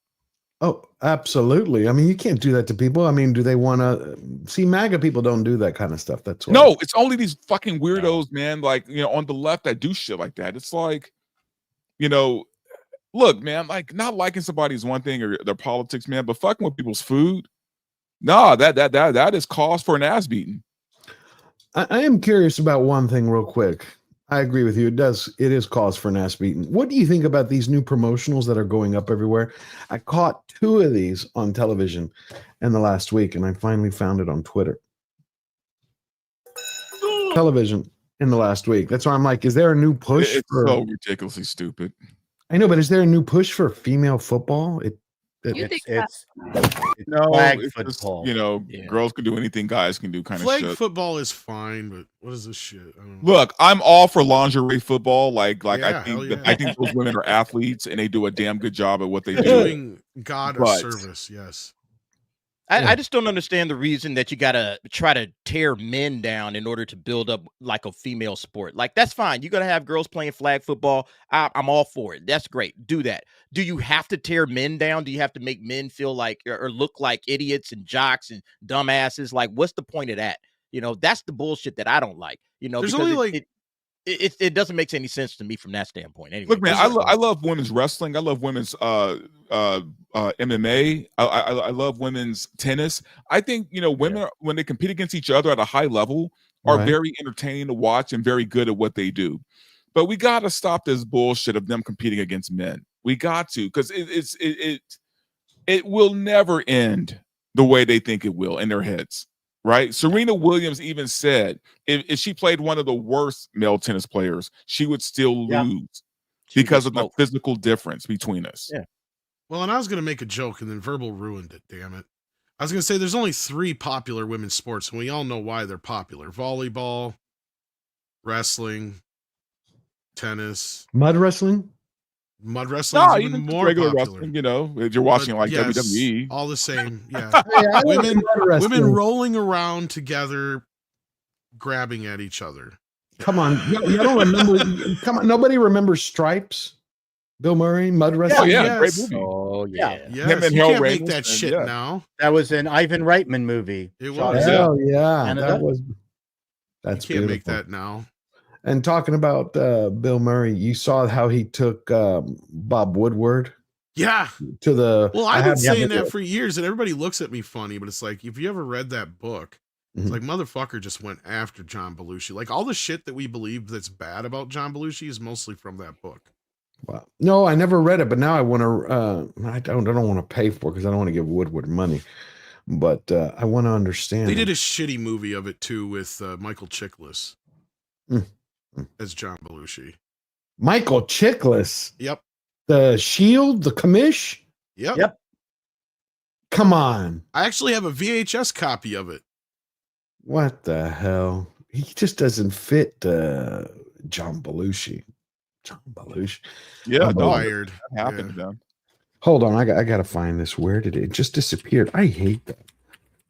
Oh, absolutely. I mean, you can't do that to people. I mean, do they want to see? MAGA people don't do that kind of stuff. That's why. No, it's only these fucking weirdos, man. Like, you know, on the left that do shit like that. It's like, you know, look, man, like, not liking somebody is one thing or their politics, man, but fucking with people's food, nah, that is cause for an ass beating. I am curious about one thing real quick. I agree with you. It is cause for an ass beating. What do you think about these new promotionals that are going up everywhere? I caught 2 of these on television in the last week, and I finally found it on Twitter. Television in the last week. That's why I'm like, is there a new push? It's so ridiculously stupid. I know, but is there a new push for female football? It's No, flag it's just, football. you know, girls can do anything guys can do kind of Flag shit. football is fine, but what is this shit? I don't know. Look, I'm all for lingerie football. Like Yeah, I think those women are athletes and they do a damn good job at what they do. Doing God a But- service, yes. I just don't understand the reason that you gotta try to tear men down in order to build up like a female sport. Like, that's fine. You're gonna have girls playing flag football. I'm all for it. That's great. Do that. Do you have to tear men down? Do you have to make men feel like or look like idiots and jocks and dumbasses? Like, what's the point of that? You know, that's the bullshit that I don't like. You know, There's because only like it doesn't make any sense to me from that standpoint. Anyway, Look, man, I love women's wrestling. I love women's MMA. I love women's tennis. I think, you know, women when they compete against each other at a high level are Right. very entertaining to watch and very good at what they do. But we got to stop this bullshit of them competing against men. We got to, because it will never end the way they think it will in their heads. Right? Serena Williams even said if she played one of the worst male tennis players, she would still lose because of the physical difference between us. Yeah. Well, and I was going to make a joke, and then Verbal ruined it, damn it. I was going to say there's only 3 popular women's sports, and we all know why they're popular. Volleyball, wrestling, tennis. Mud wrestling? Mud wrestling is even more regular popular. wrestling, you know, if you're watching But like yes, WWE. all the same, yeah. Hey, I like women mud wrestling. rolling around together, grabbing at each other. Come on. You don't remember. Come on. Nobody remembers Stripes? Bill Murray, mud wrestling? Yeah, great Yes. movie. Oh yeah. Yes, Him and you Harold can't make Ramis that and- shit yeah. now. That was an Ivan Reitman movie. It Shot was. in Hell yeah. Canada. That was. That's You can't make beautiful. that now. And talking about Bill Murray, you saw how he took Bob Woodward Yeah. to the. Well, I've been have- saying that for years, and everybody looks at me funny, but it's like, if you ever read that book, It's like motherfucker just went after John Belushi. Like all the shit that we believe that's bad about John Belushi is mostly from that book. Wow. No, I never read it, but now I want to. I don't want to pay for it because I don't want to give Woodward money. But I want to understand. They did a shitty movie of it too with Michael Chiklis as John Belushi. Michael Chiklis. Yep. The Shield, the commish. Yep. Come on. I actually have a VHS copy of it. What the hell? He just doesn't fit John Belushi. John Belushi. Yeah, Wired. That happened to them. Hold on, I got to find this. Where did it just disappeared? I hate that.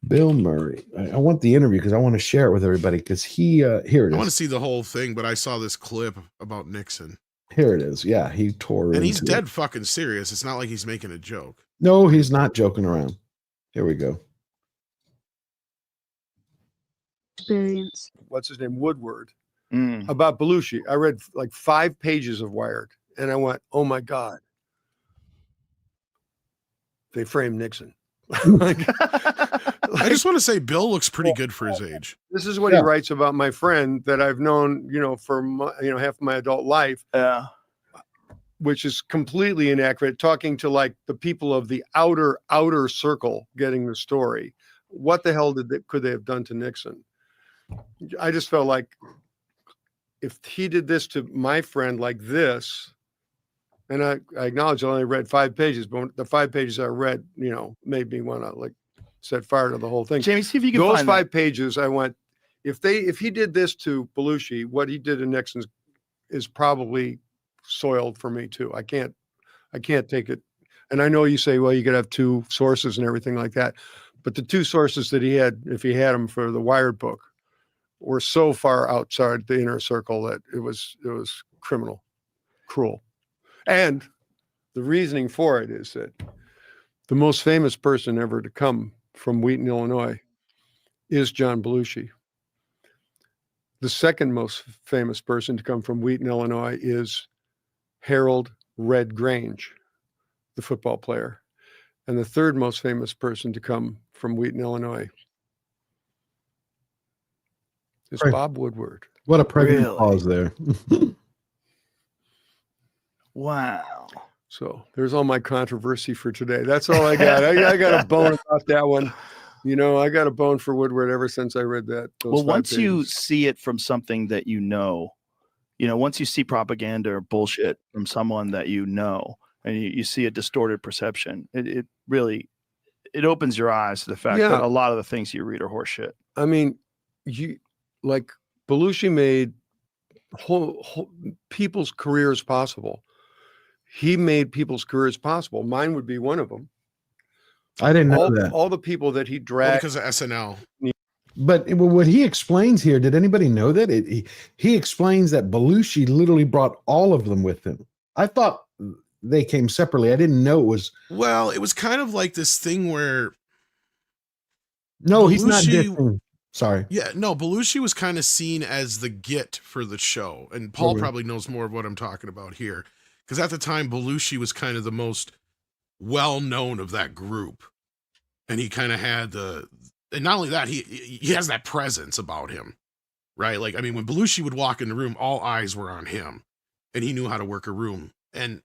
Bill Murray. I want the interview because I want to share it with everybody because he here it is. I want to see the whole thing, but I saw this clip about Nixon. Here it is. Yeah, he tore and he's into dead it. fucking serious. It's not like he's making a joke. No, he's not joking around. Here we go. Experience. What's his name? Woodward. About Belushi. I read like 5 pages of Wired and I went, oh my God. They framed Nixon. I just want to say Bill looks pretty good for his age. This is what he writes about my friend that I've known, for half my adult life. Yeah. Which is completely inaccurate. Talking to like the people of the outer circle getting the story. What the hell could they have done to Nixon? I just felt like if he did this to my friend like this, and I acknowledge I only read 5 pages, but the 5 pages I read, made me want to like set fire to the whole thing. Jamie, see if you can those find 5 pages. I went, if he did this to Belushi, what he did to Nixon is probably soiled for me too. I can't take it. And I know you say, well, you could have 2 sources and everything like that, but the 2 sources that he had, if he had them for the Wired book, were so far outside the inner circle that it was criminal, cruel. And the reasoning for it is that the most famous person ever to come from Wheaton, Illinois, is John Belushi. The second most famous person to come from Wheaton, Illinois, is Harold Red Grange, the football player. And the third most famous person to come from Wheaton, Illinois, is Bob Woodward. What a pregnant pause there. Wow. So there's all my controversy for today. That's all I got. I got a bone about that one. I got a bone for Woodward ever since I read that. Well, once you see it from something that once you see propaganda or bullshit from someone that and you see a distorted perception, it really opens your eyes to the fact that a lot of the things you read are horseshit. I mean, like Belushi made whole people's careers possible. He made people's careers possible. Mine would be one of them. I didn't know that. All the people that he dragged because of SNL. But what he explains here, did anybody know that? He explains that Belushi literally brought all of them with him. I thought they came separately. I didn't know it was. Well, it was kind of like this thing where. No, he's not different. Sorry. Yeah, no, Belushi was kind of seen as the git for the show. And Paul probably knows more of what I'm talking about here. Because at the time, Belushi was kind of the most well-known of that group. And he kind of had and not only that, he has that presence about him, right? Like, I mean, when Belushi would walk in the room, all eyes were on him. And he knew how to work a room. And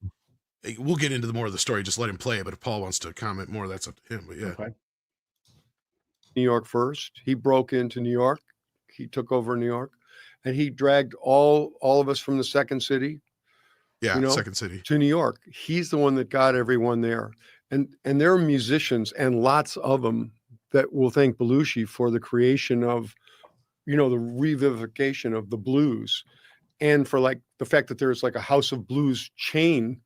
we'll get into more of the story, just let him play it. But if Paul wants to comment more, that's up to him. But yeah. Okay. New York first. He broke into New York. He took over New York, and he dragged all of us from the second city. Yeah, second city to New York. He's the one that got everyone there, and there are musicians and lots of them that will thank Belushi for the creation of, the revivification of the blues, and for like the fact that there's like a House of Blues chain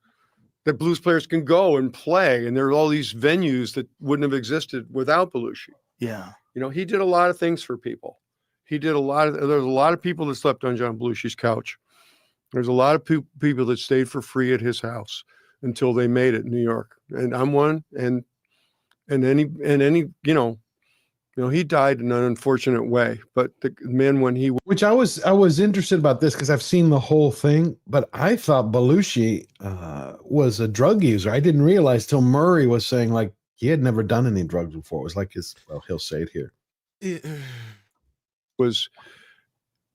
that blues players can go and play, and there are all these venues that wouldn't have existed without Belushi. Yeah. He did a lot of things for people. There's a lot of people that slept on John Belushi's couch. There's a lot of people that stayed for free at his house until they made it in New York. And I'm one. And any, he died in an unfortunate way, but the man, which I was interested about this because I've seen the whole thing, but I thought Belushi was a drug user. I didn't realize till Murray was saying like, he had never done any drugs before. It was like he'll say it here.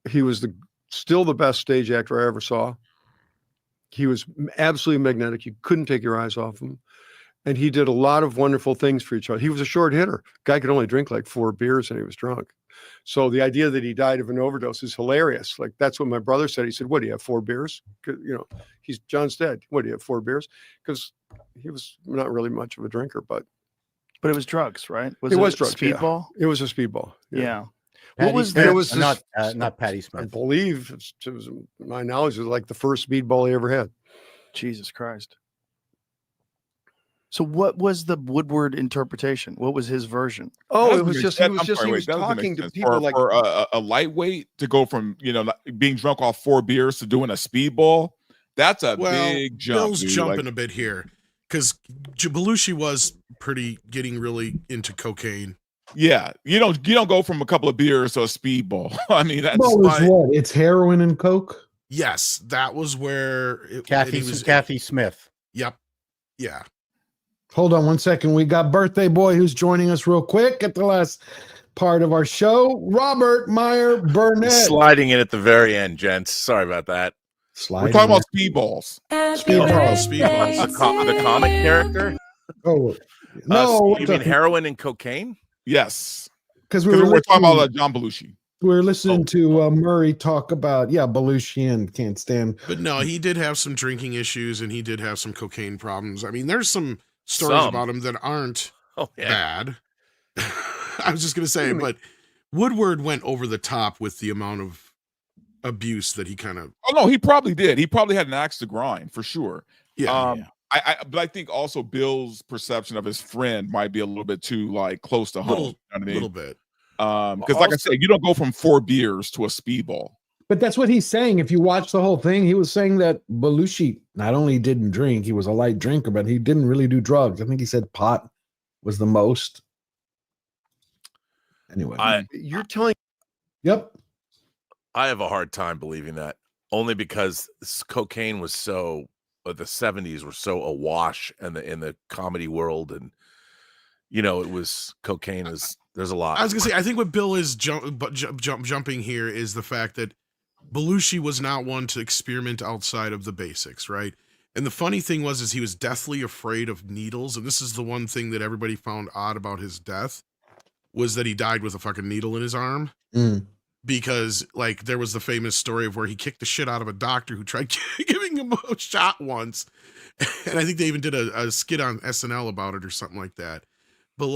he was still the best stage actor I ever saw. He was absolutely magnetic. You couldn't take your eyes off him. And he did a lot of wonderful things for each other. He was a short hitter. Guy could only drink like 4 beers and he was drunk. So the idea that he died of an overdose is hilarious. Like, that's what my brother said. He said, what, do you have 4 beers? You know, John's dead. What, do you have 4 beers? Because he was not really much of a drinker, but it was drugs, right? It was drugs. Speedball? Yeah. It was a speedball. Yeah. What was it was not Patty Smith? I believe it was, my knowledge was like the first speedball he ever had. Jesus Christ. So what was the Woodward interpretation? What was his version? Oh, it was just he was that doesn't talking make to sense. people for, like for a lightweight to go from being drunk off 4 beers to doing a speedball. That's a big jump. Bill's dude. jumping a bit here because Belushi was getting really into cocaine. Yeah, you don't go from a couple of beers to a speedball. I mean, that's what? It's heroin and coke. Yes, that was where Kathy Smith. Yep. Yeah. Hold on one second. We got Birthday Boy who's joining us real quick at the last part of our show. Robert Meyer Burnett. Sliding in at the very end, gents. Sorry about that. We're talking about speedballs. Speedballs. The comic character? Oh, no. You mean heroin and cocaine? Yes. Because we're talking about John Belushi. We're listening to Murray talk about, Belushi and can't stand. But no, he did have some drinking issues and he did have some cocaine problems. I mean, there's some stories about him that aren't bad. I was just going to say, but Woodward went over the top with the amount of abuse that he kind of. Oh, no, he probably did. He probably had an axe to grind for sure. Yeah. But I think also Bill's perception of his friend might be a little bit too close to home. You know what I mean? Little bit. Because like I said, you don't go from 4 beers to a speedball. But that's what he's saying. If you watch the whole thing, he was saying that Belushi not only didn't drink, he was a light drinker, but he didn't really do drugs. I think he said pot was the most. Anyway, you're telling. Yep. I have a hard time believing that, only because cocaine was so. The 70s were so awash in the comedy world, and it was cocaine is. There's a lot. I was gonna say, I think what Bill is jumping here is the fact that Belushi was not one to experiment outside of the basics, right? And the funny thing is he was deathly afraid of needles, and this is the one thing that everybody found odd about his death, was that he died with a fucking needle in his arm. Because there was the famous story of where he kicked the shit out of a doctor who tried giving him a shot once, and I think they even did a skit on SNL about it or something like that. But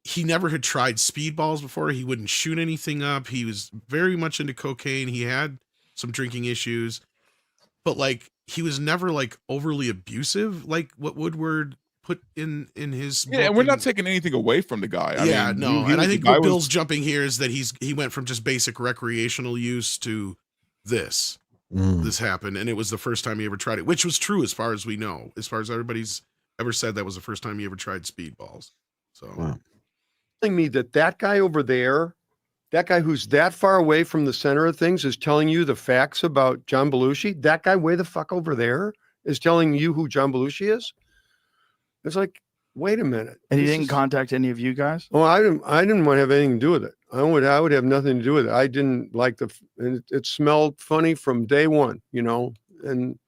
he never had tried speedballs before. He wouldn't shoot anything up. He was very much into cocaine. He had some drinking issues, but he was never overly abusive, like what Woodward put in his. Yeah, and we're not taking anything away from the guy. I mean, and I think what Bill's jumping here is that he went from just basic recreational use to this. This happened, and it was the first time he ever tried it, which was true as far as we know. As far as everybody's ever said, that was the first time he ever tried speedballs. So. Telling me that guy over there, that guy who's that far away from the center of things, is telling you the facts about John Belushi. That guy way the fuck over there is telling you who John Belushi is. It's like, wait a minute. And he didn't contact any of you guys? Oh, I didn't want to have anything to do with it. I would have nothing to do with it. I didn't like it smelled funny from day one, and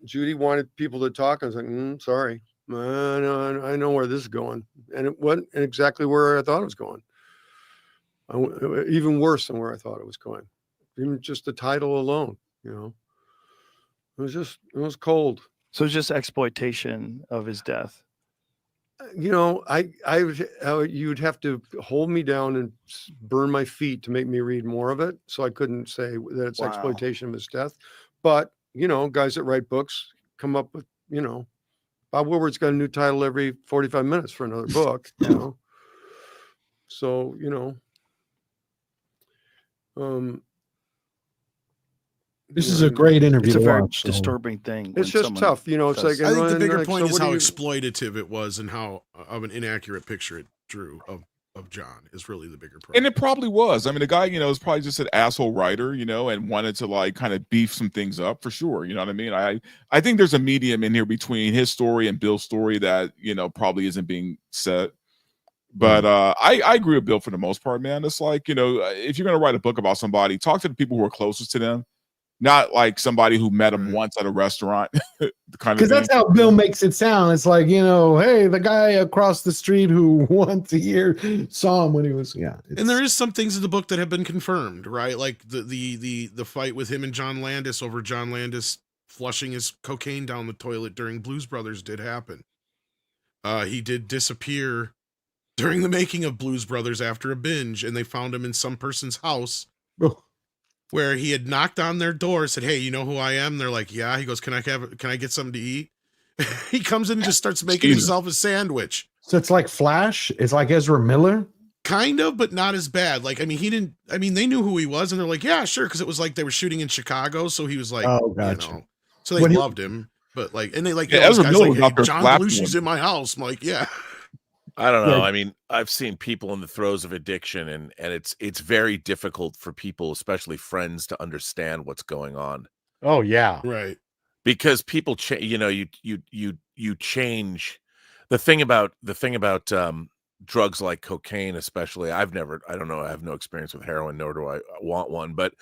Judy wanted people to talk. I was like, sorry. I know where this is going, and it wasn't exactly where I thought it was going. Even worse than where I thought it was going. Even just the title alone, it was cold. So it's just exploitation of his death. You'd have to hold me down and burn my feet to make me read more of it, so I couldn't say that it's exploitation of his death. But guys that write books come up with Bob Woodward's got a new title every 45 minutes for another book, So, this is a great interview. It's a very watch, disturbing thing. It's just tough, It's like, I think the bigger point is how exploitative it was and how of an inaccurate picture it drew of John is really the bigger problem. And it probably was. I mean, the guy, is probably just an asshole writer, and wanted to kind of beef some things up for sure. You know what I mean? I think there's a medium in here between his story and Bill's story that, probably isn't being said. But I agree with Bill for the most part, man. It's like, you know, if you're gonna write a book about somebody, talk to the people who are closest to them, not like somebody who met him once at a restaurant. Because that's how Bill makes it sound. It's like, you know, hey, the guy across the street who once a year saw him when he was, And there is some things in the book that have been confirmed, right? Like the fight with him and John Landis over John Landis flushing his cocaine down the toilet during Blues Brothers did happen. He did disappear during the making of Blues Brothers after a binge, and they found him in some person's house where he had knocked on their door, said, "Hey, you know who I am?" They're like, "Yeah." He goes, "Can I get something to eat?" He comes in and just starts making himself a sandwich. So it's like Flash. It's like Ezra Miller. Kind of, but not as bad. Like, I mean, they knew who he was, and they're like, "Yeah, sure," because it was like they were shooting in Chicago, so he was like, "Oh, gotcha." You know, so they loved him, but like, and they like, Ezra Miller was out there John flapping Belushi's him. in my house. I'm like, yeah. I don't know. Yeah. I mean, I've seen people in the throes of addiction, and it's very difficult for people, especially friends, to understand what's going on. Oh yeah, right. Because people change. You know, you change. The thing about drugs like cocaine, especially, I don't know. I have no experience with heroin, nor do I want one. But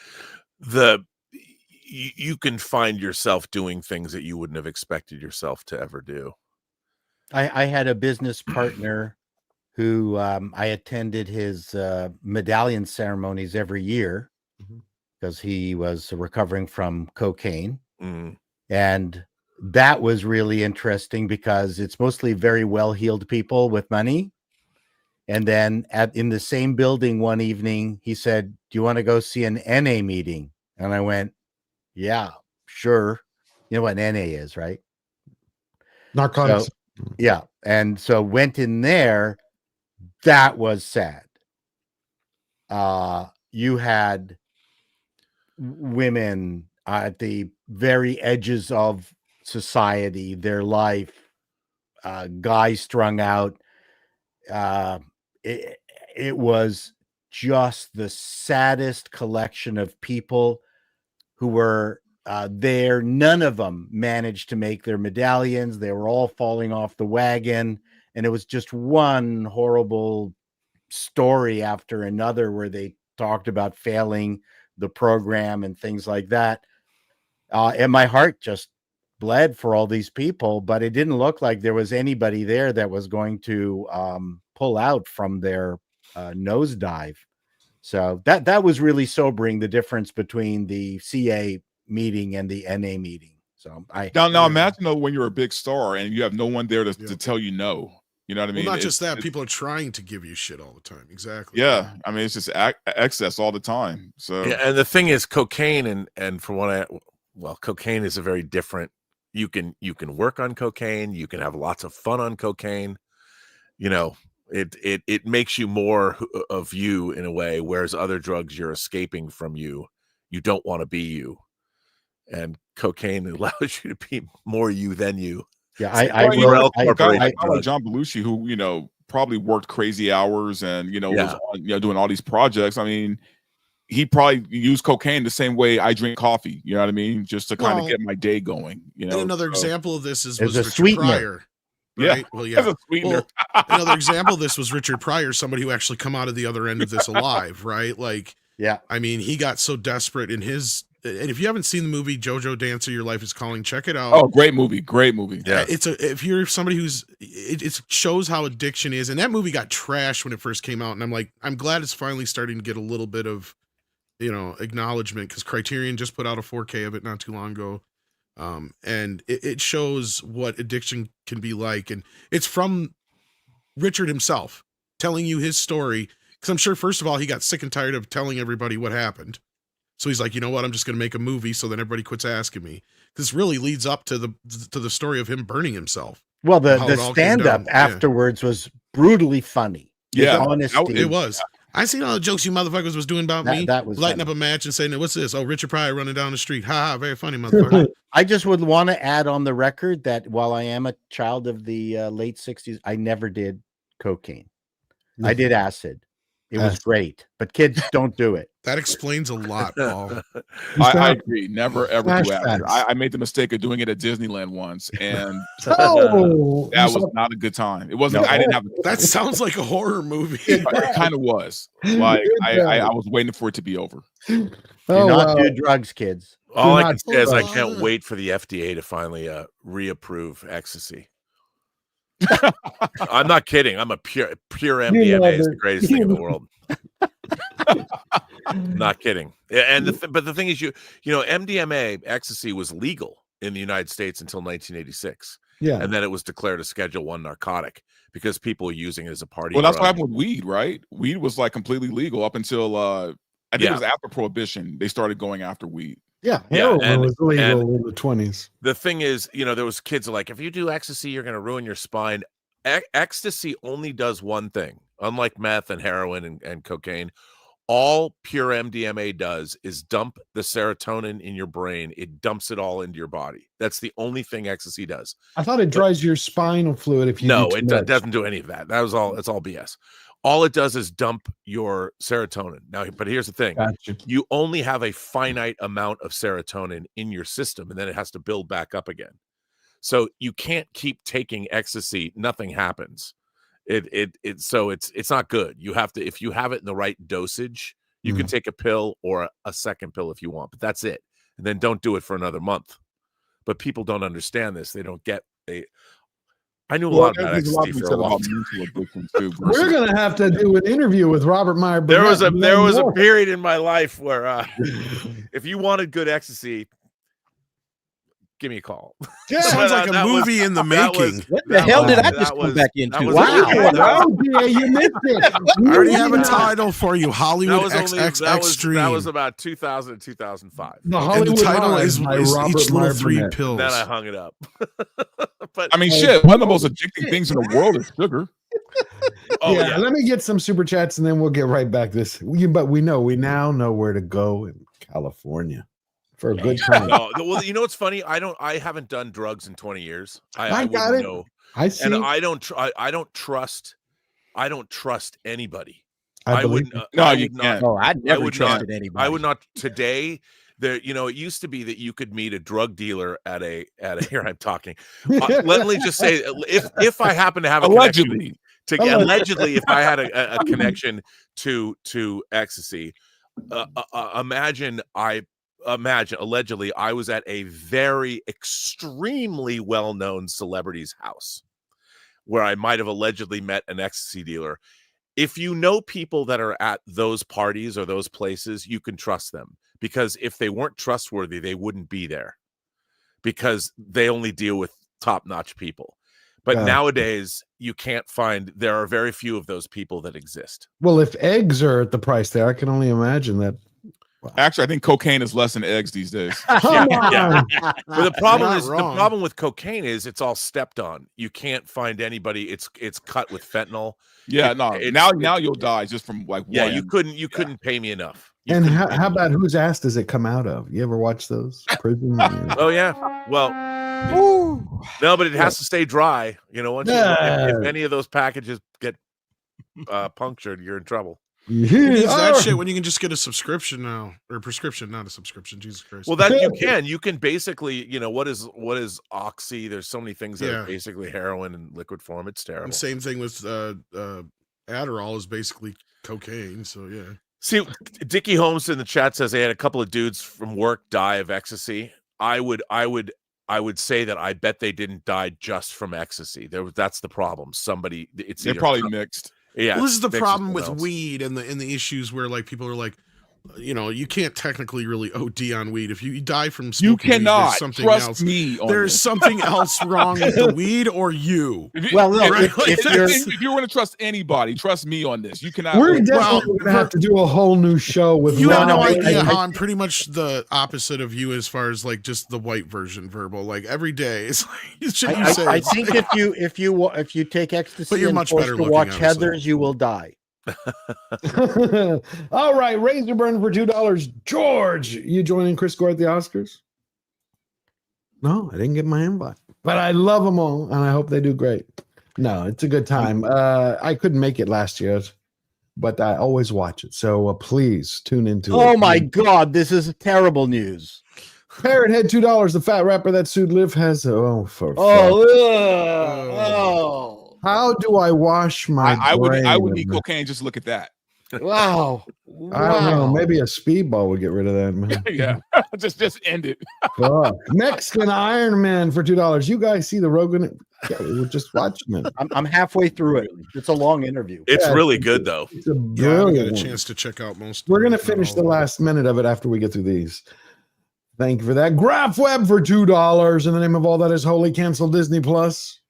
you can find yourself doing things that you wouldn't have expected yourself to ever do. I had a business partner who I attended his medallion ceremonies every year because he was recovering from cocaine. And that was really interesting because it's mostly very well-heeled people with money. And then in the same building one evening, he said, "Do you want to go see an NA meeting?" And I went, "Yeah, sure." You know what NA is, right? Narcotics. So, yeah. And so went in there. That was sad. You had women at the very edges of society, their life, guys strung out. It was just the saddest collection of people who were there. None of them managed to make their medallions. They were all falling off the wagon. And it was just one horrible story after another where they talked about failing the program and things like that. And my heart just bled for all these people, but it didn't look like there was anybody there that was going to pull out from their nosedive. So that was really sobering, the difference between the CA meeting and the NA meeting. So now imagine though, when you're a big star and you have no one there to tell you no. You know what I mean? Well, not just that, people are trying to give you shit all the time. Exactly. Yeah, I mean, it's just excess all the time. So yeah, and the thing is, cocaine and from what cocaine is a very different. You can work on cocaine. You can have lots of fun on cocaine. You know, it makes you more of you in a way, whereas other drugs, you're escaping from you. You don't want to be you, and cocaine allows you to be more you than you. Yeah, I John Belushi, who, you know, probably worked crazy hours and, you know, was on, you know, doing all these projects. I mean, he probably used cocaine the same way I drink coffee. You know what I mean? Just to kind of get my day going. You know, and another example of this was Richard sweetener. Pryor. Right? Yeah. Well, yeah. As a sweetener. Well, another example of this was Richard Pryor, somebody who actually come out of the other end of this alive, right? Like, yeah. I mean, he got so desperate in his. And if you haven't seen the movie JoJo Dancer, Your Life is Calling, check it out. Oh, great movie. Yeah. If you're somebody who's, it shows how addiction is. And that movie got trashed when it first came out. And I'm like, I'm glad it's finally starting to get a little bit of, you know, acknowledgement, because Criterion just put out a 4K of it not too long ago. And it shows what addiction can be like. And it's from Richard himself telling you his story. Because I'm sure, first of all, he got sick and tired of telling everybody what happened. So he's like, you know what? I'm just going to make a movie so then everybody quits asking me. This really leads up to the story of him burning himself. Well, the stand-up afterwards was brutally funny. Yeah, honesty. It was. I seen all the jokes you motherfuckers was doing about me. That was lighting funny. up a match and saying, "What's this? Oh, Richard Pryor running down the street. Ha ha! Very funny, motherfucker." I just would want to add on the record that while I am a child of the late '60s, I never did cocaine. I did acid It was great, but kids don't do it. That explains a lot, Paul. I agree. Never ever do Flashbacks. acid. I made the mistake of doing it at Disneyland once, and Oh, that was not a good time. It wasn't. No. I didn't have. That sounds like a horror movie. It kind of was. Like I was waiting for it to be over. Do not do drugs, kids. All Do I not can say is I do can't wait for the FDA to finally reapprove ecstasy. I'm not kidding. I'm a pure MDMA is the greatest thing in the world. Not kidding. And but the thing is, you know, MDMA ecstasy was legal in the United States until 1986. Yeah. And then it was declared a Schedule I narcotic because people were using it as a party. Well, that's what drug. happened with weed, right? Weed was like completely legal up until I think it was after Prohibition. They started going after weed. Yeah, Yeah, heroin was legal in the 20s. The thing is, you know, there was kids like, if you do ecstasy, you're going to ruin your spine. Ecstasy only does one thing. Unlike meth and heroin and cocaine, all pure MDMA does is dump the serotonin in your brain. It dumps it all into your body. That's the only thing ecstasy does. I thought it dries your spinal fluid if you No, do it too much. doesn't do any of that. That was all. It's all BS. All it does is dump your serotonin. Now, but here's the thing. Gotcha. You only have a finite amount of serotonin in your system, and then it has to build back up again. So you can't keep taking ecstasy. Nothing happens. So it's not good. You have to, if you have it in the right dosage, you can take a pill or a second pill if you want, but that's it. And then don't do it for another month. But people don't understand this. They don't get I knew a lot about ecstasy for a long time. We're gonna have to do an interview with Robert Meyer Burnett. There was a period in my life where if you wanted good ecstasy, give me a call. Sounds like a movie in the making. What the hell did I just come back into? Wow. Oh, yeah, you missed it. I already have a title for you, Hollywood XXX Stream. That was about 2000 to 2005. The Hollywood and the title is by Robert each Meyer little 3 Burnett. pills. Then I hung it up. But I mean, shit. One of the most addicting things in the world is sugar. Yeah, let me get some super chats and then we'll get right back this. But we now know where to go in California for a good time. No, well, you know what's funny? I haven't done drugs in 20 years. I got wouldn't it. know. I see. And I don't trust anybody. I believe wouldn't. you. No, I you would can't. not. Oh, I never would trusted not, anybody. I would not today. There, you know, it used to be that you could meet a drug dealer at a here I'm talking. Let me just say, if I happen to have a Allegedly. allegedly, if I had a connection to ecstasy, imagine allegedly I was at a very extremely well-known celebrity's house where I might have allegedly met an ecstasy dealer. If you know people that are at those parties or those places, you can trust them, because if they weren't trustworthy, they wouldn't be there, because they only deal with top-notch people. But nowadays, you can't find, there are very few of those people that exist. Well, if eggs are at the price there, I can only imagine that. Actually, I think cocaine is less than eggs these days. Yeah. But the problem Not is wrong. the problem with cocaine is it's all stepped on. You can't find anybody. It's cut with fentanyl. Yeah, It- now you'll die just from like Yeah, one. you couldn't pay me enough. You And couldn't how, pay how me about enough. whose ass does it come out of? You ever watch those? Prison? Oh yeah. Well, no, but it has to stay dry. You know, once if any of those packages get punctured, you're in trouble. Who needs that Oh. shit when you can just get a subscription now, or a prescription, not a subscription? Jesus Christ. Well, that you can basically, you know, what is oxy? There's so many things that are basically heroin in liquid form. It's terrible. And same thing with Adderall is basically cocaine. So yeah. See, Dickie Holmes in the chat says they had a couple of dudes from work die of ecstasy. I would say that I bet they didn't die just from ecstasy. That's the problem. They're probably mixed. Yeah. Well, this is the mixed problem with something else. weed and the issues where like people are like, you know, you can't technically really OD on weed. If you die from smoking You weed, there's cannot something trust else. me on There's this. something else wrong with the weed or you. Well, no, if you're going to trust anybody, trust me on this. You cannot. We're definitely going to have to do a whole new show with. You have no Rob. idea how I'm pretty much the opposite of you as far as like just the white version verbal. Like every day, it's like shit you say. I think if you take But ecstasy you're and much forced better to looking, watch honestly. Heathers, you will die. All right, Razor Burn for $2. George, you joining Chris Gore at the Oscars? No, I didn't get my invite, but I love them all, and I hope they do great. No, it's a good time. I couldn't make it last year. but I always watch it. So please tune into it. Oh my God, this is terrible news. Parrot Head $2. The fat rapper that sued Liv has. Oh, for Oh, how do I wash my I would brain? need cocaine just to look at that. wow. I don't know. Maybe a speedball would get rid of that, man. Yeah, just end it. Fuck. Mexican Iron Man for $2. You guys see the Rogan? Yeah, we were just watching it. I'm halfway through it. It's a long interview. It's really good though. It's a Yeah, I haven't brilliant got a one. chance to check out most. We're gonna finish the last minute of it after we get through these. Thank you for that. Graph Web for $2 in the name of all that is holy. Cancel Disney Plus.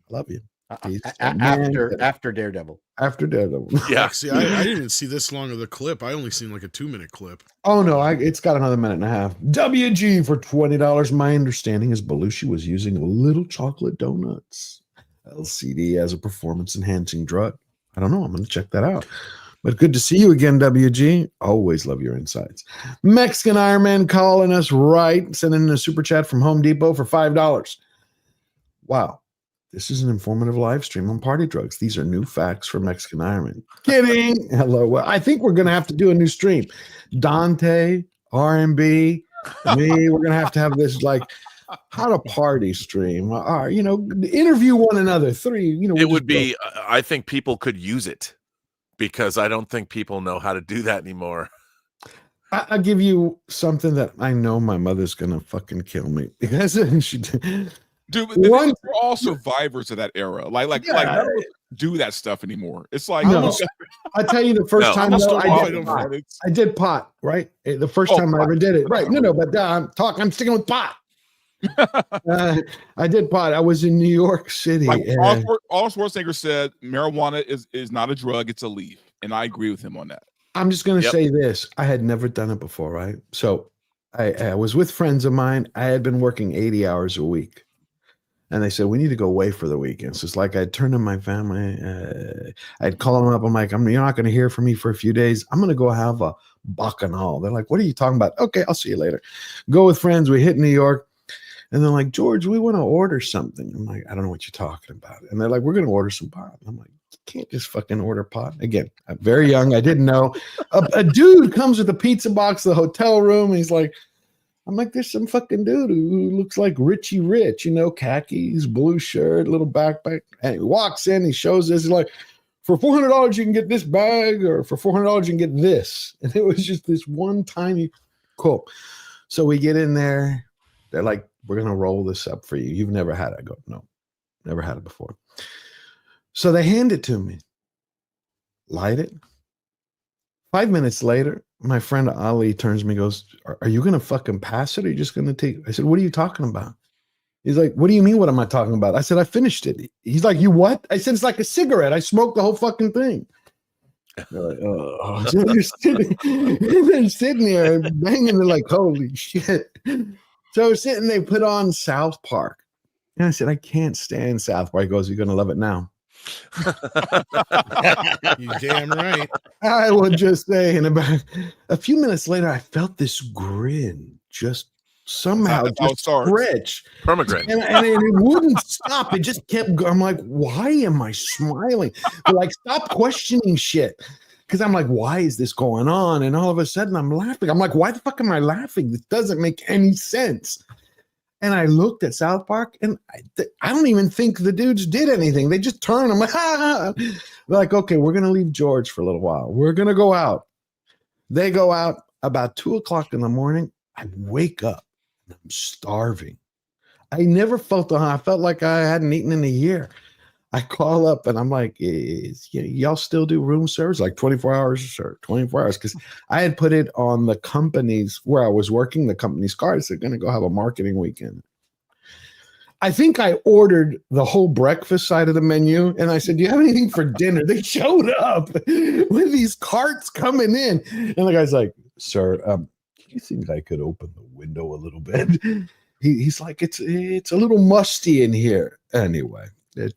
Love you. Peace. After Daredevil. After Daredevil. Yeah. See, I didn't even see this long of the clip. I only seen like a 2-minute clip. Oh no, it's got another minute and a half. WG for $20. My understanding is Belushi was using little chocolate donuts. LCD as a performance enhancing drug. I don't know. I'm going to check that out. But good to see you again, WG. Always love your insights. Mexican Iron Man calling us right. Sending in a super chat from Home Depot for $5. Wow. This is an informative live stream on party drugs. These are new facts for Mexican Iron Man. Kidding. Hello. Well, I think we're going to have to do a new stream. Dante, R&B, me. We're going to have this like how to party stream. Interview one another. 3. It would be. I think people could use it because I don't think people know how to do that anymore. I'll give you something that I know my mother's going to fucking kill me because she did. Dude, we're all survivors of that era. Like none of us do that stuff anymore. It's like I tell you the first time I did pot, right? The first time I ever did it. Right. No, but I'm sticking with pot. I did pot. I was in New York City. Like all Schwarzenegger said, marijuana is not a drug, it's a leaf. And I agree with him on that. I'm just gonna say this. I had never done it before, right? So I was with friends of mine. I had been working 80 hours a week. And they said, we need to go away for the weekend. So it's like I'd turn to my family. I'd call them up. I'm like, you're not going to hear from me for a few days. I'm going to go have a bacchanal. They're like, what are you talking about? Okay, I'll see you later. Go with friends. We hit New York. And they're like, George, we want to order something. I'm like, I don't know what you're talking about. And they're like, we're going to order some pot. I'm like, you can't just fucking order pot. Again, I'm very young. I didn't know. A dude comes with a pizza box to the hotel room. He's like, I'm like, there's some fucking dude who looks like Richie Rich, khakis, blue shirt, little backpack. And he walks in, he shows us, he's like, for $400, you can get this bag, or for $400, you can get this. And it was just this one tiny, cool. So we get in there. They're like, we're going to roll this up for you. You've never had it. I go, no, never had it before. So they hand it to me. Light it. 5 minutes later, my friend Ali turns to me and goes, are you going to fucking pass it or are you just going to take it? I said, what are you talking about? He's like, what do you mean, what am I talking about? I said, I finished it. He's like, you what? I said, it's like a cigarette. I smoked the whole fucking thing. They're like, oh. So they're sitting there banging. They're like, holy shit. So sitting, they put on South Park. And I said, I can't stand South Park. He goes, you're going to love it now. You damn right. I will just say, in about a few minutes later, I felt this grin just somehow just stretch. Permagrin. And it wouldn't stop. It just kept going. I'm like, why am I smiling? They're like, stop questioning shit. Because I'm like, why is this going on? And all of a sudden I'm laughing. I'm like, why the fuck am I laughing? This doesn't make any sense. And I looked at South Park, and I don't even think the dudes did anything. They just turned. I'm like, ha. They're like, okay, we're going to leave George for a little while. We're going to go out. They go out about 2:00 in the morning. I wake up, and I'm starving. I never felt I felt like I hadn't eaten in a year. I call up, and I'm like, y'all still do room service? Like 24 hours, sir, 24 hours. Because I had put it on the company's, where I was working, the company's card. So they're going to go have a marketing weekend. I think I ordered the whole breakfast side of the menu. And I said, do you have anything for dinner? They showed up with these carts coming in. And the guy's like, sir, do you think I could open the window a little bit? He's like, it's a little musty in here. Anyway. It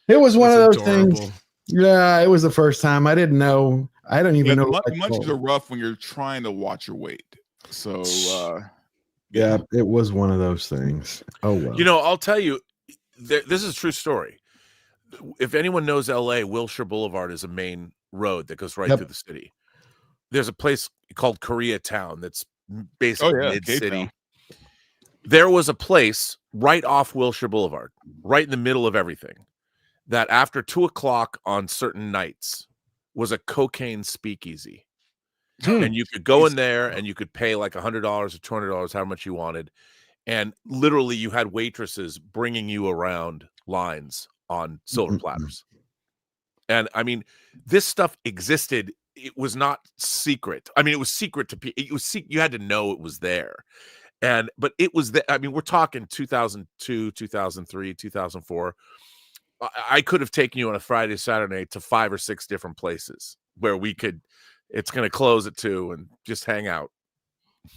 was one of those things. Yeah, it was the first time. I didn't know. I don't even know. The munchies are rough when you're trying to watch your weight. So yeah, it was one of those things. Oh well. I'll tell you, this is a true story. if anyone knows LA, Wilshire Boulevard is a main road that goes right Yep. through the city. There's a place called Koreatown that's basically mid-city. K-Town. There was a place right off Wilshire Boulevard, right in the middle of everything, that after 2 o'clock on certain nights was a cocaine speakeasy. And you could go in there and you could pay like $100 or $200, how much you wanted. And literally you had waitresses bringing you around lines on silver platters. And I mean, this stuff existed. It was not secret. I mean, it was secret to people. It was you had to know it was there. But it was that. I mean, we're talking 2002, 2003, 2004. I could have taken you on a Friday, Saturday to 5 or 6 different places where we could. It's going to close at 2 and just hang out.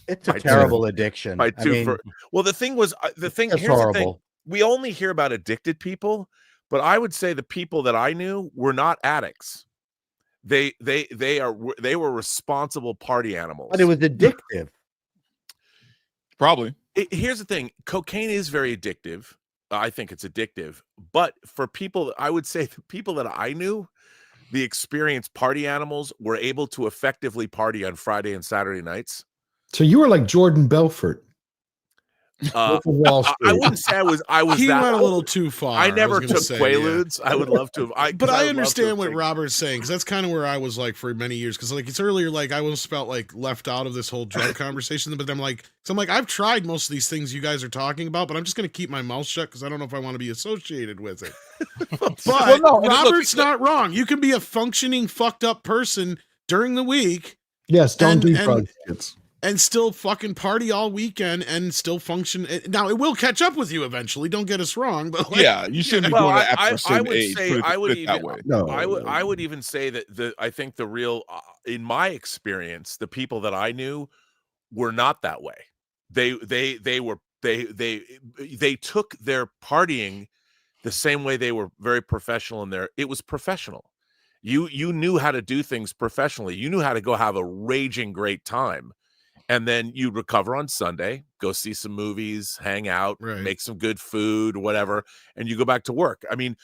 It's a terrible addiction. Well, the thing was, here's the thing. We only hear about addicted people, but I would say the people that I knew were not addicts. They were responsible party animals. But it was addictive. Probably. Here's the thing. Cocaine is very addictive. I think it's addictive. But for people, I would say the people that I knew, the experienced party animals, were able to effectively party on Friday and Saturday nights. So you were like Jordan Belfort. I wouldn't say I was. He that went a old. little too far. I never took say, Quaaludes. I would love to. But I understand what Robert's saying, because that's kind of where I was like for many years. Because like it's earlier, like I almost felt like left out of this whole drug conversation. But I'm like, I've tried most of these things you guys are talking about, but I'm just going to keep my mouth shut because I don't know if I want to be associated with it. But Robert's not wrong. You can be a functioning fucked up person during the week. Yes, don't do drugs. And still fucking party all weekend and still function. Now it will catch up with you eventually. Don't get us wrong, but like, yeah, you shouldn't be doing that after a certain age. I would even, that way. I would even say that I think the real, in my experience, the people that I knew were not that way. They took their partying the same way they were very professional in there. It was professional. You knew how to do things professionally. You knew how to go have a raging great time. And then you recover on Sunday, go see some movies, hang out, make some good food, whatever, and you go back to work. I mean,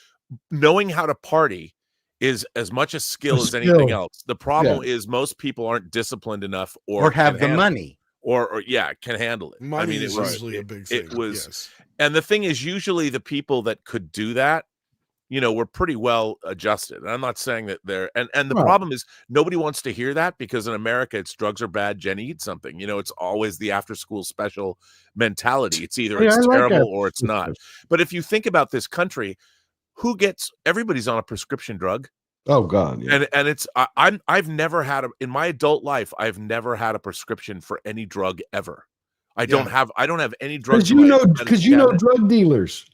knowing how to party is as much a skill as anything else. The problem is most people aren't disciplined enough or have the money. Or can handle it. Money I mean, is usually a big thing. It was, and the thing is, usually the people that could do that, were pretty well adjusted. And I'm not saying that they're, and the problem is nobody wants to hear that, because in America it's drugs are bad, Jenny, eat something. It's always the after school special mentality. It's either it's terrible or it's not. But if you think about this country, everybody's on a prescription drug. Oh God. Yeah. And it's, I've never had in my adult life, I've never had a prescription for any drug ever. I don't have any drugs. Because you know drug dealers.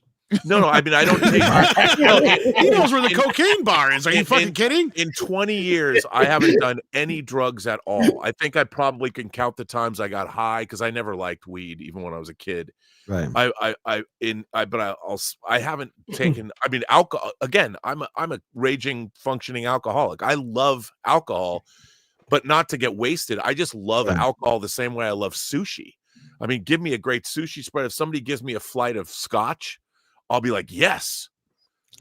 No, I mean, I don't take. He knows where the cocaine bar is. Are you fucking kidding? In 20 years, I haven't done any drugs at all. I think I probably can count the times I got high, because I never liked weed, even when I was a kid. Right. I haven't taken. I mean, alcohol. Again, I'm a raging, functioning alcoholic. I love alcohol, but not to get wasted. I just love alcohol the same way I love sushi. I mean, give me a great sushi spread. If somebody gives me a flight of scotch, I'll be like, yes.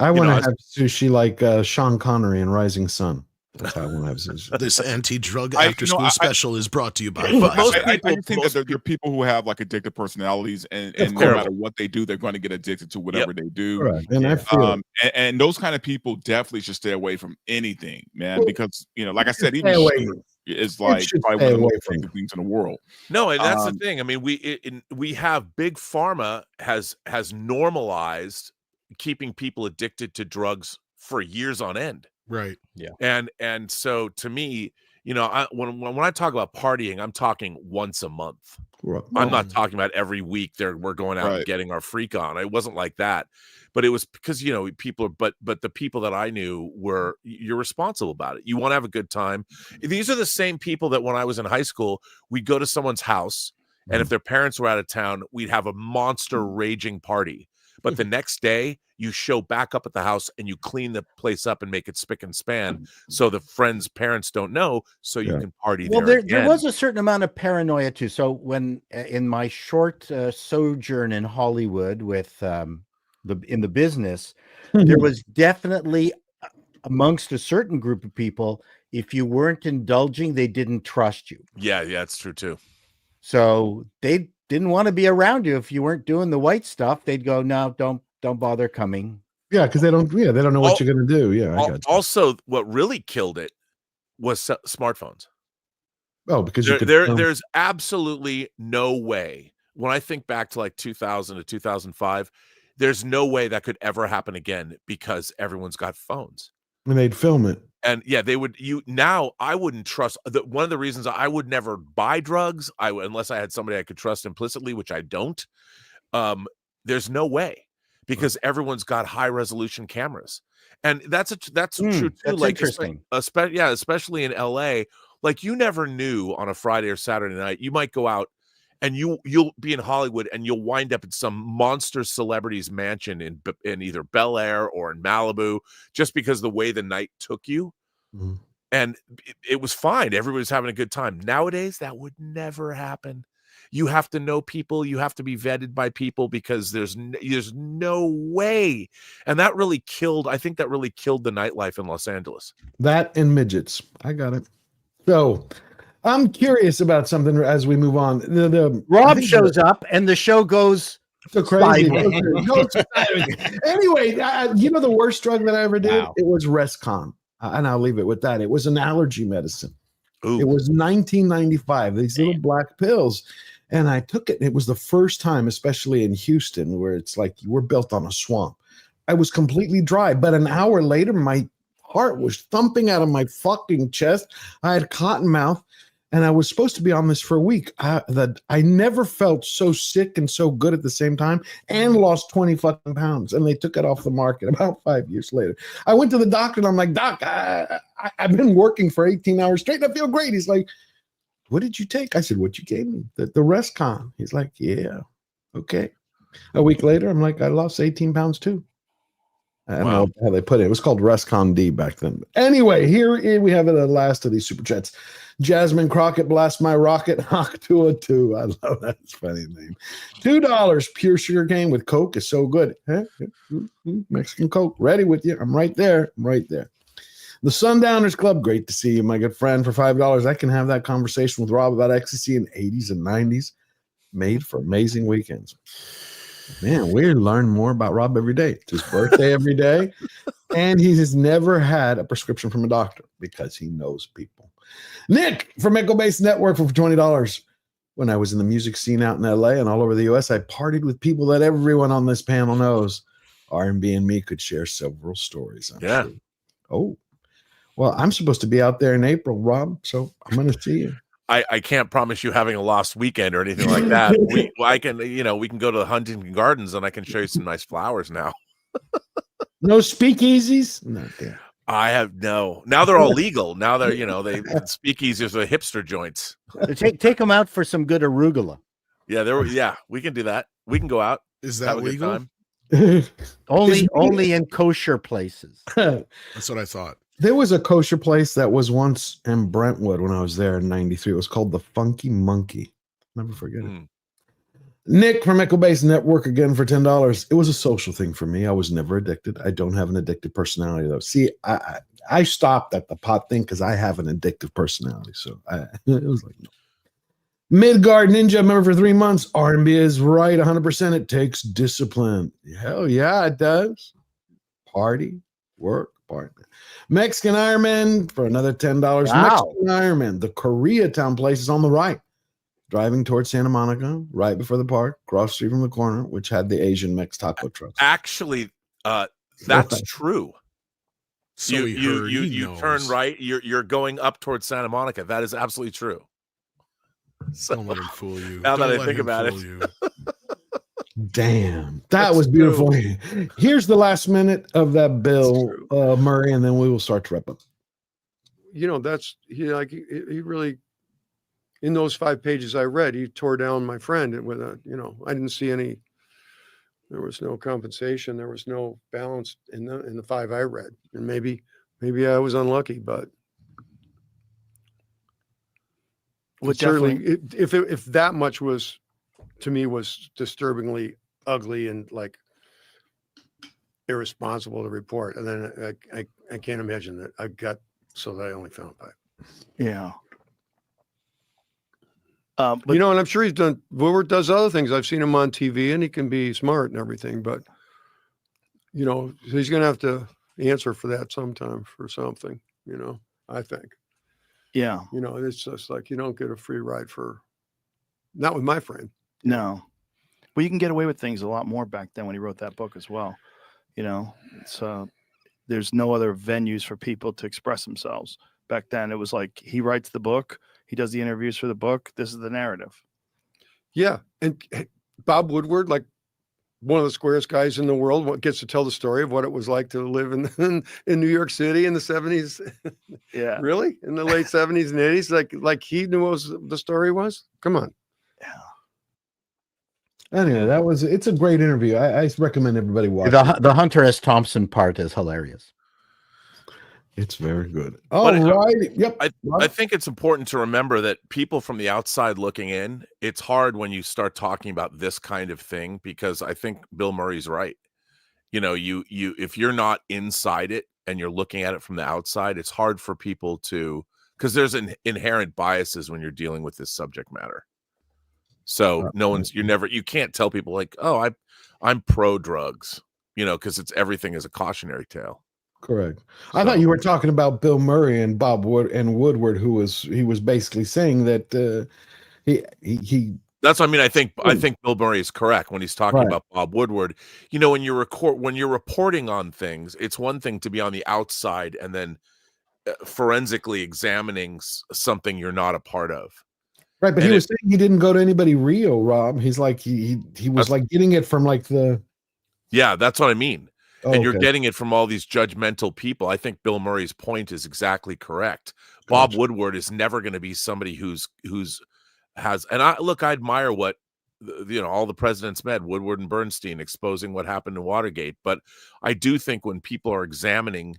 I want to have sushi like Sean Connery in Rising Sun. That's how I want to have sushi. This anti-drug after-school special is brought to you by. I think that there are people who have like addictive personalities, and no matter what they do, they're going to get addicted to whatever they do. Right. And I feel and those kind of people definitely should stay away from anything, man. Because like I said, even sugar is like probably one of the most addictive things in the world. No, and that's the thing. I mean, we have big pharma has normalized keeping people addicted to drugs for years on end. Right. Yeah. And so to me, when I talk about partying, I'm talking once a month. Right. I'm not talking about every week we're going out and getting our freak on. It wasn't like that. But it was because, people but the people that I knew you're responsible about it. You want to have a good time. These are the same people that when I was in high school, we'd go to someone's house, and if their parents were out of town, we'd have a monster raging party. But the next day, you show back up at the house and you clean the place up and make it spick and span, so the friends' parents don't know, so you can party there. Well, there was a certain amount of paranoia too. So when in my short sojourn in Hollywood with in the business, there was definitely amongst a certain group of people, if you weren't indulging, they didn't trust you. Yeah, it's true too. So they didn't want to be around you if you weren't doing the white stuff. They'd go, no, don't bother coming. Yeah, because they don't know what you're gonna do. Yeah, I got you. Also, what really killed it was smartphones. Oh, because there's absolutely no way. When I think back to like 2000 to 2005, there's no way that could ever happen again because everyone's got phones. And they'd film it. And yeah, they would. Now I wouldn't trust. One of the reasons I would never buy drugs, unless I had somebody I could trust implicitly, which I don't. There's no way, because everyone's got high resolution cameras, and that's true too. That's like interesting. Especially in LA. Like, you never knew on a Friday or Saturday night, you might go out and you'll be in Hollywood and you'll wind up at some monster celebrity's mansion in either Bel Air or in Malibu, just because the way the night took you. Mm-hmm. And it was fine. Everybody's having a good time. Nowadays, that would never happen. You have to know people. You have to be vetted by people, because there's no way. And that really killed. I think that really killed the nightlife in Los Angeles. That and midgets. I got it. So I'm curious about something as we move on. Rob shows up and the show goes so crazy. sideways. Anyway, you know the worst drug that I ever did? Wow. It was Rescon. And I'll leave it with that. It was an allergy medicine. Ooh. It was 1995, these little black pills. And I took it. It was the first time, especially in Houston, where it's like we're built on a swamp. I was completely dry. But an hour later, my heart was thumping out of my fucking chest. I had cotton mouth, and I was supposed to be on this for a week. I never felt so sick and so good at the same time, and lost 20 fucking pounds. And they took it off the market about 5 years later. I went to the doctor and I'm like, Doc, I've been working for 18 hours straight and I feel great. He's like, what did you take? I said, what you gave me, the Rescon. He's like, yeah, okay. A week later, I'm like, I lost 18 pounds too. I don't know how they put it. It was called Rescon D back then. Anyway, here we have the last of these super chats. Jasmine Crockett, blast my rocket. Hawk 202. I love that. It's a funny name. $2 pure sugar cane with Coke is so good. Huh? Mexican Coke. Ready with you. I'm right there. I'm right there. The Sundowners Club. Great to see you, my good friend. For $5, I can have that conversation with Rob about ecstasy in 80s and 90s. Made for amazing weekends. Man, we learn more about Rob every day. It's his birthday every day. And he has never had a prescription from a doctor because he knows people. Nick from Echo Base Network for $20. When I was in the music scene out in LA and all over the US, I partied with people that everyone on this panel knows. R&B and me could share several stories. I'm sure. Oh, well, I'm supposed to be out there in April, Rob, so I'm going to see you. I can't promise you having a lost weekend or anything like that. I can, we can go to the Huntington Gardens and I can show you some nice flowers now. No speakeasies? No, damn. I have no. Now they're all legal. Now they're, they speakeasies are hipster joints. Take them out for some good arugula. Yeah, we can do that. We can go out. Is that legal? only in kosher places. That's what I thought. There was a kosher place that was once in Brentwood when I was there in 93. It was called the Funky Monkey. Never forget it. Nick from Echo Base Network again for $10. It was a social thing for me. I was never addicted. I don't have an addictive personality, though. See, I stopped at the pot thing because I have an addictive personality. So it was like, no. Midgard Ninja member for 3 months. R&B is right 100%. It takes discipline. Hell yeah, it does. Party, work, partner. Mexican Ironman for another $10. Wow. Mexican Ironman. The Koreatown place is on the right. Driving towards Santa Monica, right before the park, cross the street from the corner, which had the Asian Mex taco trucks. Actually, that's true. So you turn right. You're going up towards Santa Monica. That is absolutely true. So, don't let him fool you. Now that I think about it. Damn, that was beautiful. True. Here's the last minute of that Bill Murray, and then we will start to wrap up. That's he really, in those 5 pages I read, he tore down my friend with I didn't see any. There was no compensation. There was no balance in the 5 I read, and maybe I was unlucky, but. Well, certainly, if that much was, to me, was disturbingly ugly and like irresponsible to report. And then I can't imagine that I got so that I only found 5. Yeah. But, you know, and I'm sure Woodward does other things. I've seen him on TV, and he can be smart and everything, but you know, he's going to have to answer for that sometime for something, you know, I think. Yeah. You know, it's just like, you don't get a free ride not with my friend. No. Well, you can get away with things a lot more back then when he wrote that book as well. You know, it's there's no other venues for people to express themselves. Back then, it was like he writes the book, he does the interviews for the book. This is the narrative. Yeah. And Bob Woodward, like one of the squarest guys in the world, gets to tell the story of what it was like to live in New York City in the 70s. Yeah. Really? In the late 70s and 80s? Like he knew what the story was? Come on. Anyway, it's a great interview. I recommend everybody watch The Hunter S. Thompson part is hilarious. It's very good. But right. Yep. I think it's important to remember that people from the outside looking in, it's hard when you start talking about this kind of thing, because I think Bill Murray's right. You know, you if you're not inside it and you're looking at it from the outside, it's hard for people to, because there's an inherent biases when you're dealing with this subject matter. So you can't tell people like, oh, I'm pro drugs, you know, because everything is a cautionary tale. Correct. I thought you were talking about Bill Murray and Woodward, he was basically saying that he. That's what I mean. I think Bill Murray is correct when he's talking about Bob Woodward. You know, when you're reporting on things, it's one thing to be on the outside and then forensically examining something you're not a part of. Right, but he was saying he didn't go to anybody real, Rob. He's like he was like getting it from like the. Yeah, that's what I mean. Oh, and you're getting it from all these judgmental people. I think Bill Murray's point is exactly correct. Bob Woodward is never going to be somebody who's has, and I admire what, you know, all the presidents met, Woodward and Bernstein, exposing what happened in Watergate. But I do think when people are examining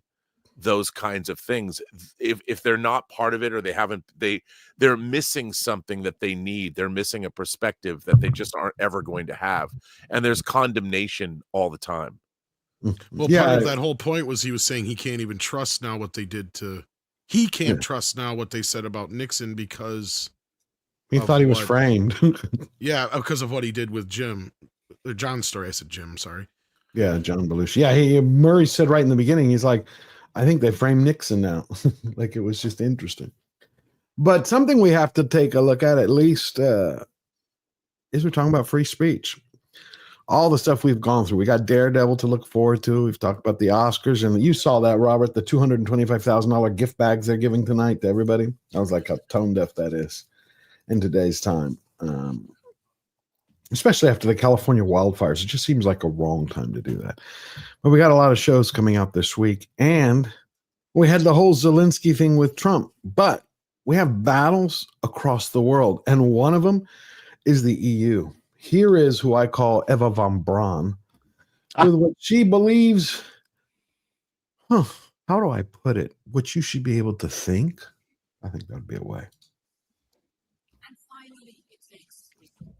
those kinds of things, if they're not part of it, or they're missing something that they need, they're missing a perspective that they just aren't ever going to have. And there's condemnation all the time. Well, part of that whole point was he was saying he can't even trust now what they did he can't trust now what they said about Nixon because he thought he was framed. Yeah, because of what he did with John's story. I said Jim, sorry. Yeah, John Belushi. Yeah, Murray said right in the beginning, he's like, I think they framed Nixon now. Like, it was just interesting. But something we have to take a look at least is we're talking about free speech. All the stuff we've gone through. We got Daredevil to look forward to. We've talked about the Oscars, and you saw that, Robert, the $225,000 gift bags they're giving tonight to everybody. I was like, how tone deaf that is in today's time. Especially after the California wildfires. It just seems like a wrong time to do that. But we got a lot of shows coming out this week, and we had the whole Zelensky thing with Trump. But we have battles across the world, and one of them is the EU. Here is who I call Eva von Braun, with what she believes. How do I put it? What you should be able to think. I think that would be a way. And finally, it takes people.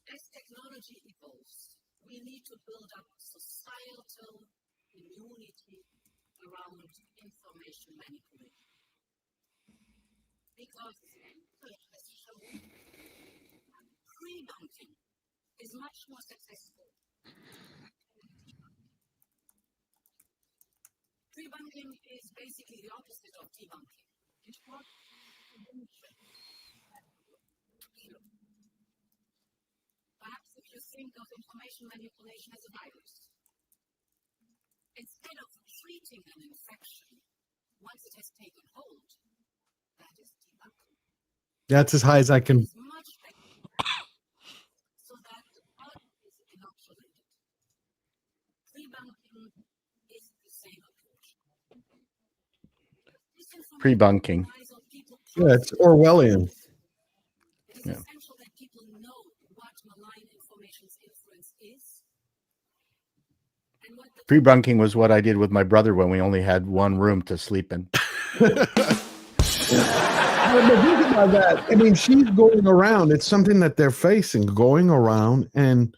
As technology evolves, we need to build up societal immunity around information manipulation. Because as shown, pre-bunking is much more successful. Pre-bunking is basically the opposite of debunking. It works perhaps if you think of information manipulation as a virus, instead of treating an infection once it has taken hold, that is debunking. That's as high as I can. So that the body is inoculated. Pre-bunking is the same approach. Pre-bunking. Yeah, it's Orwellian. It is essential that people know what malign information's influence is. And what the Pre-bunking was what I did with my brother when we only had one room to sleep in. But think about that. I mean, she's going around. It's something that they're facing, going around and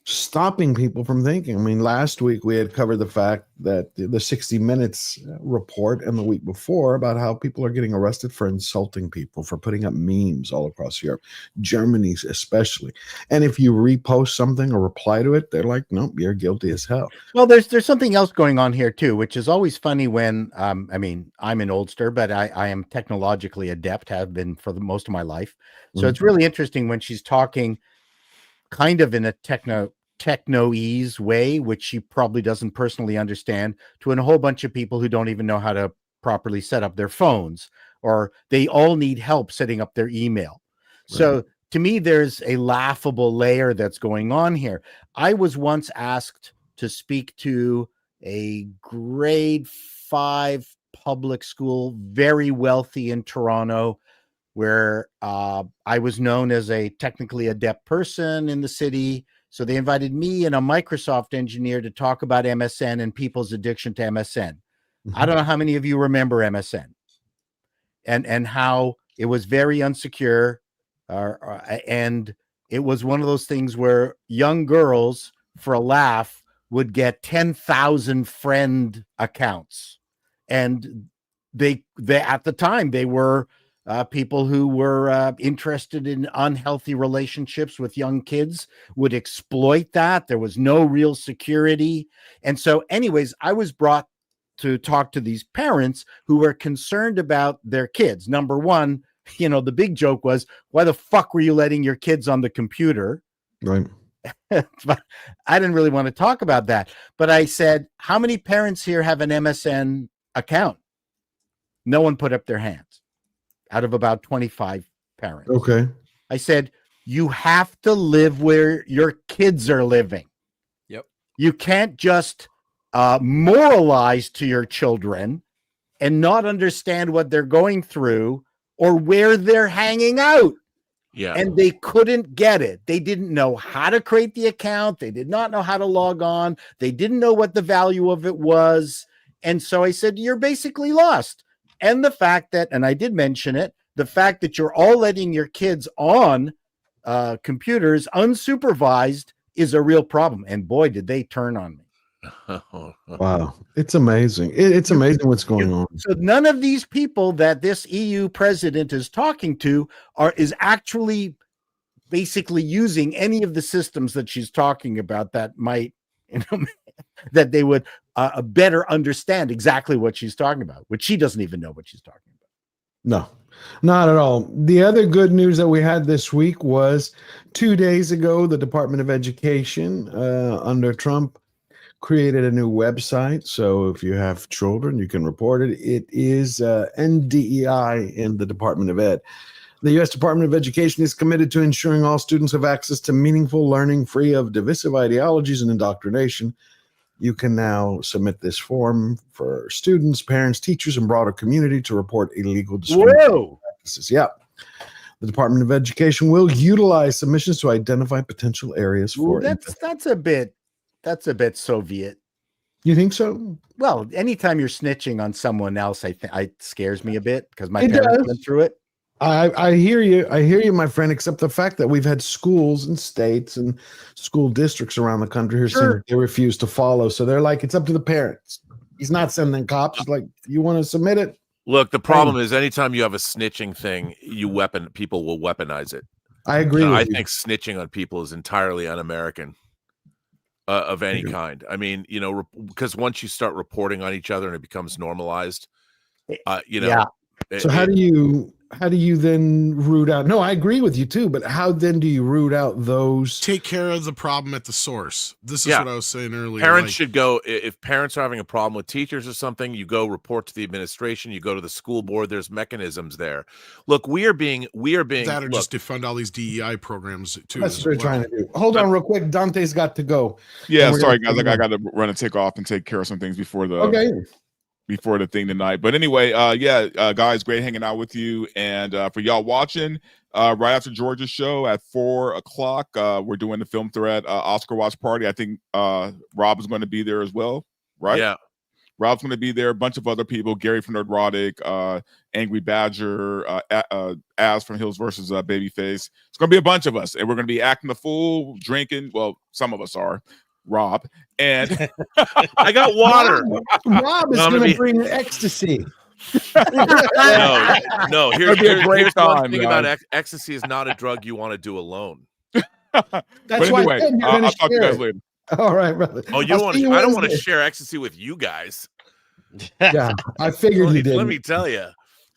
stopping people from thinking. I mean, last week we had covered the fact that the 60 Minutes report, and the week before about how people are getting arrested for insulting people, for putting up memes all across Europe, Germany especially. And if you repost something or reply to it, they're like, nope, you're guilty as hell. Well, there's something else going on here too, which is always funny when I mean, I'm an oldster, but I am technologically adept, have been for the most of my life. So it's really interesting when she's talking kind of in a techno-ease way, which she probably doesn't personally understand, to a whole bunch of people who don't even know how to properly set up their phones, or they all need help setting up their email. So to me, there's a laughable layer that's going on here. I was once asked to speak to a grade 5 public school, very wealthy in Toronto, where I was known as a technically adept person in the city. So they invited me and a Microsoft engineer to talk about MSN and people's addiction to MSN. I don't know how many of you remember MSN and how it was very unsecure. And it was one of those things where young girls, for a laugh, would get 10,000 friend accounts. And they at the time, they were people who were interested in unhealthy relationships with young kids would exploit that. There was no real security. And so anyways, I was brought to talk to these parents who were concerned about their kids. Number one, you know, the big joke was, why the fuck were you letting your kids on the computer? Right. But I didn't really want to talk about that. But I said, how many parents here have an MSN account? No one put up their hands out of about 25 parents. Okay. I said, you have to live where your kids are living. Yep. You can't just moralize to your children and not understand what they're going through or where they're hanging out. Yeah. And they couldn't get it. They didn't know how to create the account. They did not know how to log on. They didn't know what the value of it was. And so I said, you're basically lost. And the fact that, and I did mention it, the fact that you're all letting your kids on computers unsupervised is a real problem. And boy, did they turn on me. Wow. It's amazing. It's amazing what's going on. So none of these people that this EU president is talking to is actually basically using any of the systems that she's talking about that might, you know, that they would better understand exactly what she's talking about, which she doesn't even know what she's talking about. No, not at all. The other good news that we had this week was 2 days ago, the Department of Education under Trump created a new website. So if you have children, you can report it. It is NDEI in the Department of Ed. The U.S. Department of Education is committed to ensuring all students have access to meaningful learning free of divisive ideologies and indoctrination. You can now submit this form for students, parents, teachers, and broader community to report illegal discrimination practices. Yeah. The Department of Education will utilize submissions to identify potential areas for that's a bit Soviet. You think so? Well, anytime you're snitching on someone else, it scares me a bit because my parents went through it. I hear you. I hear you, my friend, except the fact that we've had schools and states and school districts around the country who saying they refuse to follow. So they're like, it's up to the parents. He's not sending cops. He's like, you want to submit it? Look, the problem is anytime you have a snitching thing, people will weaponize it. I agree. I think snitching on people is entirely un-American. Of any kind. I mean, you know, because once you start reporting on each other and it becomes normalized, you know. Yeah. So how do you then root out? No, I agree with you too, but how then do you root out those? Take care of the problem at the source. This is what I was saying earlier. Parents should go, if parents are having a problem with teachers or something, you go report to the administration, you go to the school board, there's mechanisms there. Look, we are being that or just defund all these DEI programs too. That's what we're trying to do. Hold on real quick. Dante's got to go. Yeah, sorry guys, I got to run and take off and take care of some things before the before the thing tonight. But anyway, guys, great hanging out with you. And for y'all watching, right after George's show at 4:00, we're doing the Film Threat Oscar watch party. I think Rob is going to be there as well, right? Yeah. Rob's going to be there. A bunch of other people. Gary from Nerdrotic, Angry Badger, Az from Hills versus Babyface. It's going to be a bunch of us, and we're going to be acting the fool, drinking. Well, some of us are. Rob and I got water. Rob is going to bring ecstasy. No. Here's one thing man. about ecstasy is not a drug you want to do alone. That's why anyway, I'll talk to you guys later. All right, brother. Oh, you don't want? I don't want to share ecstasy with you guys. Yeah, I figured you did. Let me tell you.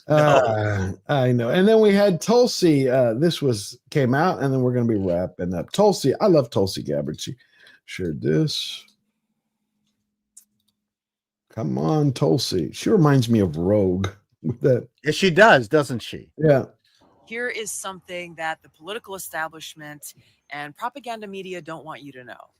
I know. And then we had Tulsi. This came out, and then we're going to be wrapping up. Tulsi, I love Tulsi Gabbard. She shared this. Come on, Tulsi. She reminds me of Rogue. With that. Yes, she does, doesn't she? Yeah. Here is something that the political establishment and propaganda media don't want you to know.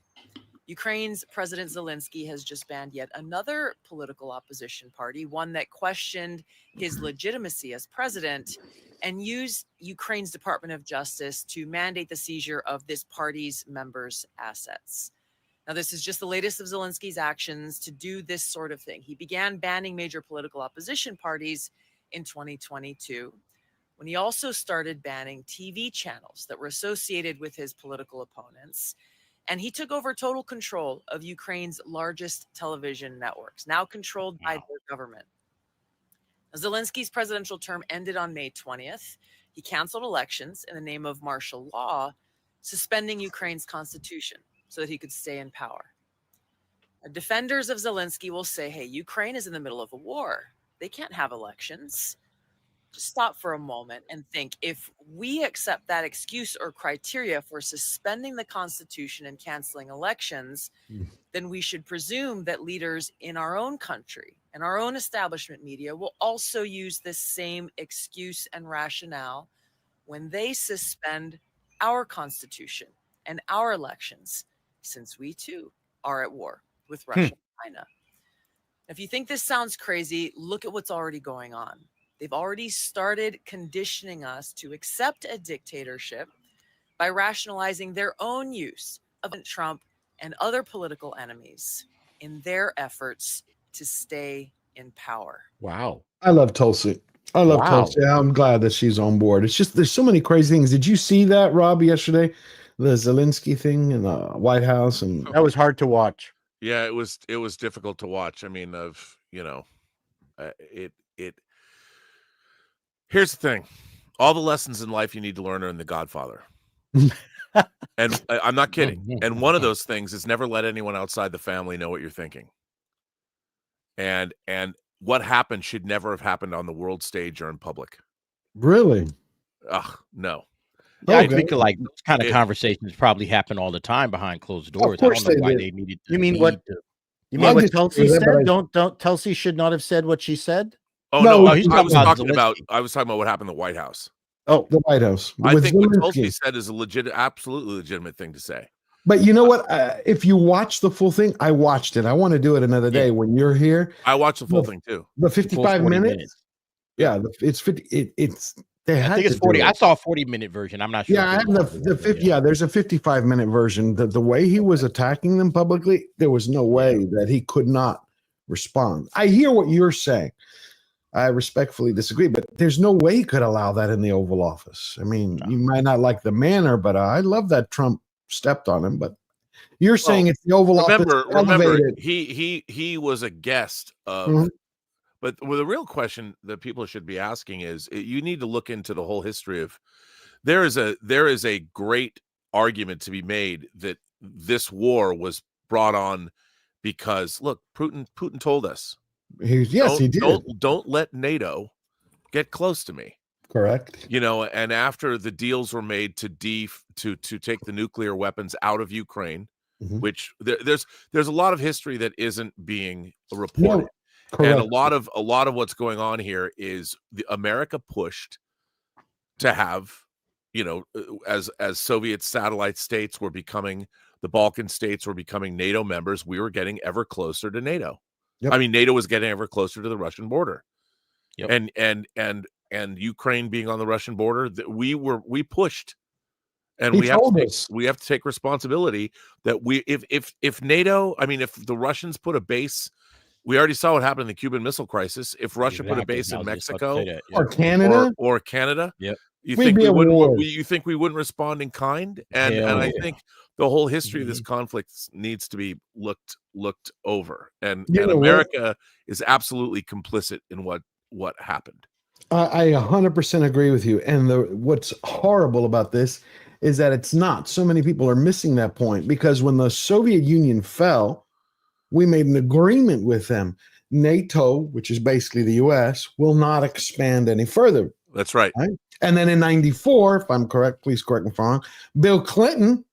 Ukraine's President Zelensky has just banned yet another political opposition party, one that questioned his legitimacy as president, and used Ukraine's Department of Justice to mandate the seizure of this party's members' assets. Now, this is just the latest of Zelensky's actions to do this sort of thing. He began banning major political opposition parties in 2022, when he also started banning TV channels that were associated with his political opponents. And he took over total control of Ukraine's largest television networks, now controlled by their government. Zelensky's presidential term ended on May 20th. He canceled elections in the name of martial law, suspending Ukraine's constitution so that he could stay in power. Defenders of Zelensky will say, hey, Ukraine is in the middle of a war. They can't have elections. Just stop for a moment and think, if we accept that excuse or criteria for suspending the Constitution and canceling elections, then we should presume that leaders in our own country and our own establishment media will also use this same excuse and rationale when they suspend our Constitution and our elections, since we too are at war with Russia and China. If you think this sounds crazy, look at what's already going on. They've already started conditioning us to accept a dictatorship by rationalizing their own use of Trump and other political enemies in their efforts to stay in power. Wow. I love Tulsi. I love Tulsi. I'm glad that she's on board. It's just there's so many crazy things. Did you see that, Rob, yesterday? The Zelensky thing in the White House, and that was hard to watch. Yeah, it was difficult to watch. I mean, here's the thing. All the lessons in life you need to learn are in The Godfather. And I'm not kidding. And one of those things is never let anyone outside the family know what you're thinking. And what happened should never have happened on the world stage or in public. Really? Ugh, no. Yeah, I think like those kind of conversations probably happen all the time behind closed doors. I don't know why they needed to. You mean what Tulsi said? Don't Tulsi should not have said what she said? Oh no, I was talking about what happened in the White House. Oh, the White House. I think what Tulsi said is a absolutely legitimate thing to say. But you know what? If you watch the full thing, I watched it. I want to do it another day when you're here. I watched the full thing too. The 55 minutes. Yeah, it's 50. I think it's 40. I saw a 40-minute version. I'm not sure. Yeah, I have the 50. Yeah, there's a 55-minute version. The way he was attacking them publicly, there was no way that he could not respond. I hear what you're saying. I respectfully disagree, but there's no way he could allow that in the Oval Office. I mean, you might not like the manner, but I love that Trump stepped on him. But you're saying it's the Oval Office. Remember, he was a guest of. But the real question that people should be asking is, you need to look into the whole history of. There is a great argument to be made that this war was brought on because look, Putin told us. He did. Don't let NATO get close to me. Correct. And after the deals were made to take the nuclear weapons out of Ukraine, which there's a lot of history that isn't being reported. And a lot of what's going on here is America pushed to have, as Soviet satellite states were becoming, the Balkan states were becoming NATO members, we were getting ever closer to NATO. Yep. I mean, NATO was getting ever closer to the Russian border. Yep. And Ukraine being on the Russian border, we pushed. And we have to take responsibility that if NATO, I mean, if the Russians put a base We already saw what happened in the Cuban Missile Crisis. If Russia put a Exactly. base I in was just about to Mexico say that, yeah. Or Canada, or Canada, Yep. you We'd think be we at wouldn't? war. You think we wouldn't respond in kind? And Hell I yeah. think the whole history of this conflict needs to be looked over. And You know what? America is absolutely complicit in what happened. I 100% agree with you. And what's horrible about this is that it's not. So many people are missing that point, because when the Soviet Union fell, we made an agreement with them. NATO, which is basically the US, will not expand any further. That's right. Right? And then in 94, if I'm correct, please correct me if I'm wrong, Bill Clinton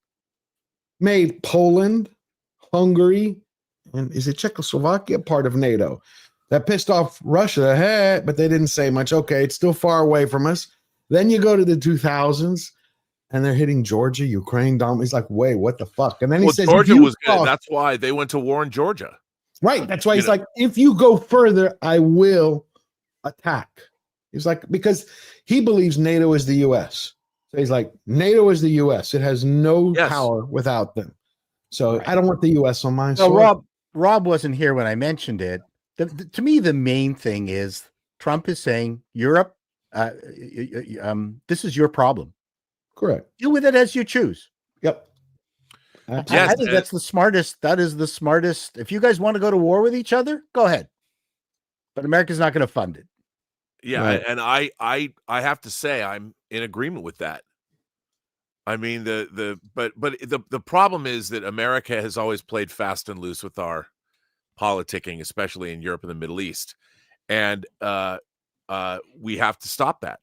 made Poland, Hungary, and is it Czechoslovakia part of NATO? That pissed off Russia, hey, but they didn't say much. Okay, it's still far away from us. Then you go to the 2000s, and they're hitting Georgia, Ukraine. He's like, wait, what the fuck? And then he says, Georgia was good. That's why they went to war in Georgia. Right. That's why he's like, if you go further, I will attack. He's like, because he believes NATO is the US. So he's like, NATO is the US. It has no power without them. So I don't want the US on my So side. Rob wasn't here when I mentioned it. To me, the main thing is Trump is saying, Europe, this is your problem. Correct. Deal with it as you choose. Yep. I think that's the smartest. That is the smartest. If you guys want to go to war with each other, go ahead. But America's not going to fund it. Yeah, Right. and I have to say I'm in agreement with that. I mean but the problem is that America has always played fast and loose with our politicking, especially in Europe and the Middle East, and we have to stop that.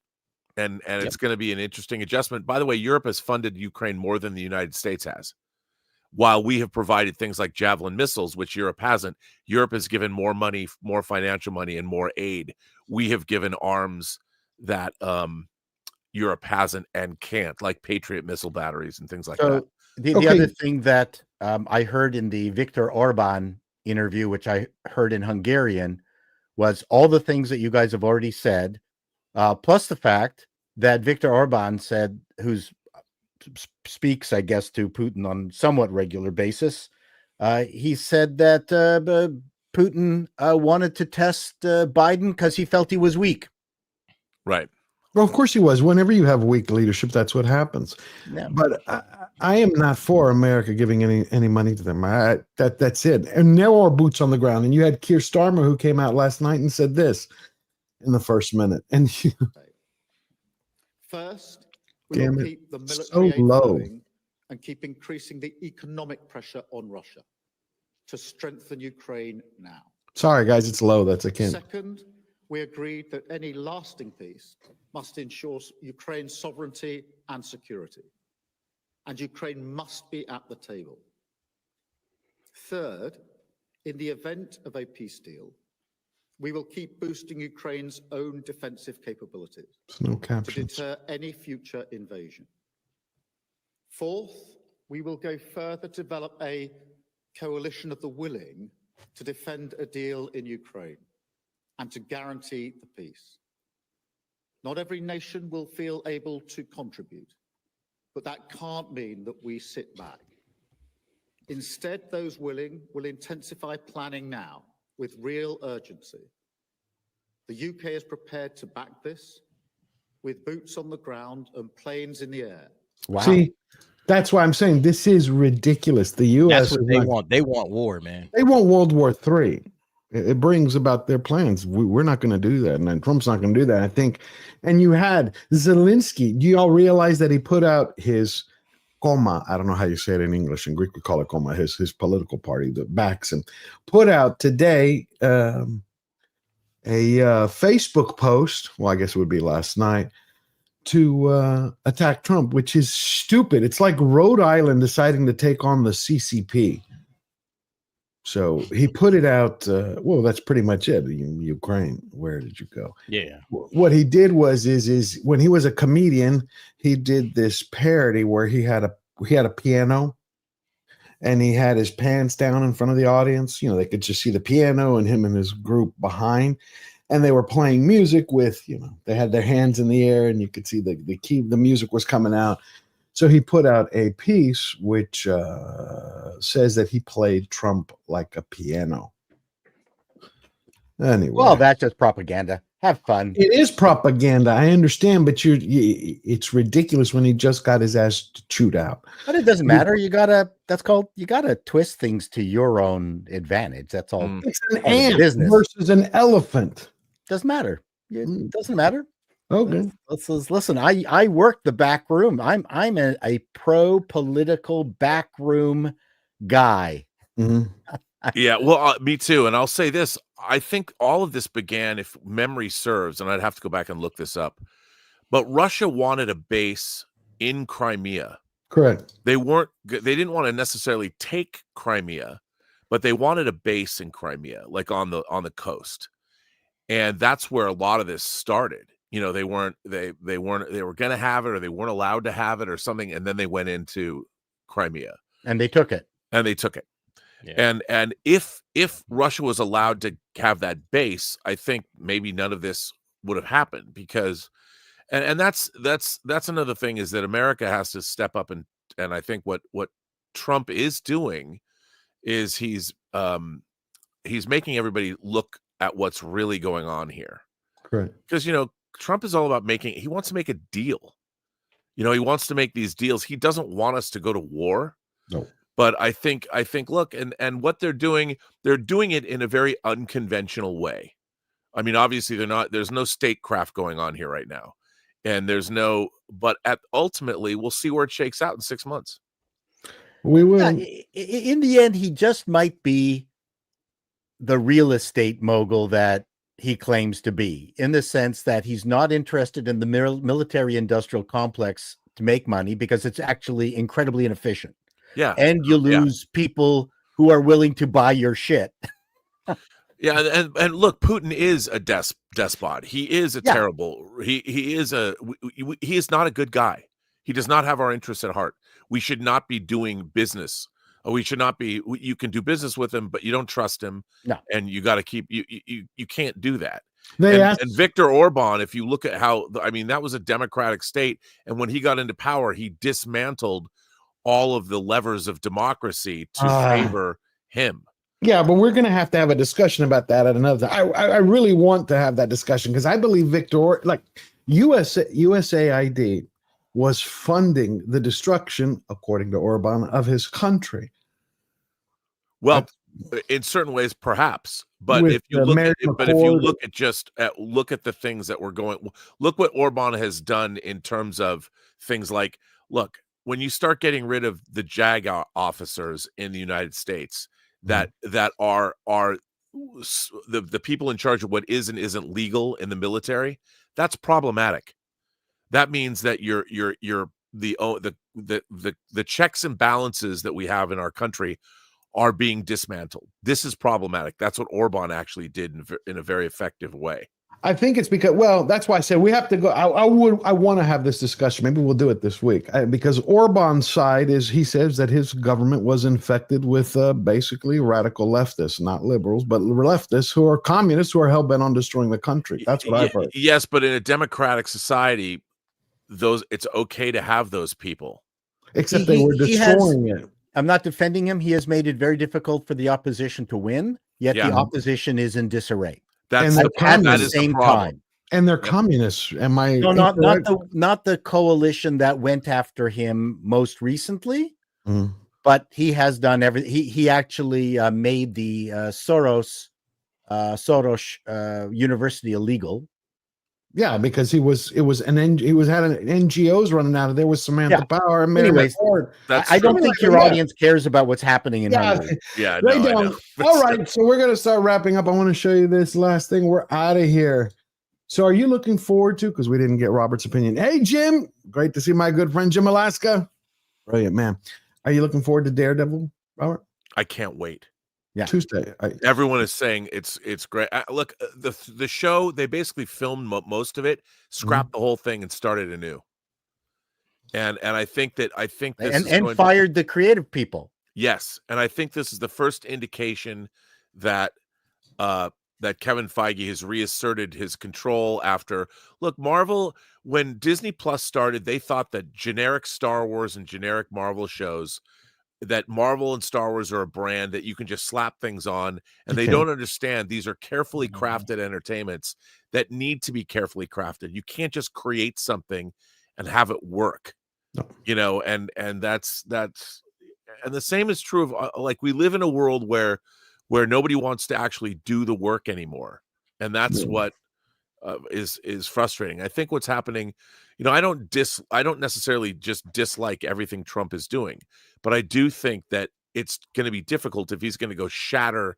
And it's going to be an interesting adjustment. By the way, Europe has funded Ukraine more than the United States has. While we have provided things like Javelin missiles, which Europe hasn't, Europe has given more money, more financial money, and more aid. We have given arms that Europe hasn't and can't, like Patriot missile batteries and things like that. The other thing that I heard in the Viktor Orban interview, which I heard in Hungarian, was all the things that you guys have already said, plus the fact that Viktor Orban said, speaks, I guess, to Putin on somewhat regular basis. He said that Putin wanted to test Biden because he felt he was weak. Right. Well, of course he was. Whenever you have weak leadership, that's what happens. Yeah. But I am not for America giving any money to them. That's it. And there are boots on the ground. And you had Keir Starmer, who came out last night and said this in the first minute. And first, we damn will it, keep the so military aid low. flowing and keep increasing the economic pressure on Russia to strengthen Ukraine now. Sorry, guys, it's low. That's I can't. Second, we agreed that any lasting peace must ensure Ukraine's sovereignty and security, and Ukraine must be at the table. Third, in the event of a peace deal, we will keep boosting Ukraine's own defensive capabilities No to captions. deter any future invasion. Fourth, we will go further to develop a coalition of the willing to defend a deal in Ukraine and to guarantee the peace. Not every nation will feel able to contribute, but that can't mean that we sit back. Instead, those willing will intensify planning now with real urgency. The UK is prepared to back this with boots on the ground and planes in the air. Wow. See, that's why I'm saying this is ridiculous. The U.S. That's what they want. They want war, man. They want World War III. It brings about their plans. We're not going to do that. And Trump's not going to do that, I think. And you had Zelensky. Do you all realize that he put out his Coma? I don't know how you say it in English. In Greek, we call it Coma. His political party that backs him put out today a Facebook post. Well, I guess it would be last night, to attack Trump, which is stupid. It's like Rhode Island deciding to take on the CCP. So he put it out. Well, that's pretty much it. Ukraine. Where did you go? Yeah. What he did was when he was a comedian, he did this parody where he had a piano, and he had his pants down in front of the audience. You know, they could just see the piano and him and his group behind, and they were playing music with, they had their hands in the air, and you could see the key. The music was coming out. So he put out a piece which says that he played Trump like a piano. Anyway, Well, that's just propaganda. Have fun. it is propaganda. I understand, but it's ridiculous when he just got his ass chewed out. But it doesn't matter. You gotta twist things to your own advantage. That's all. It's an part of ant business. versus an elephant. Doesn't matter. It doesn't matter. Okay. Listen. I work the back room. I'm a pro political backroom guy. Yeah, well, me too. And I'll say this: I think all of this began, if memory serves, and I'd have to go back and look this up. But Russia wanted a base in Crimea. Correct. They didn't want to necessarily take Crimea, but they wanted a base in Crimea, like on the coast. And that's where a lot of this started. You know, they were going to have it, or they weren't allowed to have it, or something, and then they went into Crimea. And they took it. Yeah. And if Russia was allowed to have that base, I think maybe none of this would have happened, because and that's another thing, is that America has to step up, and I think what Trump is doing is he's making everybody look at what's really going on here. Correct. Because, you know, Trump is all about he wants to make a deal. You know, he wants to make these deals. He doesn't want us to go to war. No. But I think look, and what they're doing it in a very unconventional way. I mean, obviously there's no statecraft going on here right now. And but ultimately we'll see where it shakes out in 6 months. We will. Yeah, in the end, he just might be the real estate mogul that he claims to be, in the sense that he's not interested in the military industrial complex to make money, because it's actually incredibly inefficient. Yeah. And you lose people who are willing to buy your shit. Yeah, and look, Putin is a despot. He is a terrible. He is not a good guy. He does not have our interests at heart. We should not be doing business. We should not be. You can do business with him, but you don't trust him. No. And you got to keep. You can't do that. And Viktor Orban, if you look at how, I mean, that was a democratic state, and when he got into power, he dismantled all of the levers of democracy to favor him. Yeah, but we're going to have a discussion about that at another time. I really want to have that discussion, because I believe USAID was funding the destruction, according to Orban, of his country. Well, in certain ways, perhaps, but if you look at the things that were going, look what Orban has done in terms of things like, look, when you start getting rid of the JAG officers in the United States, that are the people in charge of what is and isn't legal in the military, that's problematic. That means that the checks and balances that we have in our country are being dismantled. This is problematic. That's what Orban actually did in a very effective way. I think it's because, well, that's why I said we have to go. I want to have this discussion. Maybe we'll do it this week, because Orban's side he says that his government was infected with basically radical leftists, not liberals, but leftists who are communists, who are hell bent on destroying the country. That's what I've heard. Yes, but in a democratic society, it's okay to have those people. Except they were destroying it. I'm not defending him. He has made it very difficult for the opposition to win, yet the opposition is in disarray. That is the problem. And they're communists. Am I? No, not the coalition that went after him most recently, but he has done everything. He actually made the Soros University illegal. Yeah, because he had NGOs running out of there with Samantha Power. And anyways, I don't think your audience cares about what's happening in Hungary. Yeah, they don't. All right, so we're gonna start wrapping up. I want to show you this last thing. We're out of here. So, are you looking forward to? Because we didn't get Robert's opinion. Hey, Jim, great to see my good friend Jim Alaska. Brilliant man. Are you looking forward to Daredevil, Robert? I can't wait. Yeah, Tuesday. Everyone is saying it's great. Look, the show, they basically filmed most of it, scrapped the whole thing, and started anew. And I think this and fired the creative people. Yes, and I think this is the first indication that Kevin Feige has reasserted his control after. Look, Marvel, when Disney Plus started, they thought that generic Star Wars and generic Marvel shows, that Marvel and Star Wars are a brand that you can just slap things on, and they Okay. don't understand these are carefully crafted entertainments that need to be carefully crafted. You can't just create something and have it work. You know, and that's and the same is true of like we live in a world where nobody wants to actually do the work anymore, and that's what is frustrating. I think what's happening, you know, I don't necessarily just dislike everything Trump is doing, but I do think that it's going to be difficult if he's going to go shatter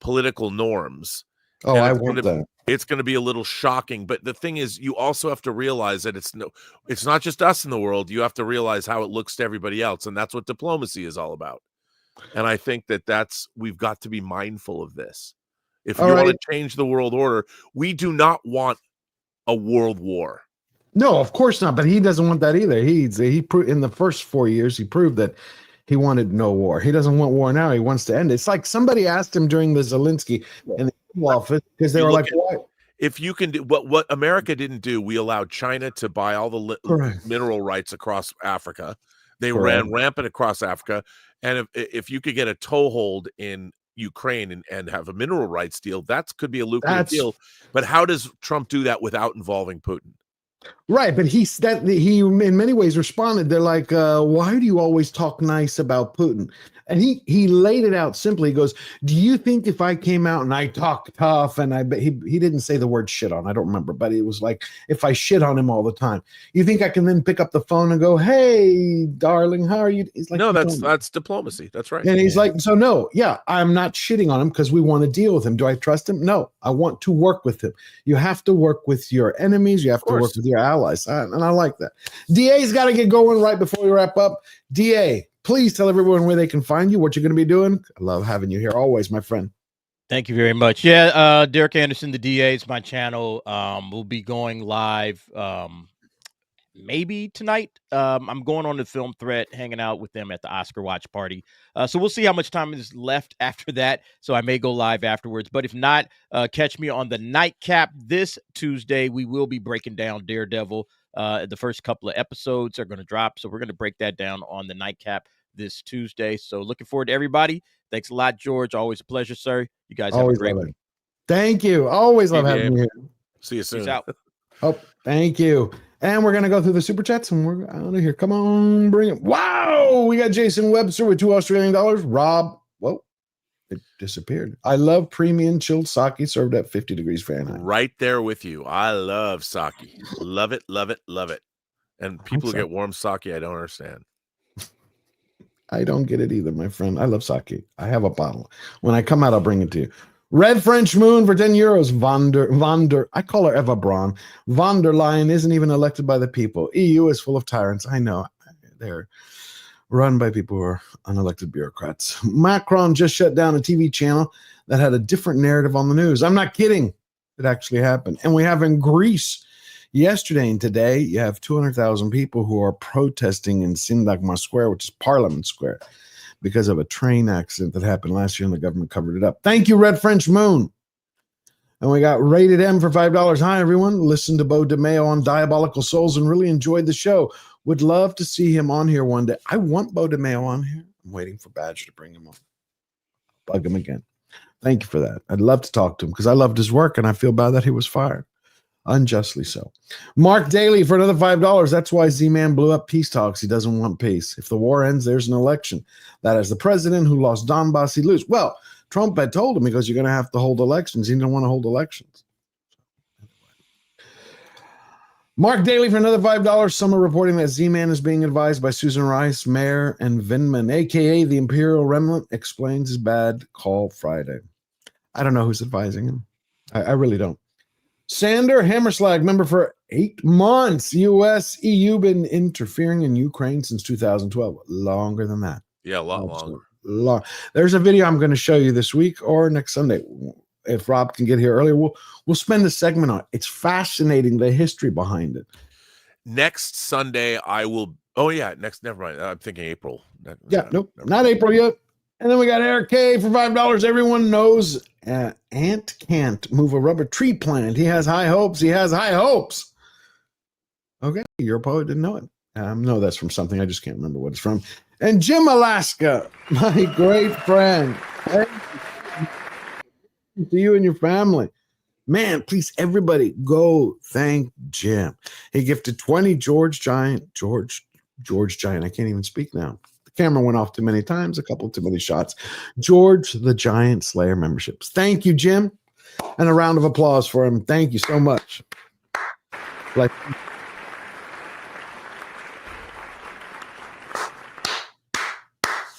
political norms. Oh, And I it's want gonna- that. It's going to be a little shocking, but the thing is, you also have to realize that it's not just us in the world. You have to realize how it looks to everybody else, and that's what diplomacy is all about. And I think that we've got to be mindful of this. If All you want right. to change the world order, we do not want a world war. No, of course not. But he doesn't want that either. In the first 4 years, he proved that he wanted no war. He doesn't want war now. He wants to end it. It's like somebody asked him during the Zelensky in the Oval Office because they You were look like, at- "What?" If you can do what America didn't do, we allowed China to buy all the Correct. mineral rights across Africa. They Correct. ran rampant across Africa. And if you could get a toehold in Ukraine and have a mineral rights deal, that could be a lucrative deal. But how does Trump do that without involving Putin? Right, but he in many ways responded. They're like, "Why do you always talk nice about Putin?" And he laid it out simply. He goes, "Do you think if I came out and I talk tough and he didn't say the word shit on, I don't remember, but it was like if I shit on him all the time, you think I can then pick up the phone and go, 'Hey, darling, how are you?'" He's like, No, "You that's told me." that's diplomacy. That's right. And he's like, "So no, yeah, I'm not shitting on him because we want to deal with him. Do I trust him? No, I want to work with him. You have to work with your enemies. You have to work with your allies." And I like that. DA's got to get going right before we wrap up. DA, please tell everyone where they can find you, what you're going to be doing. I love having you here always, my friend. Thank you very much. Yeah, Derek Anderson, the DA is my channel. We'll be going live maybe tonight. I'm going on the Film Threat, hanging out with them at the Oscar watch party. So we'll see how much time is left after that. So I may go live afterwards. But if not, catch me on the Nightcap this Tuesday. We will be breaking down Daredevil. The first couple of episodes are going to drop. So we're going to break that down on the Nightcap this Tuesday. So looking forward to everybody. Thanks a lot, George. Always a pleasure, sir. You guys have a Always great love week. it. Thank you. Always love Hey, having you Dave. here. See you soon. Peace out. Oh, thank you. And we're going to go through the super chats and we're out of here. Come on, bring it. Wow. We got Jason Webster with $2 Australian. Rob, whoa, it disappeared. I love premium chilled sake served at 50 degrees Fahrenheit. Right there with you. I love sake. Love it, love it, love it. And people who sorry. get warm sake, I don't understand. I don't get it either, my friend. I love sake. I have a bottle. When I come out, I'll bring it to you. Red French Moon for 10 euros. Vonder, I call her Eva Braun. Von der Leyen isn't even elected by the people. EU is full of tyrants. I know. They're run by people who are unelected bureaucrats. Macron just shut down a TV channel that had a different narrative on the news. I'm not kidding. It actually happened. And we have in Greece yesterday and today, you have 200,000 people who are protesting in Syntagma Square, which is Parliament Square, because of a train accident that happened last year and the government covered it up. Thank you, Red French Moon. And we got Rated M for $5. Hi, everyone. Listen to Bo DeMeo on Diabolical Souls and really enjoyed the show. Would love to see him on here one day. I want Bo DeMeo on here. I'm waiting for Badger to bring him on. Bug him again. Thank you for that. I'd love to talk to him because I loved his work and I feel bad that he was fired. Unjustly so. Mark Daly for another $5. That's why Z-Man blew up peace talks. He doesn't want peace. If the war ends, there's an election. That is the president who lost Donbass, he'd lose. Well, Trump had told him because you're going to have to hold elections. He didn't want to hold elections. Mark Daly for another $5. Some are reporting that Z-Man is being advised by Susan Rice, Mayer, and Vindman, a.k.a. the Imperial Remnant, explains his bad call Friday. I don't know who's advising him. I really don't. Sander Hammerslag, member for 8 months. U.S., EU been interfering in Ukraine since 2012. Longer than that. Yeah, a lot longer. There's a video I'm going to show you this week or next Sunday. If Rob can get here earlier, we'll spend a segment on it. It's fascinating, the history behind it. Next Sunday, I will. Oh, yeah. Never mind. I'm thinking April. Nope. Not April yet. And then we got Eric K for $5. Everyone knows Ant can't move a rubber tree plant. He has high hopes. He has high hopes. Okay. Your poet didn't know it. No, that's from something. I just can't remember what it's from. And Jim Alaska, my great friend. Thank you to you and your family. Man, please, everybody, go thank Jim. He gifted 20 George Giant. I can't even speak now. The camera went off too many times, a couple too many shots. George the Giant Slayer memberships. Thank you, Jim. And a round of applause for him. Thank you so much.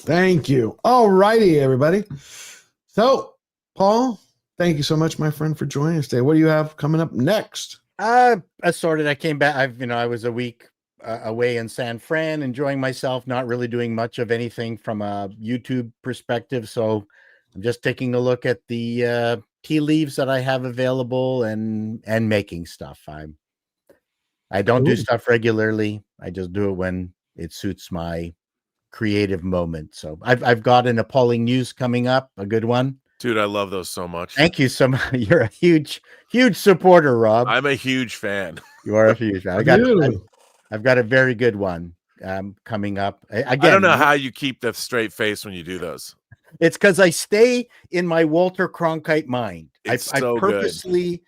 Thank you. All righty, everybody. So, Paul, thank you so much, my friend, for joining us today. What do you have coming up next? Assorted. I came back. I was a week away in San Fran, enjoying myself, not really doing much of anything from a YouTube perspective. So I'm just taking a look at the tea leaves that I have available and making stuff. I don't do stuff regularly. I just do it when it suits my creative moment. So I've got an appalling news coming up, a good one. Dude, I love those so much. Thank you so much. You're a huge supporter, Rob. I'm a huge fan. You are a huge fan. I've got a very good one coming up. Again, I don't know how you keep the straight face when you do those. It's because I stay in my Walter Cronkite mind. I so purposely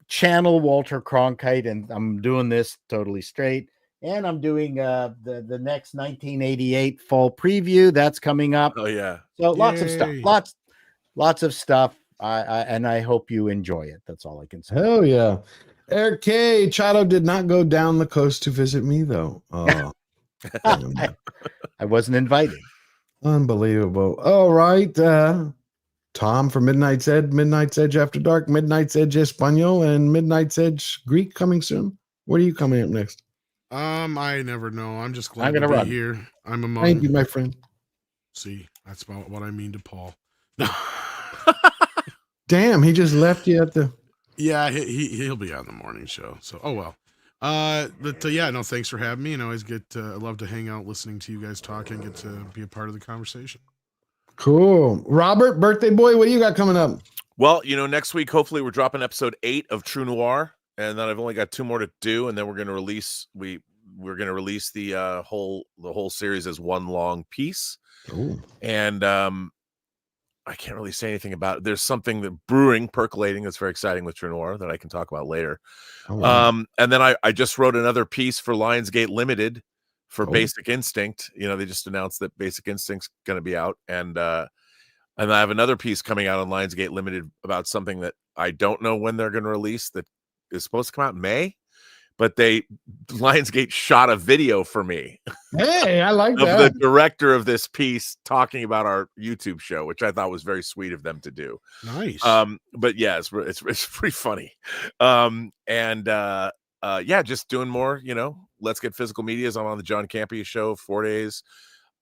channel Walter Cronkite, and I'm doing this totally straight. And I'm doing the next 1988 fall preview that's coming up. Oh yeah. So lots of stuff. Lots of stuff. And I hope you enjoy it. That's all I can say. Hell yeah. Eric K. Chato did not go down the coast to visit me, though. Oh, I wasn't invited. Unbelievable. All right. Tom from Midnight's Edge After Dark, Midnight's Edge Espanol, and Midnight's Edge Greek coming soon. What are you coming up next? I never know. I'm just glad I'm to gonna be run. here. I'm among. Thank you, my friend. See, that's about what I mean to Paul. Damn, he just left you at the. Yeah, he'll be on the morning show. So, oh well. Yeah, no, thanks for having me. And I always I love to hang out listening to you guys talk and get to be a part of the conversation. Cool. Robert, birthday boy, what do you got coming up? Well, next week, hopefully we're dropping episode 8 of True Noir. And then I've only got 2 more to do, and then we're going to release we're going to release the whole series as one long piece. Ooh. And I can't really say anything about it. There's something that percolating that's very exciting with True Noir that I can talk about later. Oh, wow. And then I just wrote another piece for Lionsgate Limited for Basic Instinct. They just announced that Basic Instinct's going to be out, and I have another piece coming out on Lionsgate Limited about something that I don't know when they're going to release that is supposed to come out in May, but Lionsgate shot a video for me. Hey, I like of that. the director of this piece talking about our YouTube show, which I thought was very sweet of them to do. Nice. But yeah, it's pretty funny. Yeah, just doing more, Let's Get Physical Medias. I'm on the John Campea show 4 days.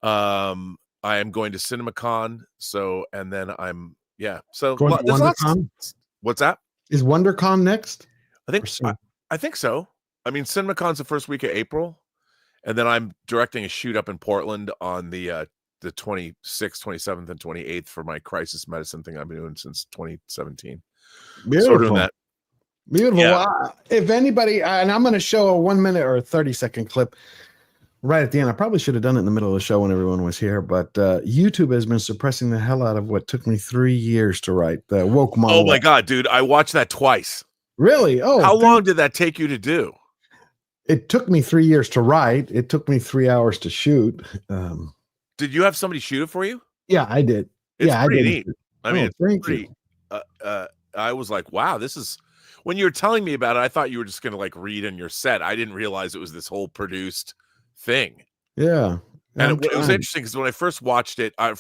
I am going to CinemaCon. So, and then so Going to there's lots. WonderCon? What's that? Is WonderCon next? I think so. I mean, CinemaCon's the first week of April, and then I'm directing a shoot up in Portland on the 26th, 27th, and 28th for my crisis medicine thing I've been doing since 2017. Beautiful. So we're doing that. Beautiful. Yeah. Well, if anybody, and I'm going to show a 1 minute or 30-second clip right at the end. I probably should have done it in the middle of the show when everyone was here, but YouTube has been suppressing the hell out of what took me 3 years to write, the woke monologue. Oh my God, dude. I watched that twice. Really? Oh, how long did that take you to do? It took me 3 years to write. It took me 3 hours to shoot. Did you have somebody shoot it for you? Yeah, I did. It's yeah, pretty I did. neat. I mean, it's thank pretty. you. I was like, wow, this is. When you were telling me about it, I thought you were just going to like read in your set. I didn't realize it was this whole produced thing. Yeah. And it was interesting because when I first watched it, I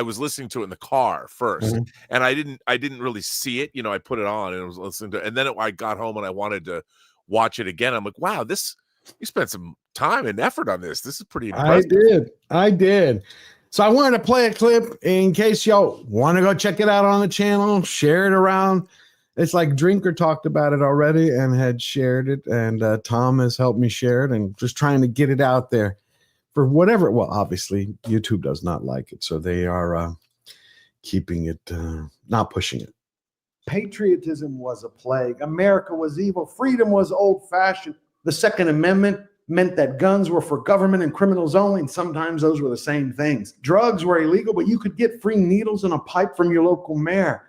was listening to it in the car first, and I didn't really see it. I put it on and I was listening to it, and then I got home and I wanted to watch it again. I'm like, wow, you spent some time and effort on this. This is pretty impressive. I did. So I wanted to play a clip in case y'all want to go check it out on the channel, share it around. It's like Drinker talked about it already and had shared it, and Tom has helped me share it, and just trying to get it out there for whatever. Well, obviously YouTube does not like it, so they are keeping it, not pushing it. Patriotism was a plague. America was evil. Freedom was old-fashioned. The Second Amendment meant that guns were for government and criminals only, and sometimes those were the same things. Drugs were illegal, but you could get free needles and a pipe from your local mayor.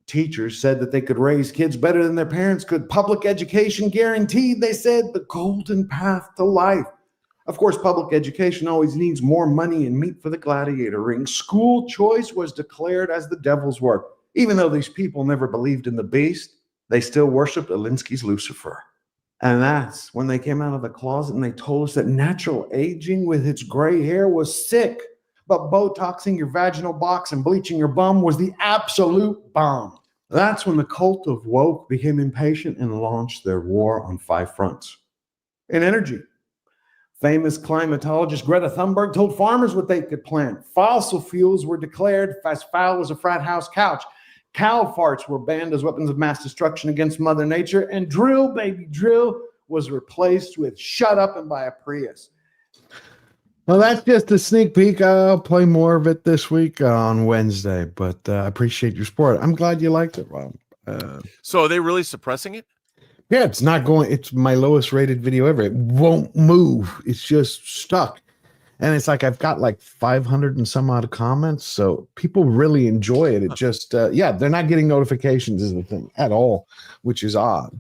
Teachers said that they could raise kids better than their parents could. Public education guaranteed, they said, the golden path to life. Of course, public education always needs more money and meat for the gladiator ring. School choice was declared as the devil's work. Even though these people never believed in the beast, they still worshiped Alinsky's Lucifer. And that's when they came out of the closet and they told us that natural aging with its gray hair was sick, but Botoxing your vaginal box and bleaching your bum was the absolute bomb. That's when the cult of woke became impatient and launched their war on 5 fronts. In energy, famous climatologist Greta Thunberg told farmers what they could plant. Fossil fuels were declared as foul as a frat house couch. Cow farts were banned as weapons of mass destruction against Mother Nature, and drill, baby, drill was replaced with shut up and buy a Prius. Well, that's just a sneak peek. I'll play more of it this week on Wednesday, but I appreciate your support. I'm glad you liked it, Rob. So are they really suppressing it? Yeah, it's not going. It's my lowest rated video ever. It won't move. It's just stuck. And it's like I've got like 500 and some odd comments. So people really enjoy it. It just, yeah, they're not getting notifications is the thing at all, which is odd.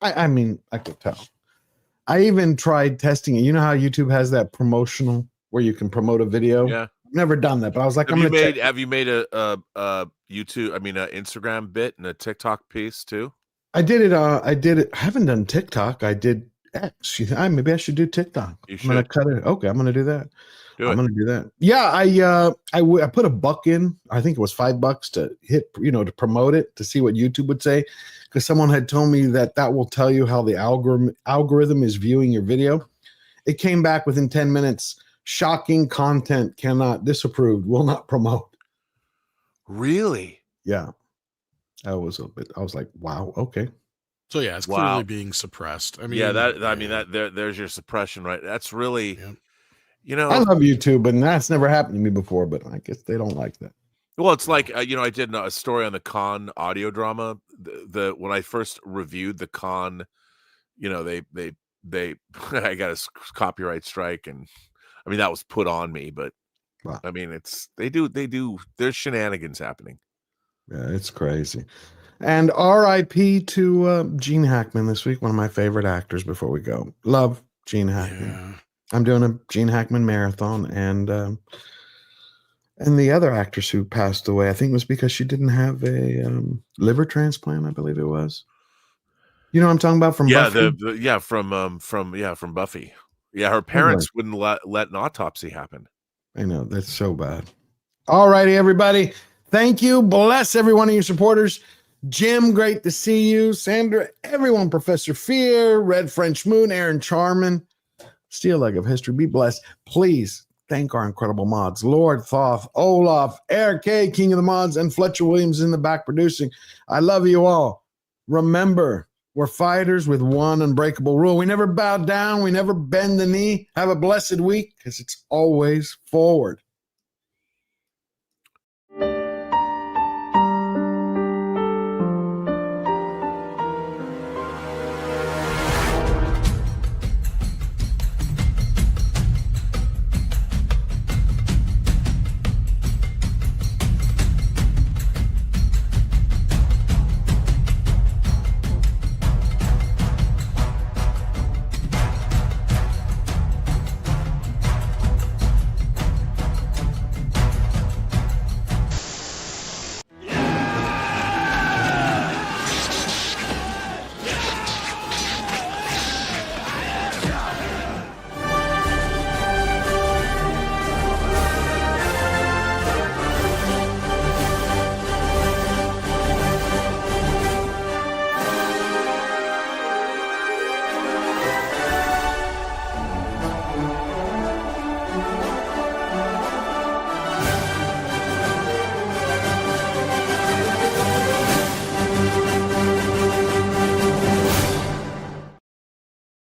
I mean, I could tell. I even tried testing it. You know how YouTube has that promotional where you can promote a video? Yeah. I've never done that, but I was like, have you made a YouTube, I mean, an Instagram bit and a TikTok piece too? I did it. I haven't done TikTok. I did X. Maybe I should do TikTok. I'm gonna cut it. Okay, I'm gonna do that. I'm gonna do that. Yeah, I put a buck in. I think it was $5 to hit, to promote it, to see what YouTube would say, because someone had told me that will tell you how the algorithm is viewing your video. It came back within 10 minutes. Shocking content, cannot, disapproved, will not promote. Really? Yeah. I was like, wow, okay. So yeah, it's clearly being suppressed. I mean, yeah, there's your suppression, right? That's really, I love YouTube, and that's never happened to me before, but I guess they don't like that. Well, it's like, I did a story on the Khan audio drama. When I first reviewed the Khan, they I got a copyright strike, and I mean, that was put on me, but wow. I mean, there's shenanigans happening. Yeah, it's crazy. And RIP to Gene Hackman this week, one of my favorite actors before we go. Love Gene Hackman. Yeah. I'm doing a Gene Hackman marathon, and the other actress who passed away, I think it was because she didn't have a liver transplant, I believe it was. You know what I'm talking about from Buffy? From Buffy. Yeah, her parents wouldn't let an autopsy happen. I know, that's so bad. All righty, everybody. Thank you. Bless every one of your supporters. Jim, great to see you. Sandra, everyone, Professor Fear, Red French Moon, Aaron Charman, Steel Leg of History, be blessed. Please thank our incredible mods, Lord Thoth, Olaf, Eric K, King of the Mods, and Fletcher Williams in the back producing. I love you all. Remember, we're fighters with one unbreakable rule. We never bow down. We never bend the knee. Have a blessed week, because it's always forward.